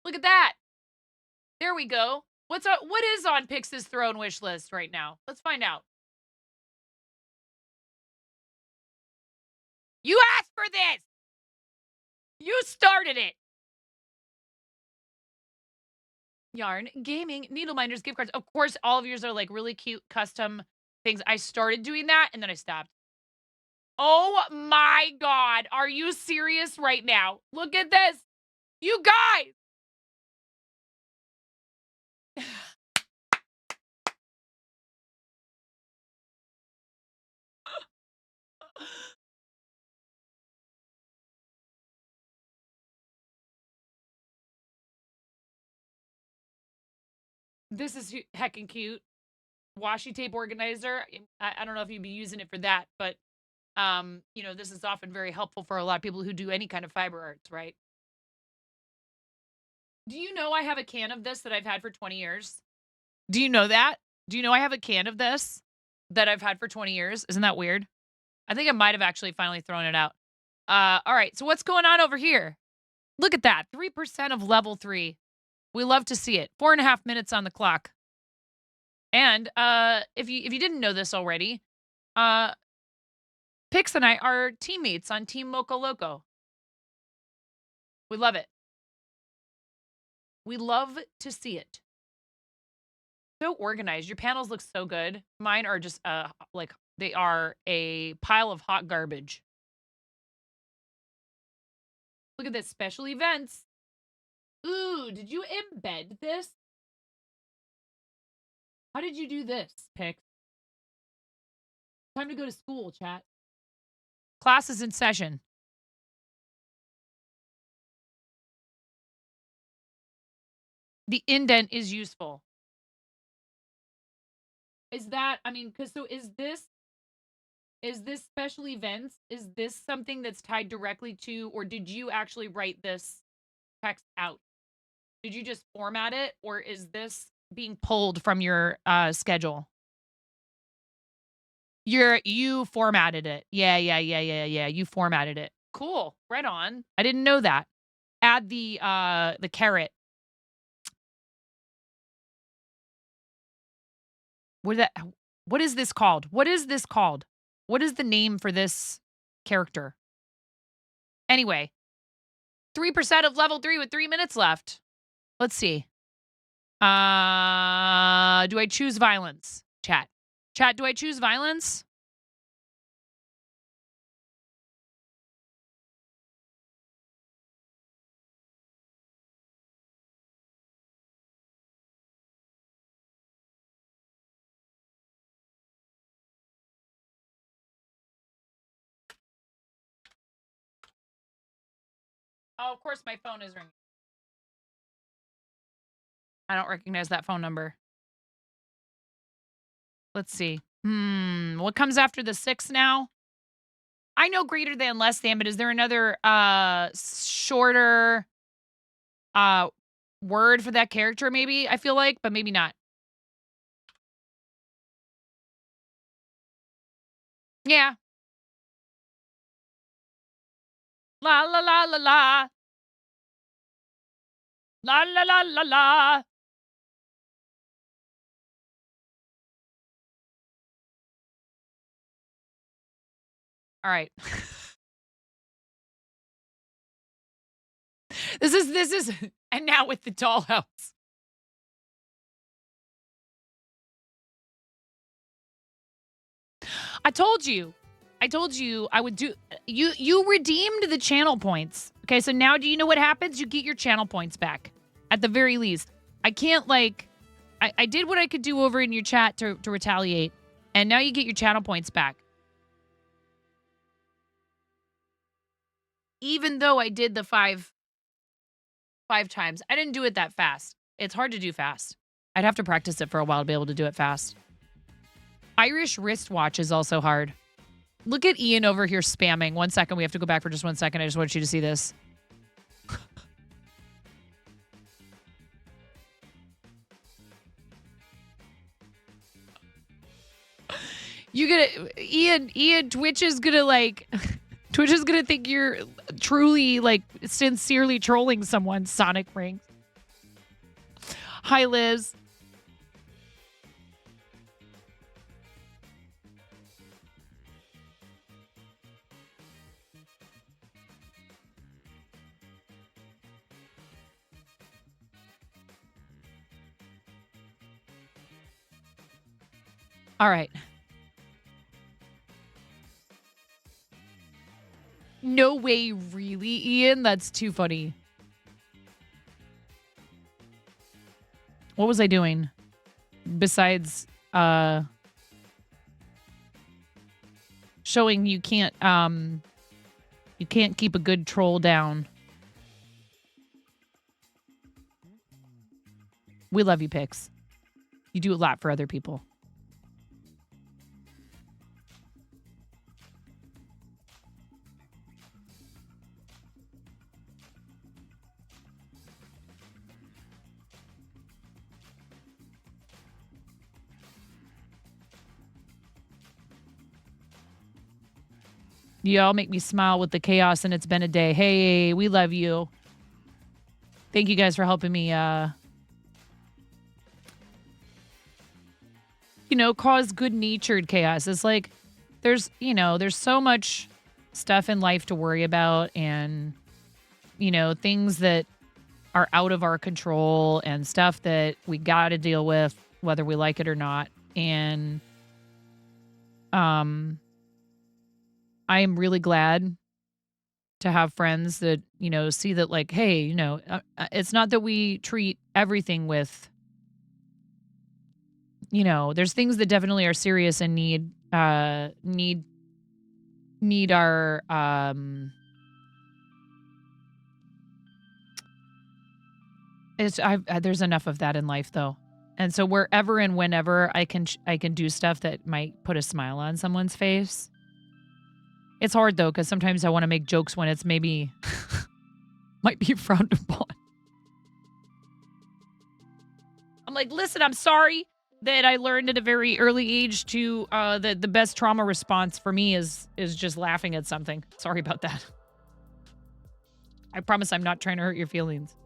Look at that. There we go. What is on Pix's Throne wish list right now? Let's find out. You asked for this. You started it. Yarn, gaming, needle minders, gift cards. Of course, all of yours are like really cute custom things. I started doing that and then I stopped. Oh my God. Are you serious right now? Look at this. You guys. This is heckin' cute. Washi tape organizer. I don't know if you'd be using it for that, but you know, this is often very helpful for a lot of people who do any kind of fiber arts, right? Do you know I have a can of this that I've had for 20 years? Do you know that? Do you know I have a can of this that I've had for 20 years? Isn't that weird? I think I might have actually finally thrown it out. All right, so what's going on over here? Look at that, 3% of level 3. We love to see it. 4.5 minutes on the clock. And if you didn't know this already, Pix and I are teammates on Team Mocha Loco. We love it. We love to see it. So organized. Your panels look so good. Mine are just like they are a pile of hot garbage. Look at this, special events. Ooh, did you embed this? How did you do this, Pix? Time to go to school, chat. Class is in session. The indent is useful. Is that, I mean, because so is this special events? Is this something that's tied directly to, or did you actually write this text out? Did you just format it, or is this being pulled from your schedule? You formatted it. Yeah. You formatted it. Cool. Right on. I didn't know that. Add the carrot. What is this called? What is this called? What is the name for this character? Anyway, 3% of level 3 with 3 minutes left. Let's see. Do I choose violence? Chat. Chat, do I choose violence? Oh, of course my phone is ringing. I don't recognize that phone number. Let's see. What comes after the 6 now? I know greater than, less than, but is there another shorter word for that character maybe? I feel like, but maybe not. Yeah. La la la la la. La la la la la. All right. This is and now with the dollhouse. I told you. I told you I would do. You redeemed the channel points. Okay, so now do you know what happens? You get your channel points back, at the very least. I can't I did what I could do over in your chat to retaliate, and now you get your channel points back. Even though I did the five times, I didn't do it that fast. It's hard to do fast. I'd have to practice it for a while to be able to do it fast. Irish wristwatch is also hard. Look at Ian over here spamming. 1 second. We have to go back for just 1 second. I just want you to see this. Ian, Twitch is gonna think you're truly, sincerely trolling someone. Sonic rings. Hi, Liz. All right. No way, really, Ian? That's too funny. What was I doing? Besides, showing you can't keep a good troll down. We love you, Pix. You do a lot for other people. Y'all make me smile with the chaos, and it's been a day. Hey, we love you. Thank you guys for helping me, cause good-natured chaos. It's like there's so much stuff in life to worry about, and, things that are out of our control and stuff that we got to deal with, whether we like it or not. And, I am really glad to have friends that, see that hey, it's not that we treat everything with, there's things that definitely are serious and need our, there's enough of that in life though. And so wherever and whenever I can do stuff that might put a smile on someone's face. It's hard, though, because sometimes I want to make jokes when it's maybe might be frowned upon. I'm like, listen, I'm sorry that I learned at a very early age to that the best trauma response for me is just laughing at something. Sorry about that. I promise I'm not trying to hurt your feelings.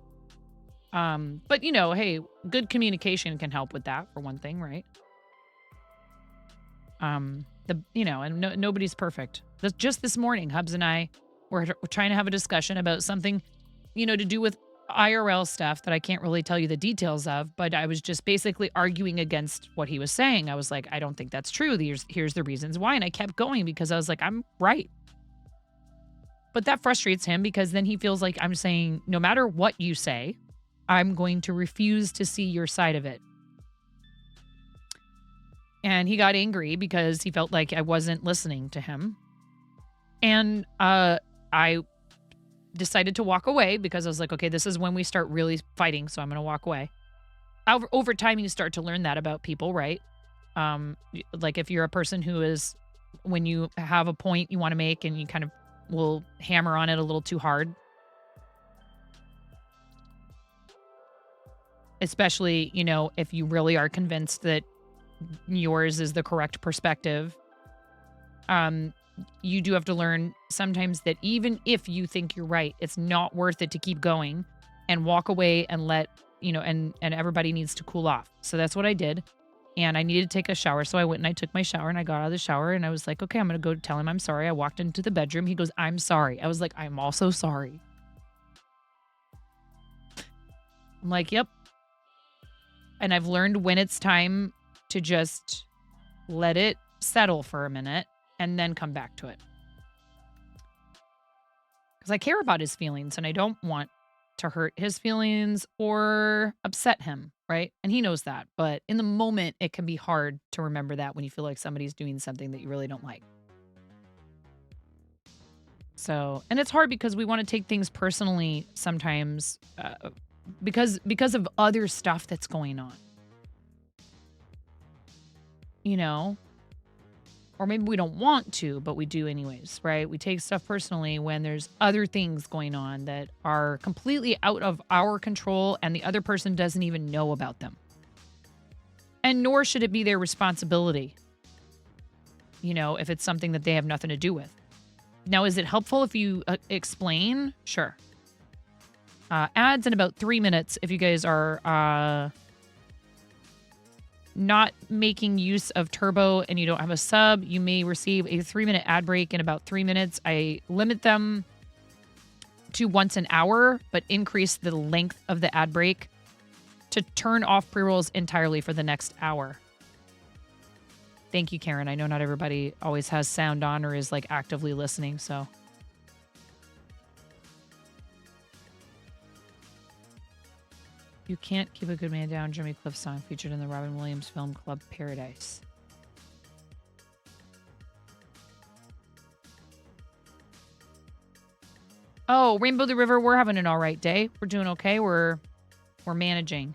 But, hey, good communication can help with that, for one thing, right? Nobody's perfect. Just this morning, Hubs and I were trying to have a discussion about something, to do with IRL stuff that I can't really tell you the details of, but I was just basically arguing against what he was saying. I was like, I don't think that's true. Here's the reasons why. And I kept going because I was like, I'm right. But that frustrates him because then he feels like I'm saying, no matter what you say, I'm going to refuse to see your side of it. And he got angry because he felt like I wasn't listening to him. And I decided to walk away because I was like, okay, this is when we start really fighting, so I'm going to walk away. Over time, you start to learn that about people, right? Like if you're a person who is, when you have a point you want to make and you kind of will hammer on it a little too hard. Especially, if you really are convinced that yours is the correct perspective. You do have to learn sometimes that even if you think you're right, it's not worth it to keep going and walk away and let, and everybody needs to cool off. So that's what I did. And I needed to take a shower. So I went and I took my shower and I got out of the shower and I was like, okay, I'm going to go tell him I'm sorry. I walked into the bedroom. He goes, I'm sorry. I was like, I'm also sorry. I'm like, yep. And I've learned when it's time to just let it settle for a minute and then come back to it. Because I care about his feelings and I don't want to hurt his feelings or upset him, right? And he knows that. But in the moment, it can be hard to remember that when you feel like somebody's doing something that you really don't like. So, and it's hard because we want to take things personally sometimes because of other stuff that's going on. You know? Or maybe we don't want to, but we do anyways, right? We take stuff personally when there's other things going on that are completely out of our control and the other person doesn't even know about them. And nor should it be their responsibility, you know, if it's something that they have nothing to do with. Now, is it helpful if you explain? Sure. Ads in about 3 minutes if you guys are not making use of Turbo and you don't have a sub, you may receive a 3-minute ad break in about 3 minutes. I limit them to once an hour, but increase the length of the ad break to turn off pre-rolls entirely for the next hour. Thank you, Karen. I know not everybody always has sound on or is like actively listening, so. You Can't Keep a Good Man Down, Jimmy Cliff song featured in the Robin Williams film Club Paradise. Oh, Rainbow the River, we're having an all right day. We're doing okay. We're managing.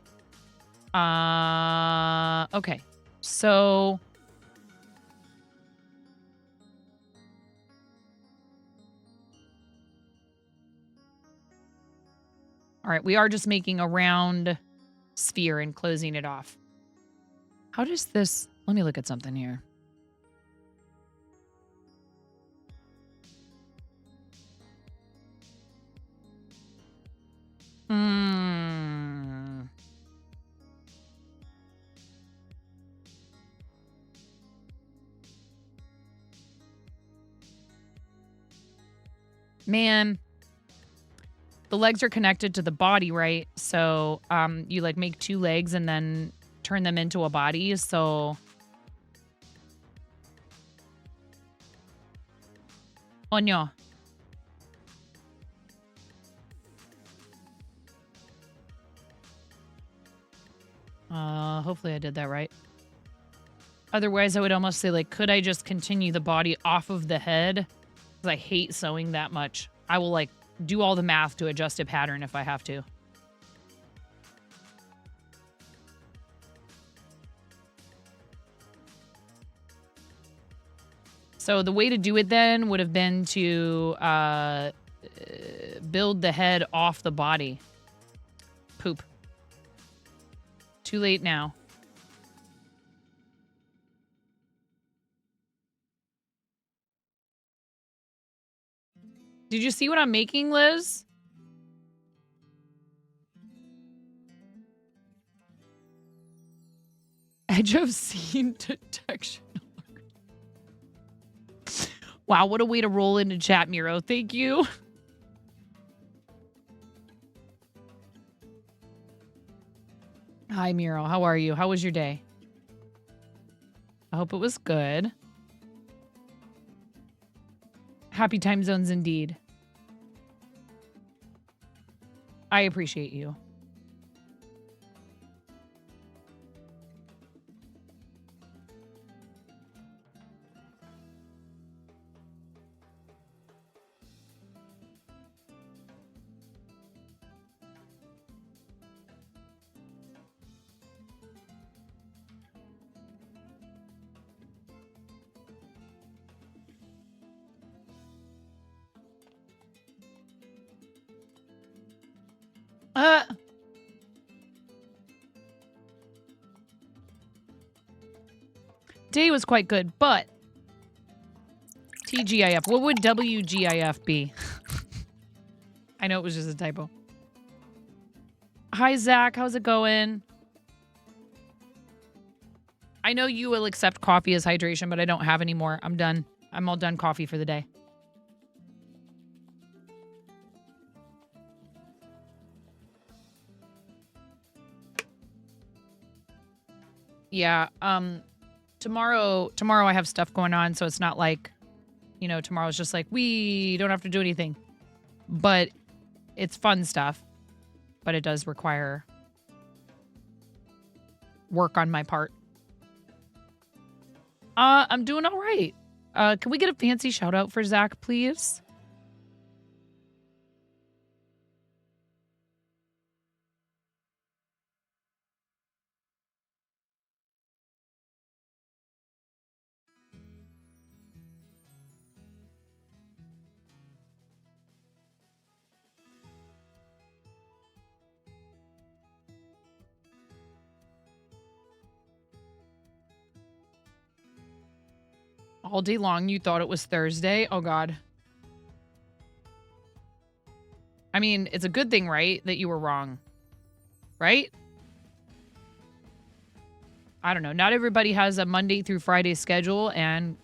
Okay. So all right, we are just making a round sphere and closing it off. How does this... Let me look at something here. Man... The legs are connected to the body, right? So you like make 2 legs and then turn them into a body. So oh no. Hopefully I did that right. Otherwise I would almost say like, could I just continue the body off of the head? Because I hate sewing that much. I will like do all the math to adjust a pattern if I have to. So the way to do it then would have been to build the head off the body. Poop. Too late now. Did you see what I'm making, Liz? Edge of scene detection. Wow, what a way to roll into chat, Miro. Thank you. Hi, Miro. How are you? How was your day? I hope it was good. Happy time zones indeed. I appreciate you. Day was quite good, but TGIF. What would WGIF be? I know it was just a typo. Hi, Zach. How's it going? I know you will accept coffee as hydration, but I don't have any more. I'm done. I'm all done coffee for the day. Yeah, tomorrow I have stuff going on, so it's not like you know, tomorrow's just like, we don't have to do anything. But it's fun stuff. But it does require work on my part. I'm doing all right. Can we get a fancy shout out for Zach, please? All day long, you thought it was Thursday? Oh, God. I mean, it's a good thing, right? That you were wrong. Right? I don't know. Not everybody has a Monday through Friday schedule. And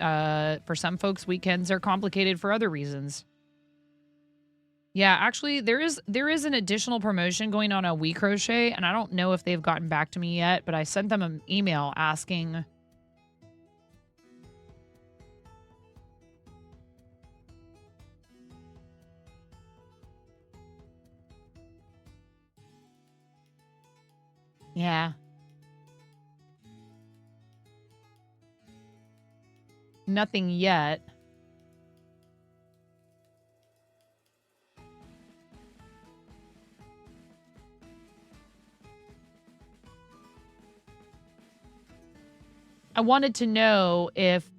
for some folks, weekends are complicated for other reasons. Yeah, actually, there is an additional promotion going on at We Crochet. And I don't know if they've gotten back to me yet. But I sent them an email asking... Yeah. Nothing yet. I wanted to know if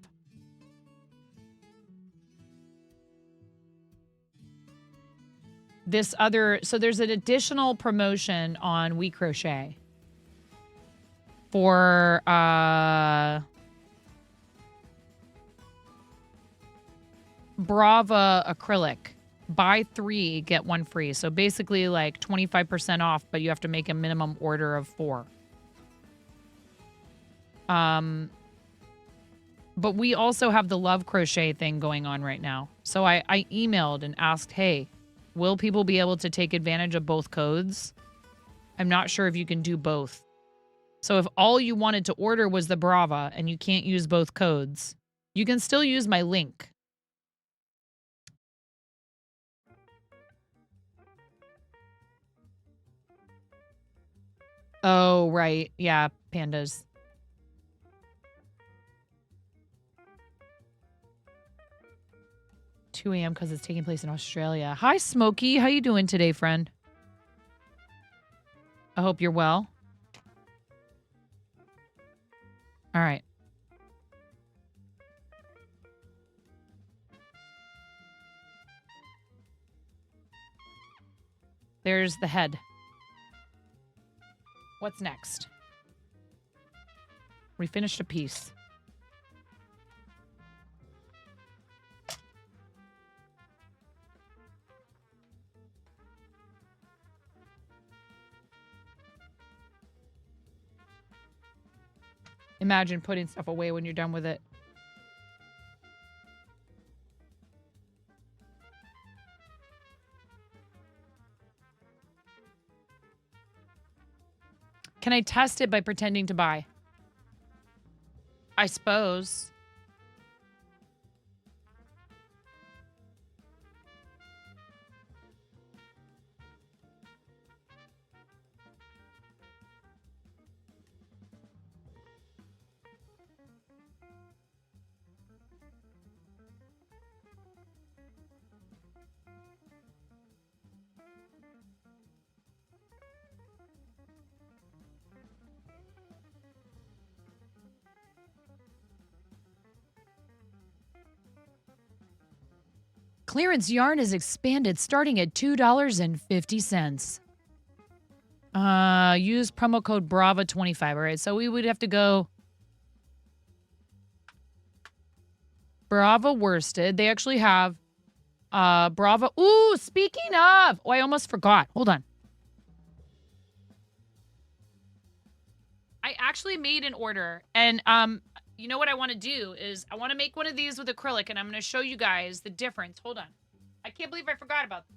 this other... So there's an additional promotion on We Crochet. For Brava acrylic. Buy 3, get 1 free. So basically like 25% off, but you have to make a minimum order of 4. But we also have the Love Crochet thing going on right now. So I emailed and asked, hey, will people be able to take advantage of both codes? I'm not sure if you can do both. So if all you wanted to order was the Brava and you can't use both codes, you can still use my link. Oh, right. Yeah, pandas. $2 a.m. because it's taking place in Australia. Hi, Smokey. How you doing today, friend? I hope you're well. All right. There's the head. What's next? We finished a piece. Imagine putting stuff away when you're done with it. Can I test it by pretending to buy? I suppose. Clearance yarn is expanded starting at $2.50. Use promo code BRAVA25. All right, so we would have to go Brava worsted. They actually have Brava. Ooh, speaking of. Oh, I almost forgot. Hold on. I actually made an order, and you know what I want to do is I want to make one of these with acrylic, and I'm going to show you guys the difference. Hold on. I can't believe I forgot about them.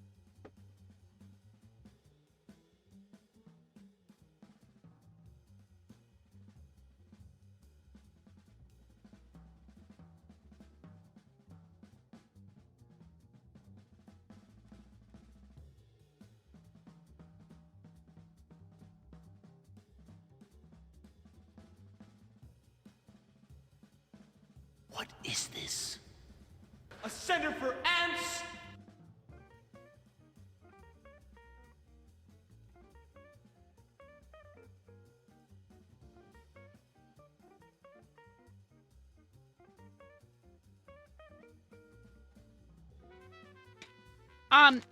What is this? A center for ants?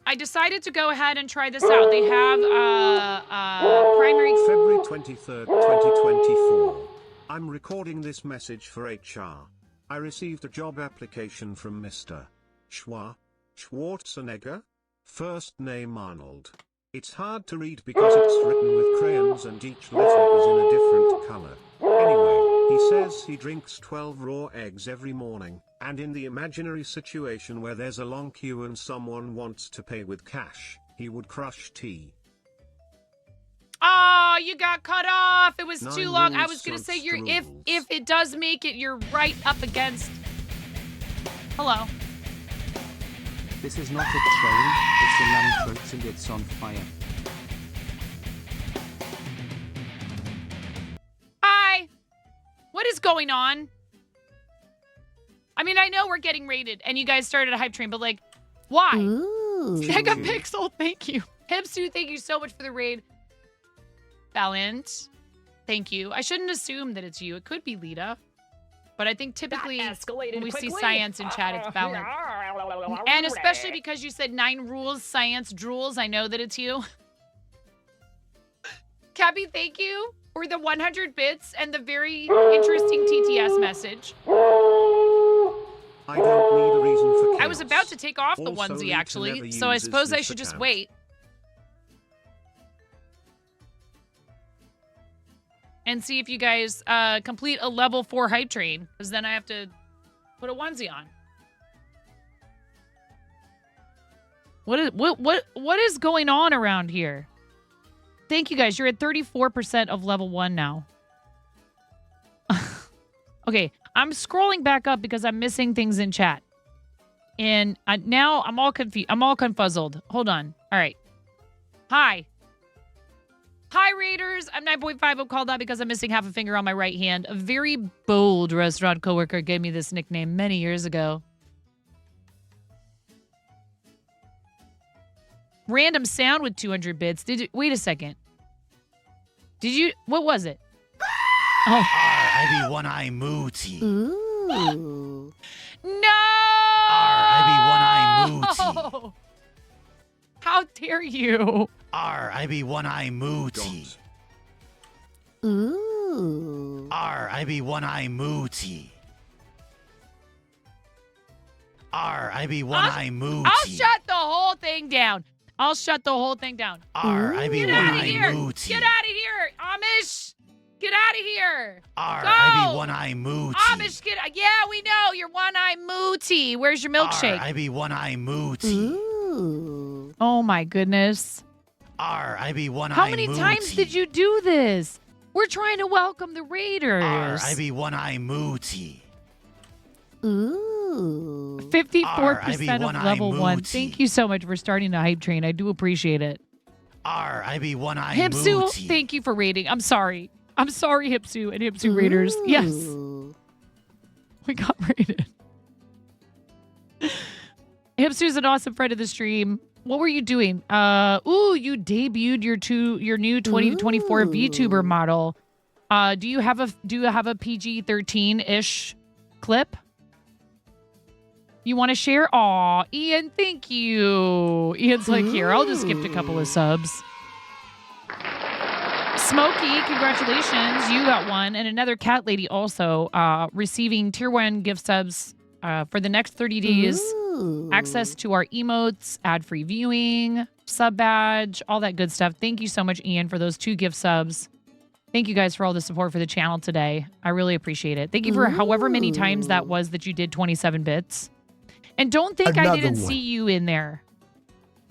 I decided to go ahead and try this out. They have primary. February 23rd, 2024. I'm recording this message for HR. I received a job application from Mr. Schwarzenegger? First name Arnold. It's hard to read because it's written with crayons and each letter is in a different color. Anyway, he says he drinks 12 raw eggs every morning, and in the imaginary situation where there's a long queue and someone wants to pay with cash, he would crush tea. Oh, you got cut off. It was 9 too long. I rules, was gonna say sonst you're rules. if it does make it, you're right up against. Hello. This is not a train, it's a Landtrots and it's on fire. Hi. What is going on? I mean, I know we're getting rated, and you guys started a hype train, but like, why? Megapixel, thank you. Hipsu, thank you so much for the raid. Valiant, thank you. I shouldn't assume that it's you. It could be Lita. But I think typically when we see science in chat, it's Valiant. And especially because you said 9 rules, science drools, I know that it's you. Cabby, thank you for the 100 bits and the very interesting TTS message. I don't need a reason for chaos. I was about to take off the Also, onesie, Lita actually, never so I uses suppose I this should just account. wait. And see if you guys complete a level 4 hype train, because then I have to put a onesie on. What is going on around here? Thank you guys. You're at 34% of level 1 now. Okay, I'm scrolling back up because I'm missing things in chat. And now I'm all confused. I'm all confuzzled. Hold on. All right. Hi. Hi, Raiders. I'm 9.5. Called that because I'm missing half a finger on my right hand. A very bold restaurant coworker gave me this nickname many years ago. Random sound with 200 bits. Wait a second. Did you? What was it? Oh. I be one-eye mooty. Ooh. No! I be one-eye mooty. How dare you? I be one-eye mooty. Ooh. I be one-eye mooty. I be one-eye mooty. I'll shut the whole thing down. I'll shut the whole thing down. I be Get out of one-eye here. mooty. Get out of here, Amish. Get out of here. I be one-eye mooty. Amish, yeah, we know. You're one-eye mooty. Where's your milkshake? I be one-eye mooty. Ooh. Oh, my goodness. I be one-eye mooty. How many times did you do this? We're trying to welcome the Raiders. I be one-eye mooty. Ooh. 54% of level 1. Thank you so much for starting the hype train. I do appreciate it. I be one-eye Hipsu, mooty. thank you for raiding. I'm sorry. I'm sorry, Hipsu and Hipsu Raiders. Yes. We got raided. Hipsu's an awesome friend of the stream. What were you doing? You debuted your new 2024 VTuber model. Do you have a PG-13-ish clip? You want to share? Aw, Ian, thank you. Ian's like, here, I'll just gift a couple of subs. Smokey, congratulations. You got one. And another cat lady also receiving tier 1 gift subs for the next 30 days. Access to our emotes, ad-free viewing, sub badge, all that good stuff. Thank you so much, Ian, for those 2 gift subs. Thank you guys for all the support for the channel today. I really appreciate it. Thank you for however many times that was that you did 27 bits. And don't think I didn't see you in there,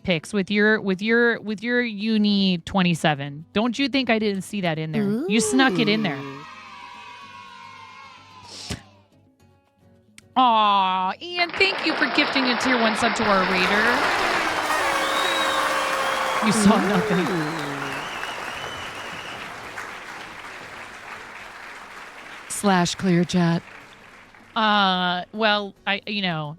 Pix, with your uni 27. Don't you think I didn't see that in there? You snuck it in there. Aw, Ian, thank you for gifting a tier 1 sub to our raider. You saw nothing. /clear chat. Well, now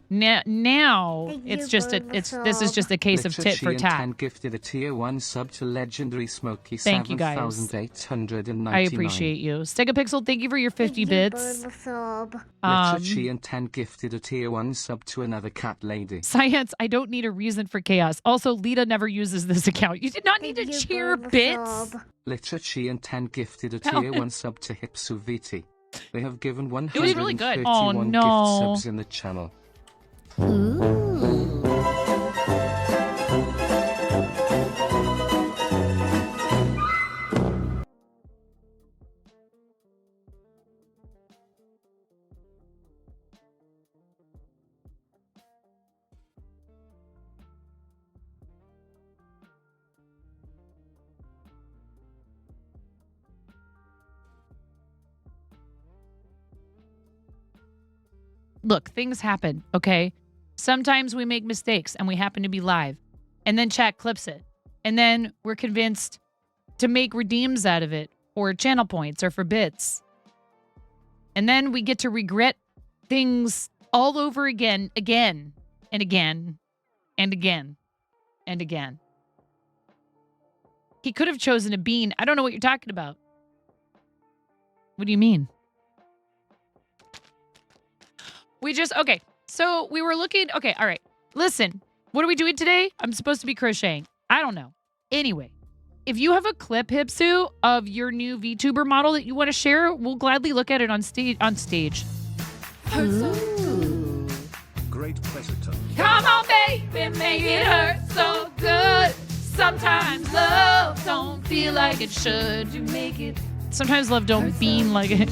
it's just this is just a case of tit for tat. 10 gifted a tier 1 sub to legendary Smoky Thank you, guys. 7899. I appreciate you. Stegapixel, thank you for your 50 bits. Literature and 10 gifted a tier 1 sub to another cat lady. Science, I don't need a reason for chaos. Also, Lita never uses this account. You did not need to cheer bits. Literature and 10 gifted a tier 1 sub to Hipsuviti. They have given 131 It was really good. Oh, no. gift subs in the channel. Look, things happen, okay? Sometimes we make mistakes and we happen to be live. And then chat clips it. And then we're convinced to make redeems out of it or channel points or for bits. And then we get to regret things all over again and again and again and again. He could have chosen a bean. I don't know what you're talking about. What do you mean? Okay, so we were looking, okay, all right. Listen, what are we doing today? I'm supposed to be crocheting. I don't know. Anyway, if you have a clip, Hipsu, of your new VTuber model that you want to share, we'll gladly look at it on stage. Ooh. Great pleasure. Come on, baby, make it hurt so good. Sometimes love don't feel like it should. You make it. Sometimes love don't bean like it.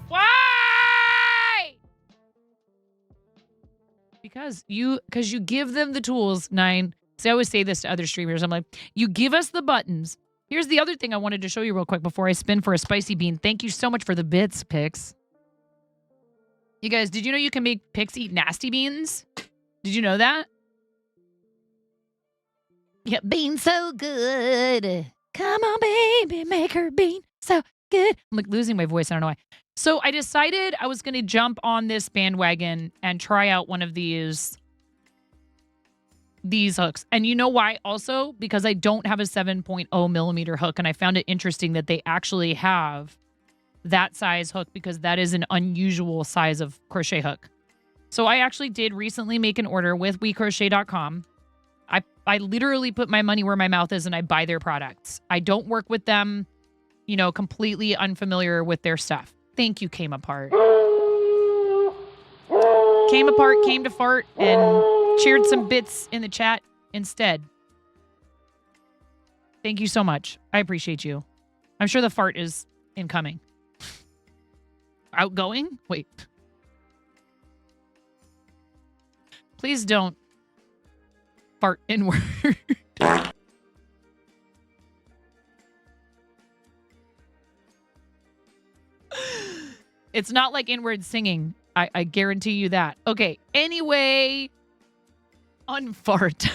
Why? Because you give them the tools, Nine. See, I always say this to other streamers. I'm like, you give us the buttons. Here's the other thing I wanted to show you real quick before I spin for a spicy bean. Thank you so much for the bits, Pix. You guys, did you know you can make Pix eat nasty beans? Did you know that? Yeah, bean so good. Come on, baby, make her bean so good. I'm like losing my voice. I don't know why. So I decided I was going to jump on this bandwagon and try out one of these hooks. And you know why also? Because I don't have a 7.0 millimeter hook. And I found it interesting that they actually have that size hook because that is an unusual size of crochet hook. So I actually did recently make an order with WeCrochet.com. I literally put my money where my mouth is and I buy their products. I don't work with them, you know, completely unfamiliar with their stuff. Thank you, Came Apart. Came Apart, came to fart, and cheered some bits in the chat instead. Thank you so much. I appreciate you. I'm sure the fart is incoming. Outgoing? Wait. Please don't fart inward. It's not like inward singing. I guarantee you that. Okay. Anyway, unfart.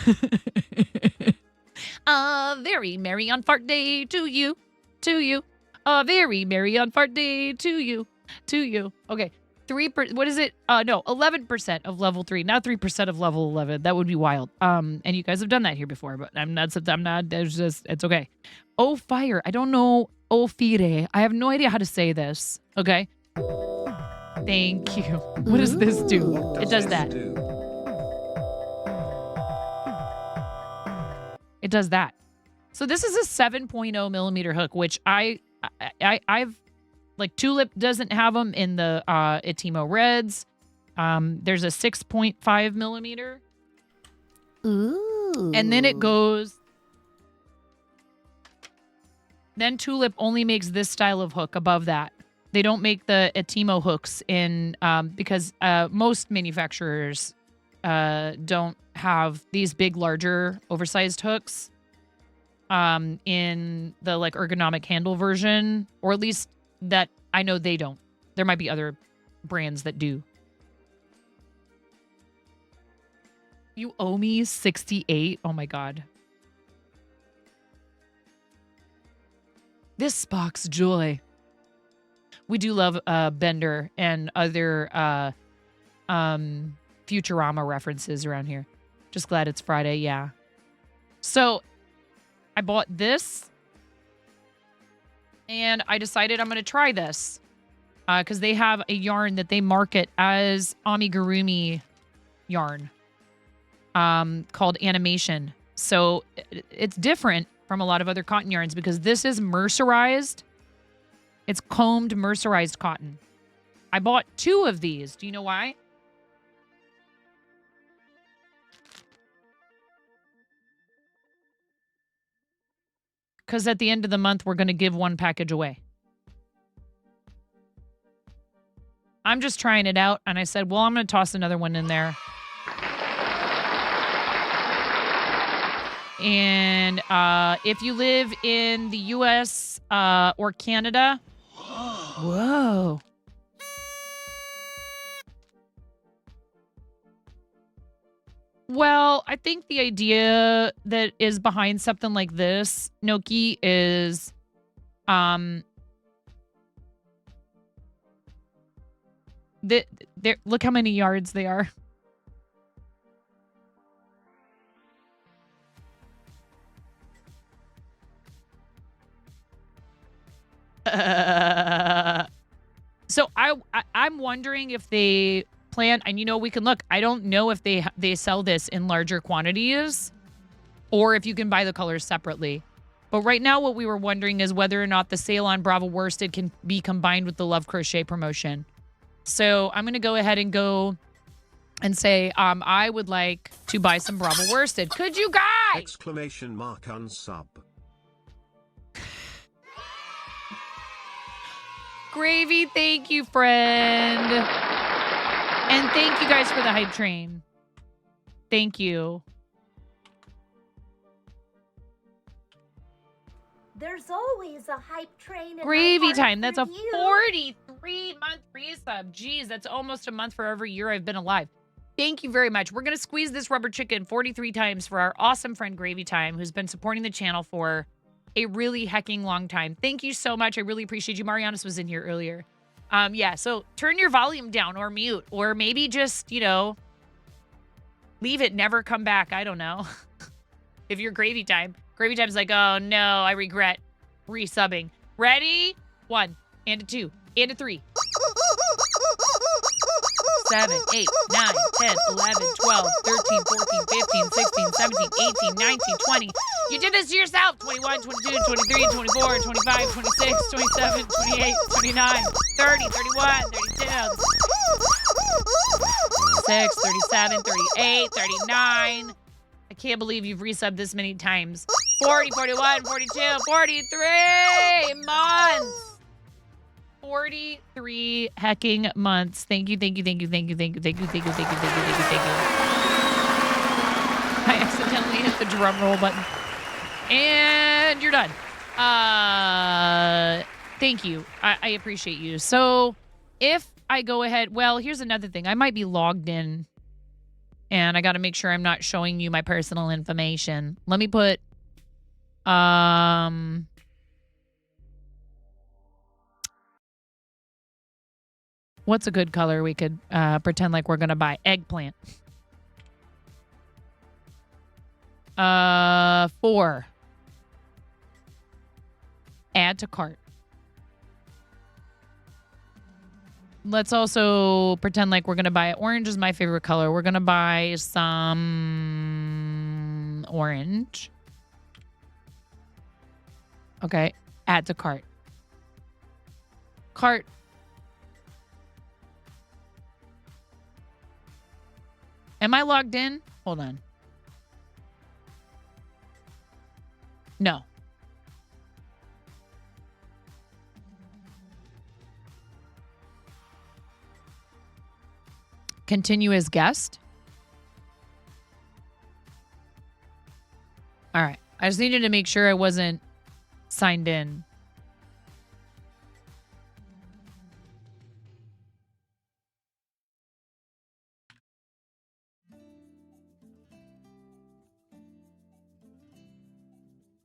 A very merry unfart day to you. To you. A very merry unfart day to you. To you. Okay. 3%. What is it? No, 11% of level 3, not 3% of level 11. That would be wild. And you guys have done that here before, but I'm not. It's okay. Oh, fire. I don't know. Oh, fire. I have no idea how to say this. Okay. Thank you. What does this do? It does that. It does that. So this is a 7.0 millimeter hook, which I've like Tulip doesn't have them in the Itimo Reds. There's a 6.5 millimeter. Ooh. And then it goes. Then Tulip only makes this style of hook above that. They don't make the Itimo hooks in because most manufacturers don't have these big, larger, oversized hooks in the like ergonomic handle version, or at least that I know they don't. There might be other brands that do. You owe me 68. Oh my God. This sparks joy. We do love Bender and other Futurama references around here. Just glad it's Friday, yeah. So I bought this and I decided I'm going to try this because they have a yarn that they market as Amigurumi yarn called Animation. So it's different from a lot of other cotton yarns because this is mercerized. It's combed mercerized cotton. I bought 2 of these. Do you know why? Because at the end of the month, we're going to give 1 package away. I'm just trying it out. And I said, well, I'm going to toss another one in there. And if you live in the U.S. Or Canada, whoa. Well, I think the idea that is behind something like this, Noki, is look how many yards they are. So I'm wondering if they plan, and we can look. I don't know if they sell this in larger quantities or if you can buy the colors separately. But right now what we were wondering is whether or not the sale on Bravo Worsted can be combined with the Love Crochet promotion. So I'm going to go ahead and go and say I would like to buy some Bravo Worsted. Could you guys? Exclamation mark unsub. Gravy, thank you, friend. And thank you guys for the hype train. Thank you. There's always a hype train. Gravy time. That's a 43-month resub. Jeez, that's almost a month for every year I've been alive. Thank you very much. We're going to squeeze this rubber chicken 43 times for our awesome friend Gravy Time, who's been supporting the channel for a really hecking long time. Thank you so much. I really appreciate you. Marianas was in here earlier. Yeah, so turn your volume down or mute, or maybe just, leave it, never come back. I don't know. If you're Gravy Time. Gravy Time's like, oh no, I regret resubbing. Ready? 1 and a 2 and a 3. 7, 8, 9, 10, 11, 12, 13, 14, 15, 16, 17, 18, 19, 20. You did this to yourself. 21, 22, 23, 24, 25, 26, 27, 28, 29, 30, 31, 32, 36, 37, 38, 39. I can't believe you've resubbed this many times. 40, 41, 42, 43 months. 43 hecking months. Thank you, thank you, thank you, thank you, thank you, thank you, thank you, thank you, thank you, thank you, thank you. I accidentally hit the drum roll button. And you're done. Thank you. I appreciate you. So if I go ahead, well, here's another thing. I might be logged in and I got to make sure I'm not showing you my personal information. Let me put, what's a good color we could pretend like we're going to buy? Eggplant. 4. Add to cart. Let's also pretend like we're going to buy orange is my favorite color. We're going to buy some orange. Okay. Add to cart. Cart. Am I logged in? Hold on. No. Continue as guest. All right. I just needed to make sure I wasn't signed in.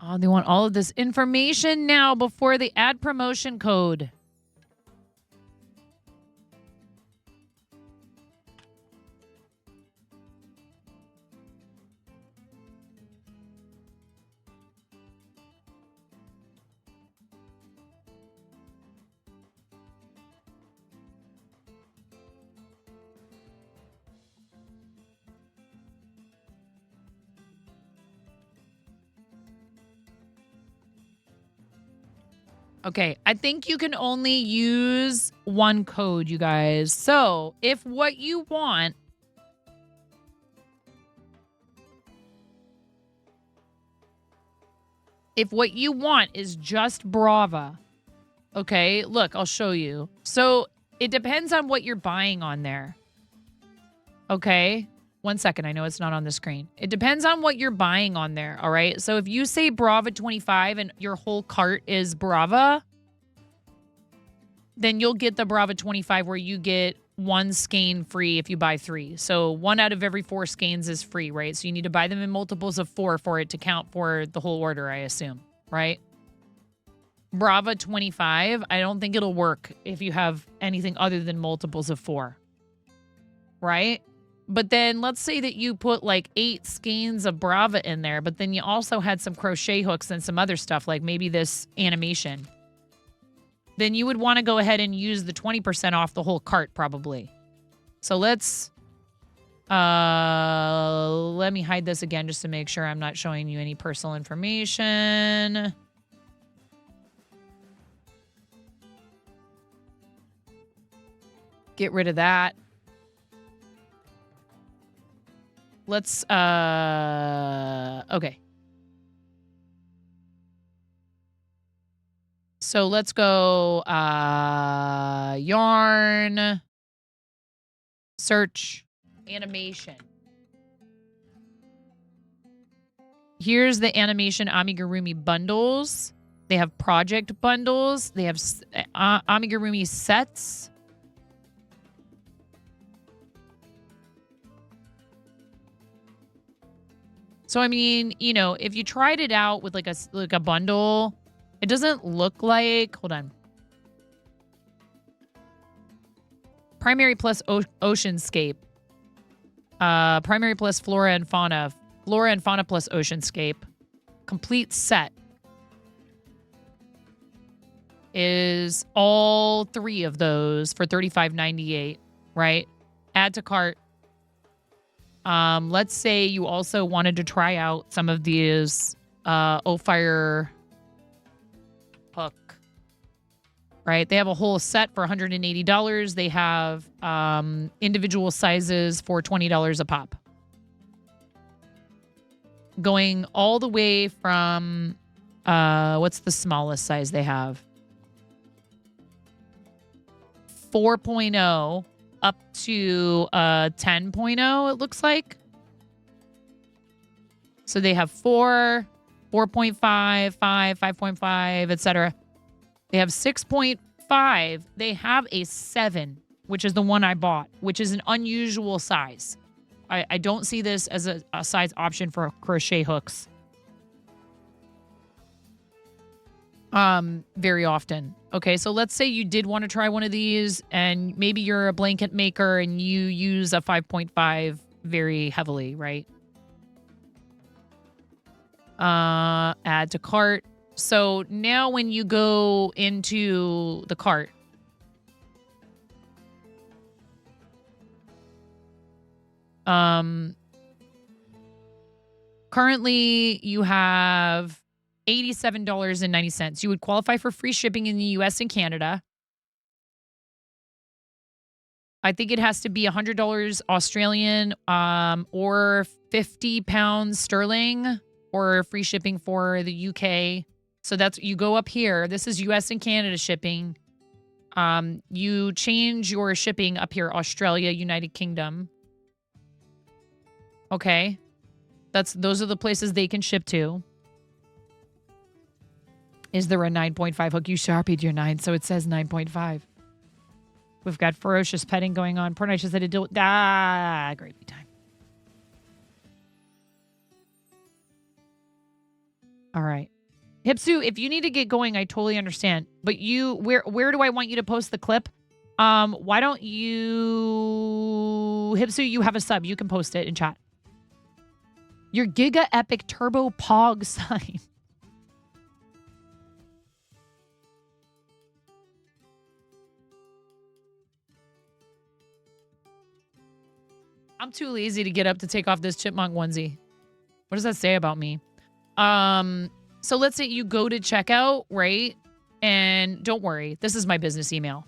Oh, they want all of this information now before they add promotion code. Okay, I think you can only use one code, you guys. So if what you want is just Brava, okay, look, I'll show you. So it depends on what you're buying on there. Okay, 1 second. I know it's not on the screen. It depends on what you're buying on there, all right? So if you say Brava 25 and your whole cart is Brava, then you'll get the Brava 25 where you get 1 skein free if you buy 3. So 1 out of every 4 skeins is free, right? So you need to buy them in multiples of 4 for it to count for the whole order, I assume, right? Brava 25, I don't think it'll work if you have anything other than multiples of 4, right? But then let's say that you put like 8 skeins of Brava in there, but then you also had some crochet hooks and some other stuff, like maybe this animation. Then you would want to go ahead and use the 20% off the whole cart probably. So let's, let me hide this again just to make sure I'm not showing you any personal information. Get rid of that. Let's, okay. So let's go, yarn, search, animation. Here's the animation Amigurumi bundles. They have project bundles. They have Amigurumi sets. So, I mean, you know, if you tried it out with like a bundle, it doesn't look like, hold on. Primary plus Oceanscape. Primary plus Flora and Fauna. Flora and Fauna plus Oceanscape. Complete set is all 3 of those for $35.98, right? Add to cart. Let's say you also wanted to try out some of these Ophire hook, right? They have a whole set for $180. They have individual sizes for $20 a pop. Going all the way from, what's the smallest size they have? 4.0 up to 10.0, it looks like. So they have 4, 4.5, 5, 5.5, etc. They have 6.5. They have a 7, which is the one I bought, which is an unusual size. I don't see this as a size option for crochet hooks very often. Okay, so let's say you did want to try one of these and maybe you're a blanket maker and you use a 5.5 very heavily, right? Add to cart. So now when you go into the cart, currently you have $87.90. You would qualify for free shipping in the US and Canada. I think it has to be $100 Australian or 50 pounds sterling or free shipping for the UK. So that's, you go up here. This is US and Canada shipping. You change your shipping up here, Australia, United Kingdom. Okay. Those are the places they can ship to. Is there a 9.5 hook? You sharpied your 9, so it says 9.5. We've got ferocious petting going on. Poor night said it do gravy time. All right. Hipsu, if you need to get going, I totally understand. But you, where do I want you to post the clip? Why don't you, Hipsu, you have a sub. You can post it in chat. Your Giga Epic Turbo Pog sign. I'm too lazy to get up to take off this chipmunk onesie. What does that say about me? So let's say you go to checkout, right? And don't worry, this is my business email.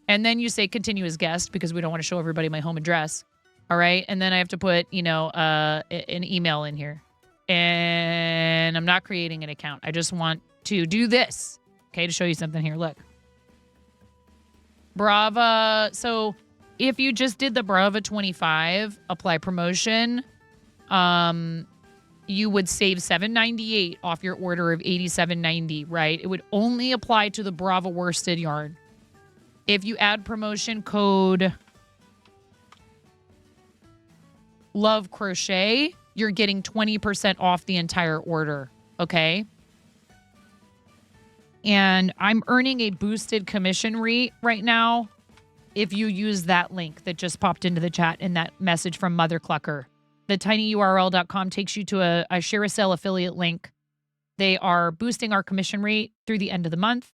And then you say continue as guest because we don't want to show everybody my home address. All right. And then I have to put, an email in here. And I'm not creating an account. I just want to do this. Okay. To show you something here. Look. Brava. So if you just did the Brava 25 apply promotion, you would save $7.98 off your order of $87.90, right? It would only apply to the Brava worsted yarn. If you add promotion code Love Crochet, you're getting 20% off the entire order, okay? And I'm earning a boosted commission rate right now if you use that link that just popped into the chat in that message from Mother Clucker. The tinyurl.com takes you to a share a sale affiliate link. They are boosting our commission rate through the end of the month.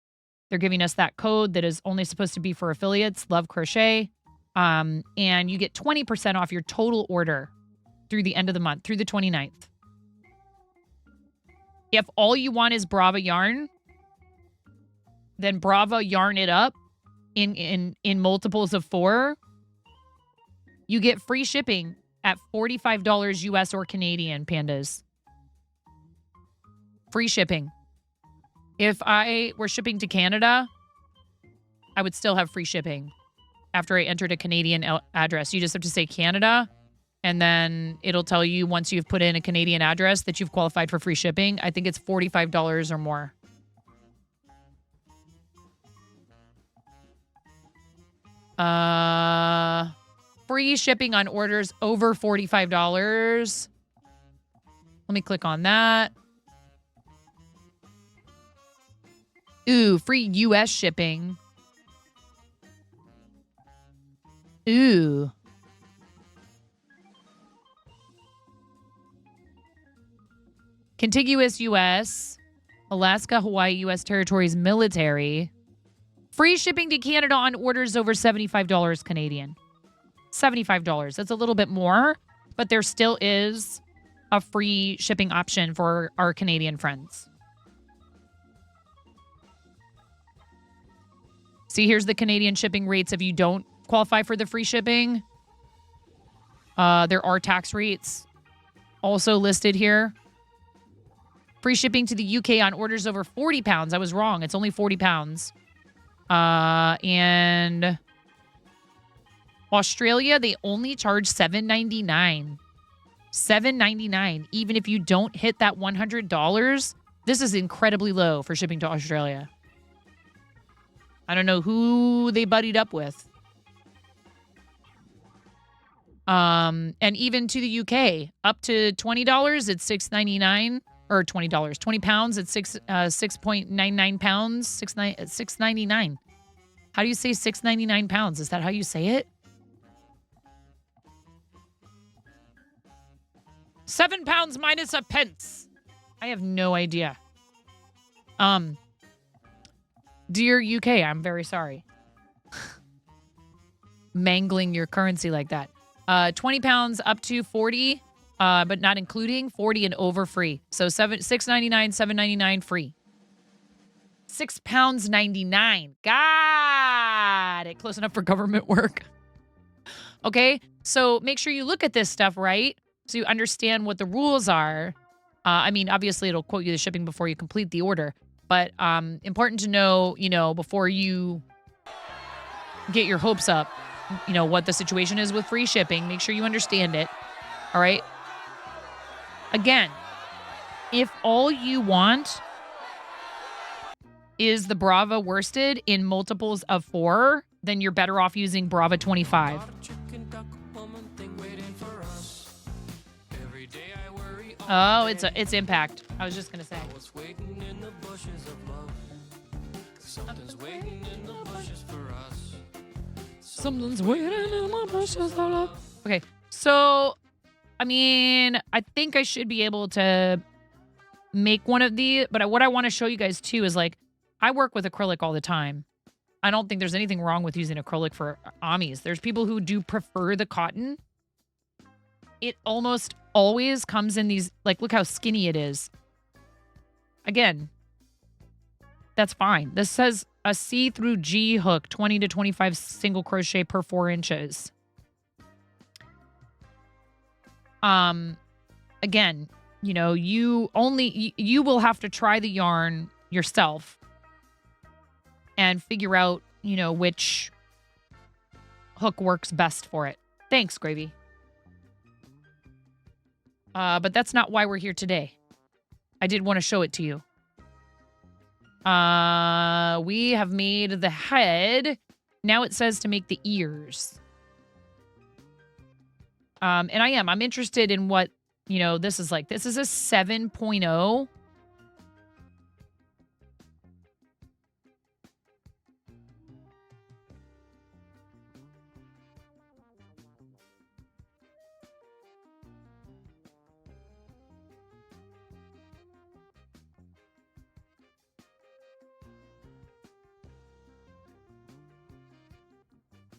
They're giving us that code that is only supposed to be for affiliates, Love Crochet. And you get 20% off your total order through the end of the month, through the 29th. If all you want is Brava yarn, then Brava yarn it up in multiples of 4. You get free shipping at $45 US or Canadian, pandas. Free shipping. If I were shipping to Canada, I would still have free shipping after I entered a Canadian address. You just have to say Canada, and then it'll tell you once you've put in a Canadian address that you've qualified for free shipping. I think it's $45 or more. Free shipping on orders over $45. Let me click on that. Ooh, free US shipping. Ooh. Contiguous US, Alaska, Hawaii, US territories, military. Free shipping to Canada on orders over $75 Canadian. $75. That's a little bit more, but there still is a free shipping option for our Canadian friends. See, here's the Canadian shipping rates if you don't qualify for the free shipping. There are tax rates also listed here. Free shipping to the UK on orders over 40 pounds. I was wrong. It's only 40 pounds. And Australia, they only charge $7.99. $7.99. Even if you don't hit that $100, this is incredibly low for shipping to Australia. I don't know who they buddied up with. And even to the UK, up to $20, it's $6.99 or $20. 20 pounds, it's 6.99 pounds, $6.99. How do you say 6.99 pounds? Is that how you say it? 7 pounds minus a pence. I have no idea. Dear UK, I'm very sorry. Mangling your currency like that. 20 pounds up to 40, but not including 40 and over free. So $6.99, $7.99 free. 6 pounds 99. Got it. Close enough for government work. Okay, so make sure you look at this stuff, right? So you understand what the rules are. I mean, obviously it'll quote you the shipping before you complete the order. But important to know, before you get your hopes up, what the situation is with free shipping. Make sure you understand it. All right. Again, if all you want is the Brava worsted in multiples of 4, then you're better off using Brava 25. Oh, it's impact. I was just gonna say. Something's waiting in the bushes for us. Something's waiting in the bushes for us. Okay, so I think I should be able to make one of these, but what I want to show you guys too is I work with acrylic all the time. I don't think there's anything wrong with using acrylic for Amis. There's people who do prefer the cotton. It almost always comes in these, look how skinny it is. Again, That's fine. This says a see-through G hook, 20 to 25 single crochet per 4 inches. Again, you know, you will have to try the yarn yourself and figure out, you know, which hook works best for it. Thanks, Gravy. But that's not why we're here today. I did want to show it to you. We have made the head. Now it says to make the ears. And I'm interested in what, you know, this is like. This is a 7.0.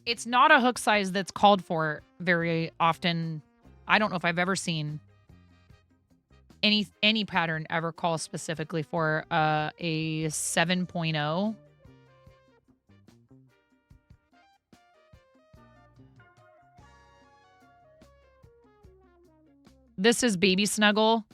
It's not a hook size that's called for very often. I don't know if I've ever seen any pattern ever call specifically for a 7.0. This is Baby Snuggle.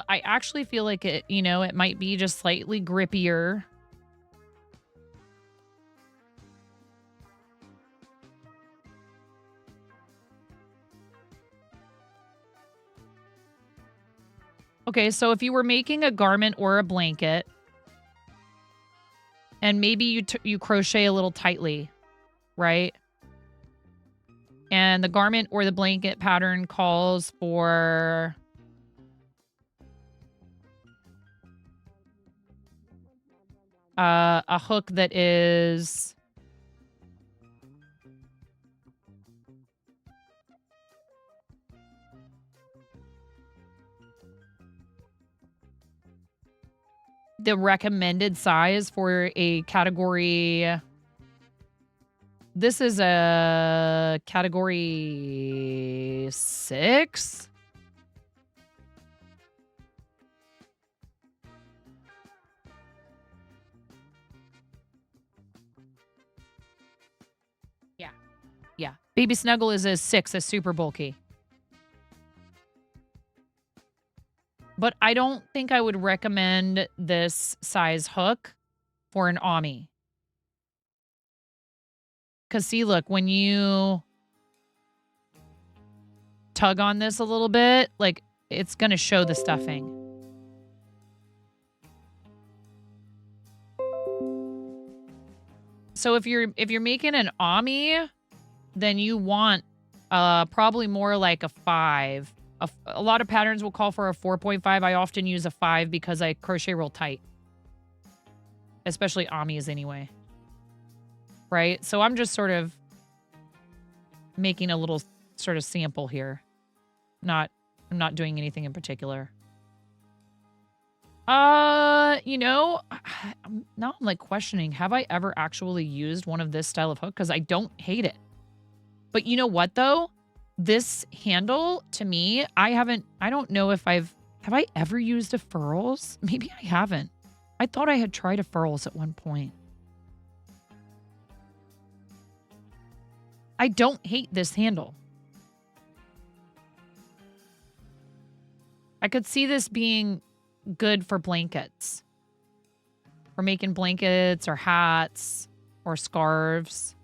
I actually feel like it, you know, it might be just slightly grippier. Okay, so if you were making a garment or a blanket, and maybe you crochet a little tightly, right? And the garment or the blanket pattern calls for a hook that is the recommended size for a category. This is a category 6. Yeah. Baby Snuggle is a 6, a super bulky. But I don't think I would recommend this size hook for an Ami. Because see, look, when you tug on this a little bit, like, it's going to show the stuffing. So if you're making an Ami, then you want probably more like a 5. A lot of patterns will call for a 4.5. I often use a 5 because I crochet real tight. Especially Amis anyway. Right? So I'm just sort of making a little sort of sample here. I'm not doing anything in particular. You know, now I'm like questioning, have I ever actually used one of this style of hook? Because I don't hate it. But you know what though? This handle, to me, I don't know if have I ever used a furls? Maybe I haven't. I thought I had tried a furls at one point. I don't hate this handle. I could see this being good for blankets. For making blankets or hats or scarves.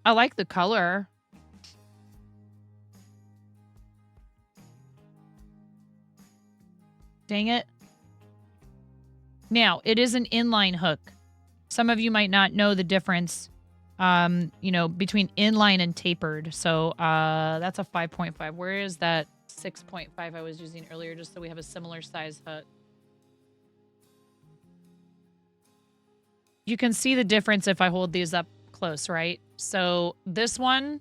I like the color. Dang it. Now, it is an inline hook. Some of you might not know the difference, you know, between inline and tapered. So that's a 5.5. Where is that 6.5 I was using earlier, just so we have a similar size hook? You can see the difference if I hold these up close, right? So this one,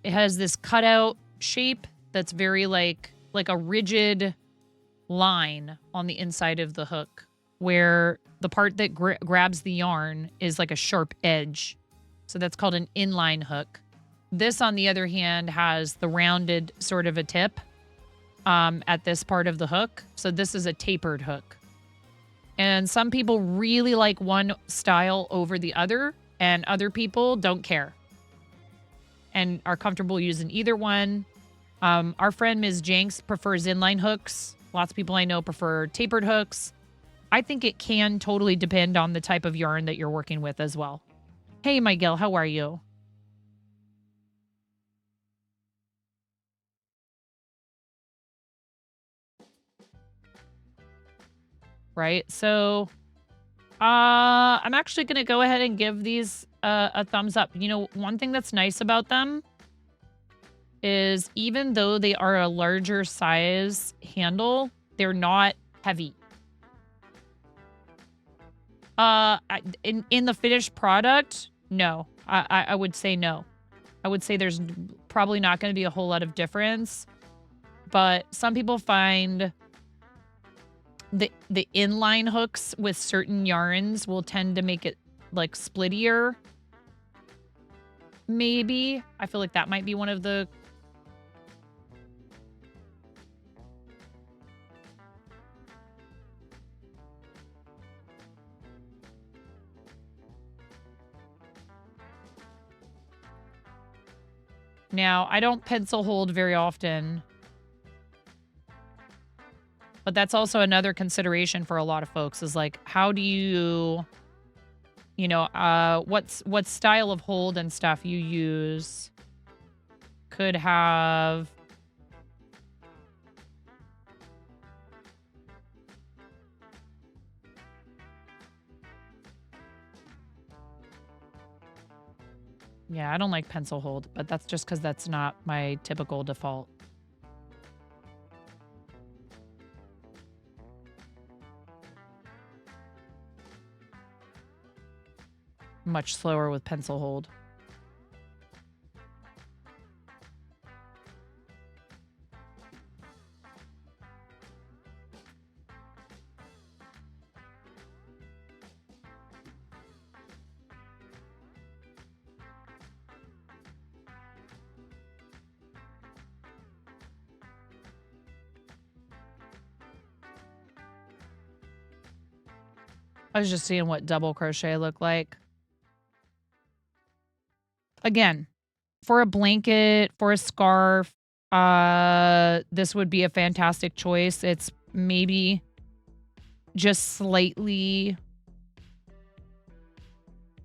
it has this cutout shape that's very like a rigid line on the inside of the hook, where the part that grabs the yarn is like a sharp edge. So that's called an inline hook. This, on the other hand, has the rounded sort of a tip at this part of the hook. So this is a tapered hook. And some people really like one style over the other, and other people don't care and are comfortable using either one. Our friend Ms. Jenks prefers inline hooks. Lots of people I know prefer tapered hooks. I think it can totally depend on the type of yarn that you're working with as well. Hey, Miguel, how are you? Right, so I'm actually going to go ahead and give these a thumbs up. You know, one thing that's nice about them is even though they are a larger size handle, they're not heavy. In the finished product, no. I would say no. I would say there's probably not going to be a whole lot of difference. But some people find the inline hooks with certain yarns will tend to make it like splittier. Maybe. I feel like that might be one of the... Now, I don't pencil hold very often, but that's also another consideration for a lot of folks is like, how do you, you know, what style of hold and stuff you use could have Yeah, I don't like pencil hold, but that's just because that's not my typical default. Much slower with pencil hold. I was just seeing what double crochet looked like. Again, for a blanket, for a scarf, this would be a fantastic choice. It's maybe just slightly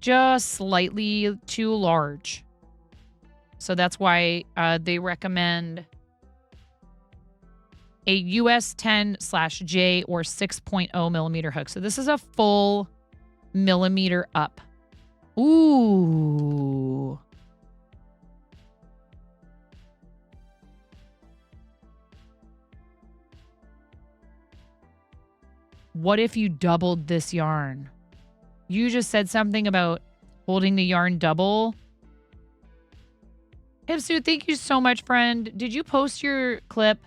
too large. So that's why they recommend a US 10/J or 6.0 millimeter hook. So this is a full millimeter up. Ooh. What if you doubled this yarn? You just said something about holding the yarn double. Hipsu, thank you so much, friend. Did you post your clip?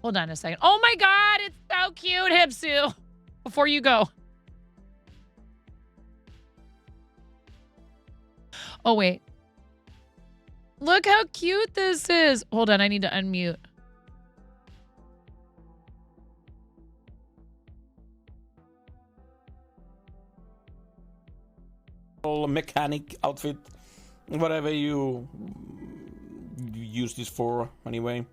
Hold on a second. Oh my God, it's so cute, Hipsu. Before you go. Oh, wait. Look how cute this is. Hold on, I need to unmute. mechanic outfit, whatever you use this for anyway.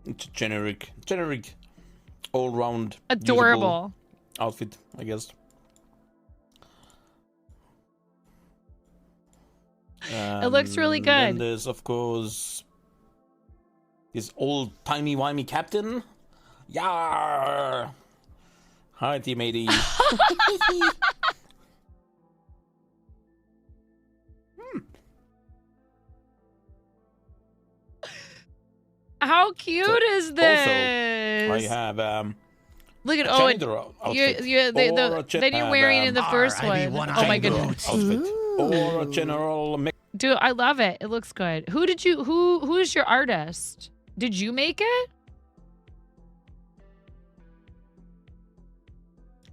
It's a generic all-round adorable outfit, I guess. It looks really good. Then there's, of course, this old timey-wimey captain. Yarr! Hi, matey. How cute is this? Also, I have look at then you're wearing in the first one. Oh my goodness. Or a general mix. Dude, I love it. It looks good. Who's your artist? Did you make it?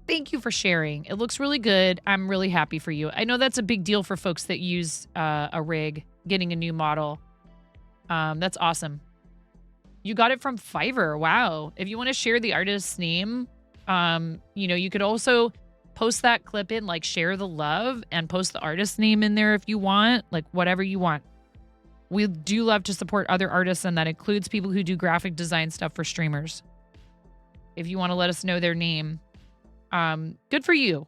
Thank you for sharing. It looks really good. I'm really happy for you. I know that's a big deal for folks that use a rig, getting a new model. That's awesome. You got it from Fiverr. Wow. If you want to share the artist's name, you could also post that clip in, like, share the love and post the artist's name in there if you want, like, whatever you want. We do love to support other artists, and that includes people who do graphic design stuff for streamers. If you want to let us know their name, good for you.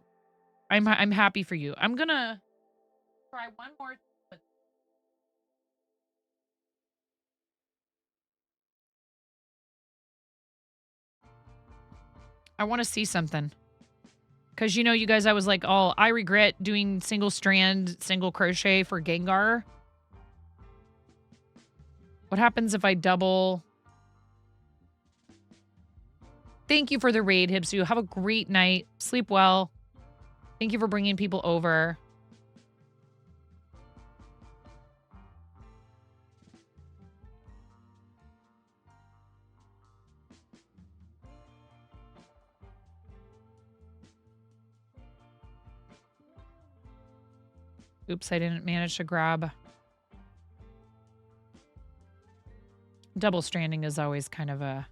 I'm happy for you. I'm gonna try one more. I want to see something. Because, you guys, I was like, oh, I regret doing single crochet for Gengar. What happens if I double? Thank you for the raid, Hipsu. Have a great night. Sleep well. Thank you for bringing people over. Oops, I didn't manage to grab. Double stranding is always kind of a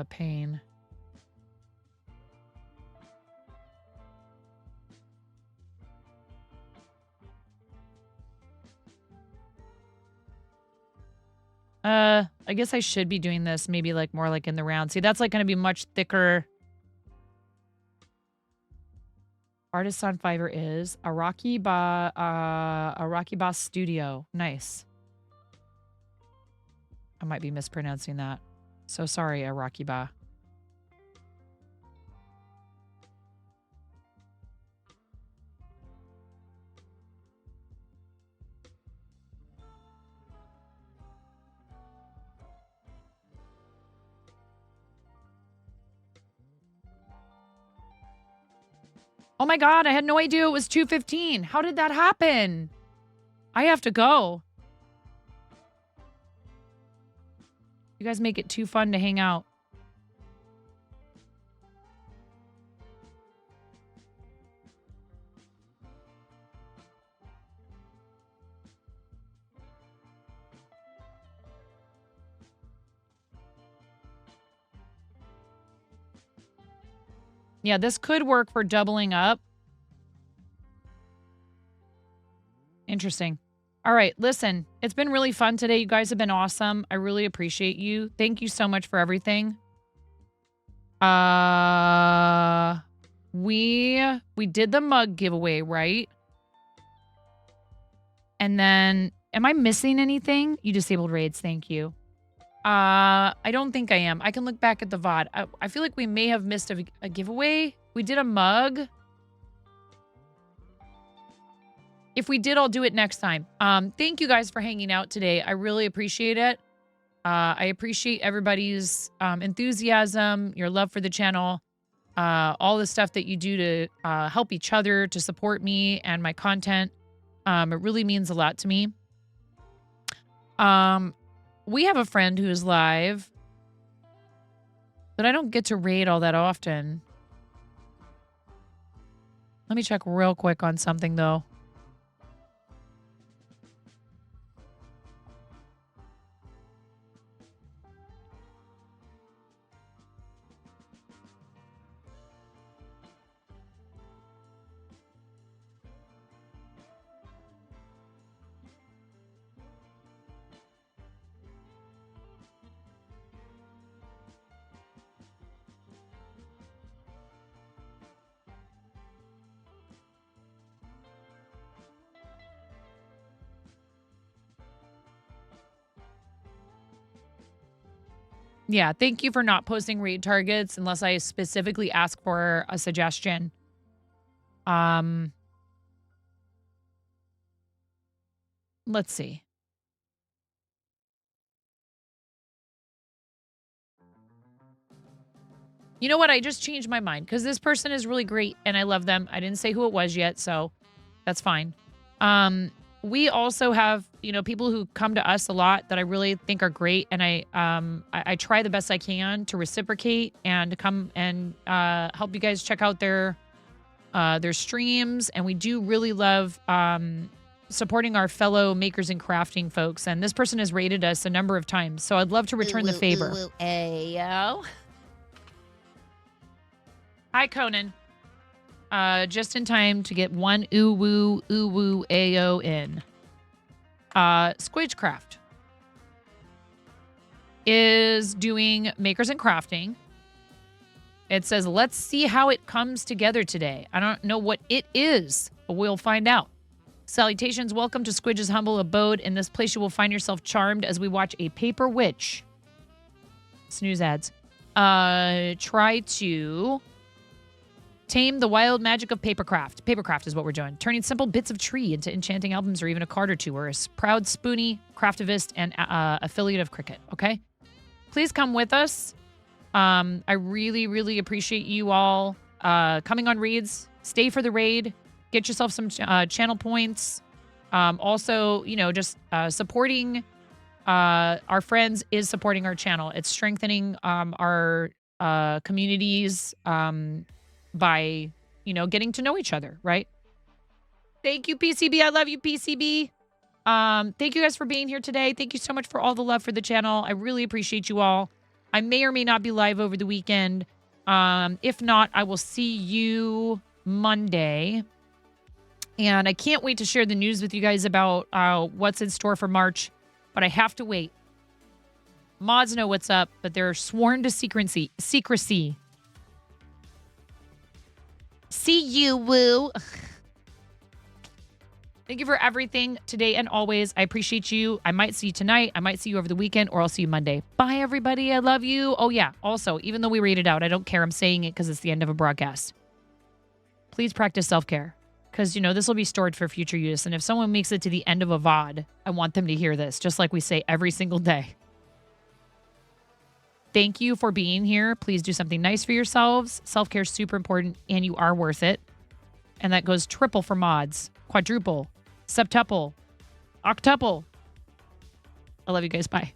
pain. I guess I should be doing this maybe like more like in the round. See, that's like going to be much thicker. Artist on Fiverr is Arakiba Studio. Nice. I might be mispronouncing that. So sorry, Arakiba. Oh my God, I had no idea it was 2:15. How did that happen? I have to go. You guys make it too fun to hang out. Yeah, this could work for doubling up. Interesting. All right, listen, it's been really fun today. You guys have been awesome. I really appreciate you. Thank you so much for everything. We did the mug giveaway, right? And then, am I missing anything? You disabled raids, thank you. I don't think I am. I can look back at the VOD. I feel like we may have missed a giveaway. We did a mug. If we did, I'll do it next time. Thank you guys for hanging out today. I really appreciate it. I appreciate everybody's enthusiasm, your love for the channel, all the stuff that you do to help each other, to support me and my content. It really means a lot to me. We have a friend who's live, but I don't get to raid all that often. Let me check real quick on something, though. Yeah, thank you for not posting raid targets unless I specifically ask for a suggestion. Let's see. You know what? I just changed my mind because this person is really great and I love them. I didn't say who it was yet, so that's fine. We also have, you know, people who come to us a lot that I really think are great, and I try the best I can to reciprocate and to come and help you guys check out their streams. And we do really love supporting our fellow makers and crafting folks. And this person has rated us a number of times, so I'd love to return the favor. Ayo. Hi, Conan. Just in time to get one ooh woo ayo in. Squidgecraft is doing makers and crafting. It says, let's see how it comes together today. I don't know what it is, but we'll find out. Salutations, welcome to Squidge's humble abode. In this place you will find yourself charmed as we watch a paper witch. Snooze ads. Try to tame the wild magic of papercraft. Papercraft is what we're doing. Turning simple bits of tree into enchanting albums or even a card or two. We're a proud Spoonie, craftivist, and affiliate of Cricut, okay? Please come with us. I really, really appreciate you all coming on raids. Stay for the raid. Get yourself some channel points. Also, you know, just supporting our friends is supporting our channel. It's strengthening our communities by, you know, getting to know each other, right? Thank you, PCB. I love you, PCB. Thank you guys for being here today. Thank you so much for all the love for the channel. I really appreciate you all. I may or may not be live over the weekend. If not, I will see you Monday. And I can't wait to share the news with you guys about what's in store for March, but I have to wait. Mods know what's up, but they're sworn to secrecy. See you, woo. Thank you for everything today and always. I appreciate you. I might see you tonight. I might see you over the weekend, or I'll see you Monday. Bye, everybody. I love you. Oh, yeah. Also, even though we read it out, I don't care. I'm saying it because it's the end of a broadcast. Please practice self-care because, you know, this will be stored for future use. And if someone makes it to the end of a VOD, I want them to hear this, just like we say every single day. Thank you for being here. Please do something nice for yourselves. Self-care is super important, and you are worth it. And that goes triple for mods, quadruple, septuple, octuple. I love you guys. Bye.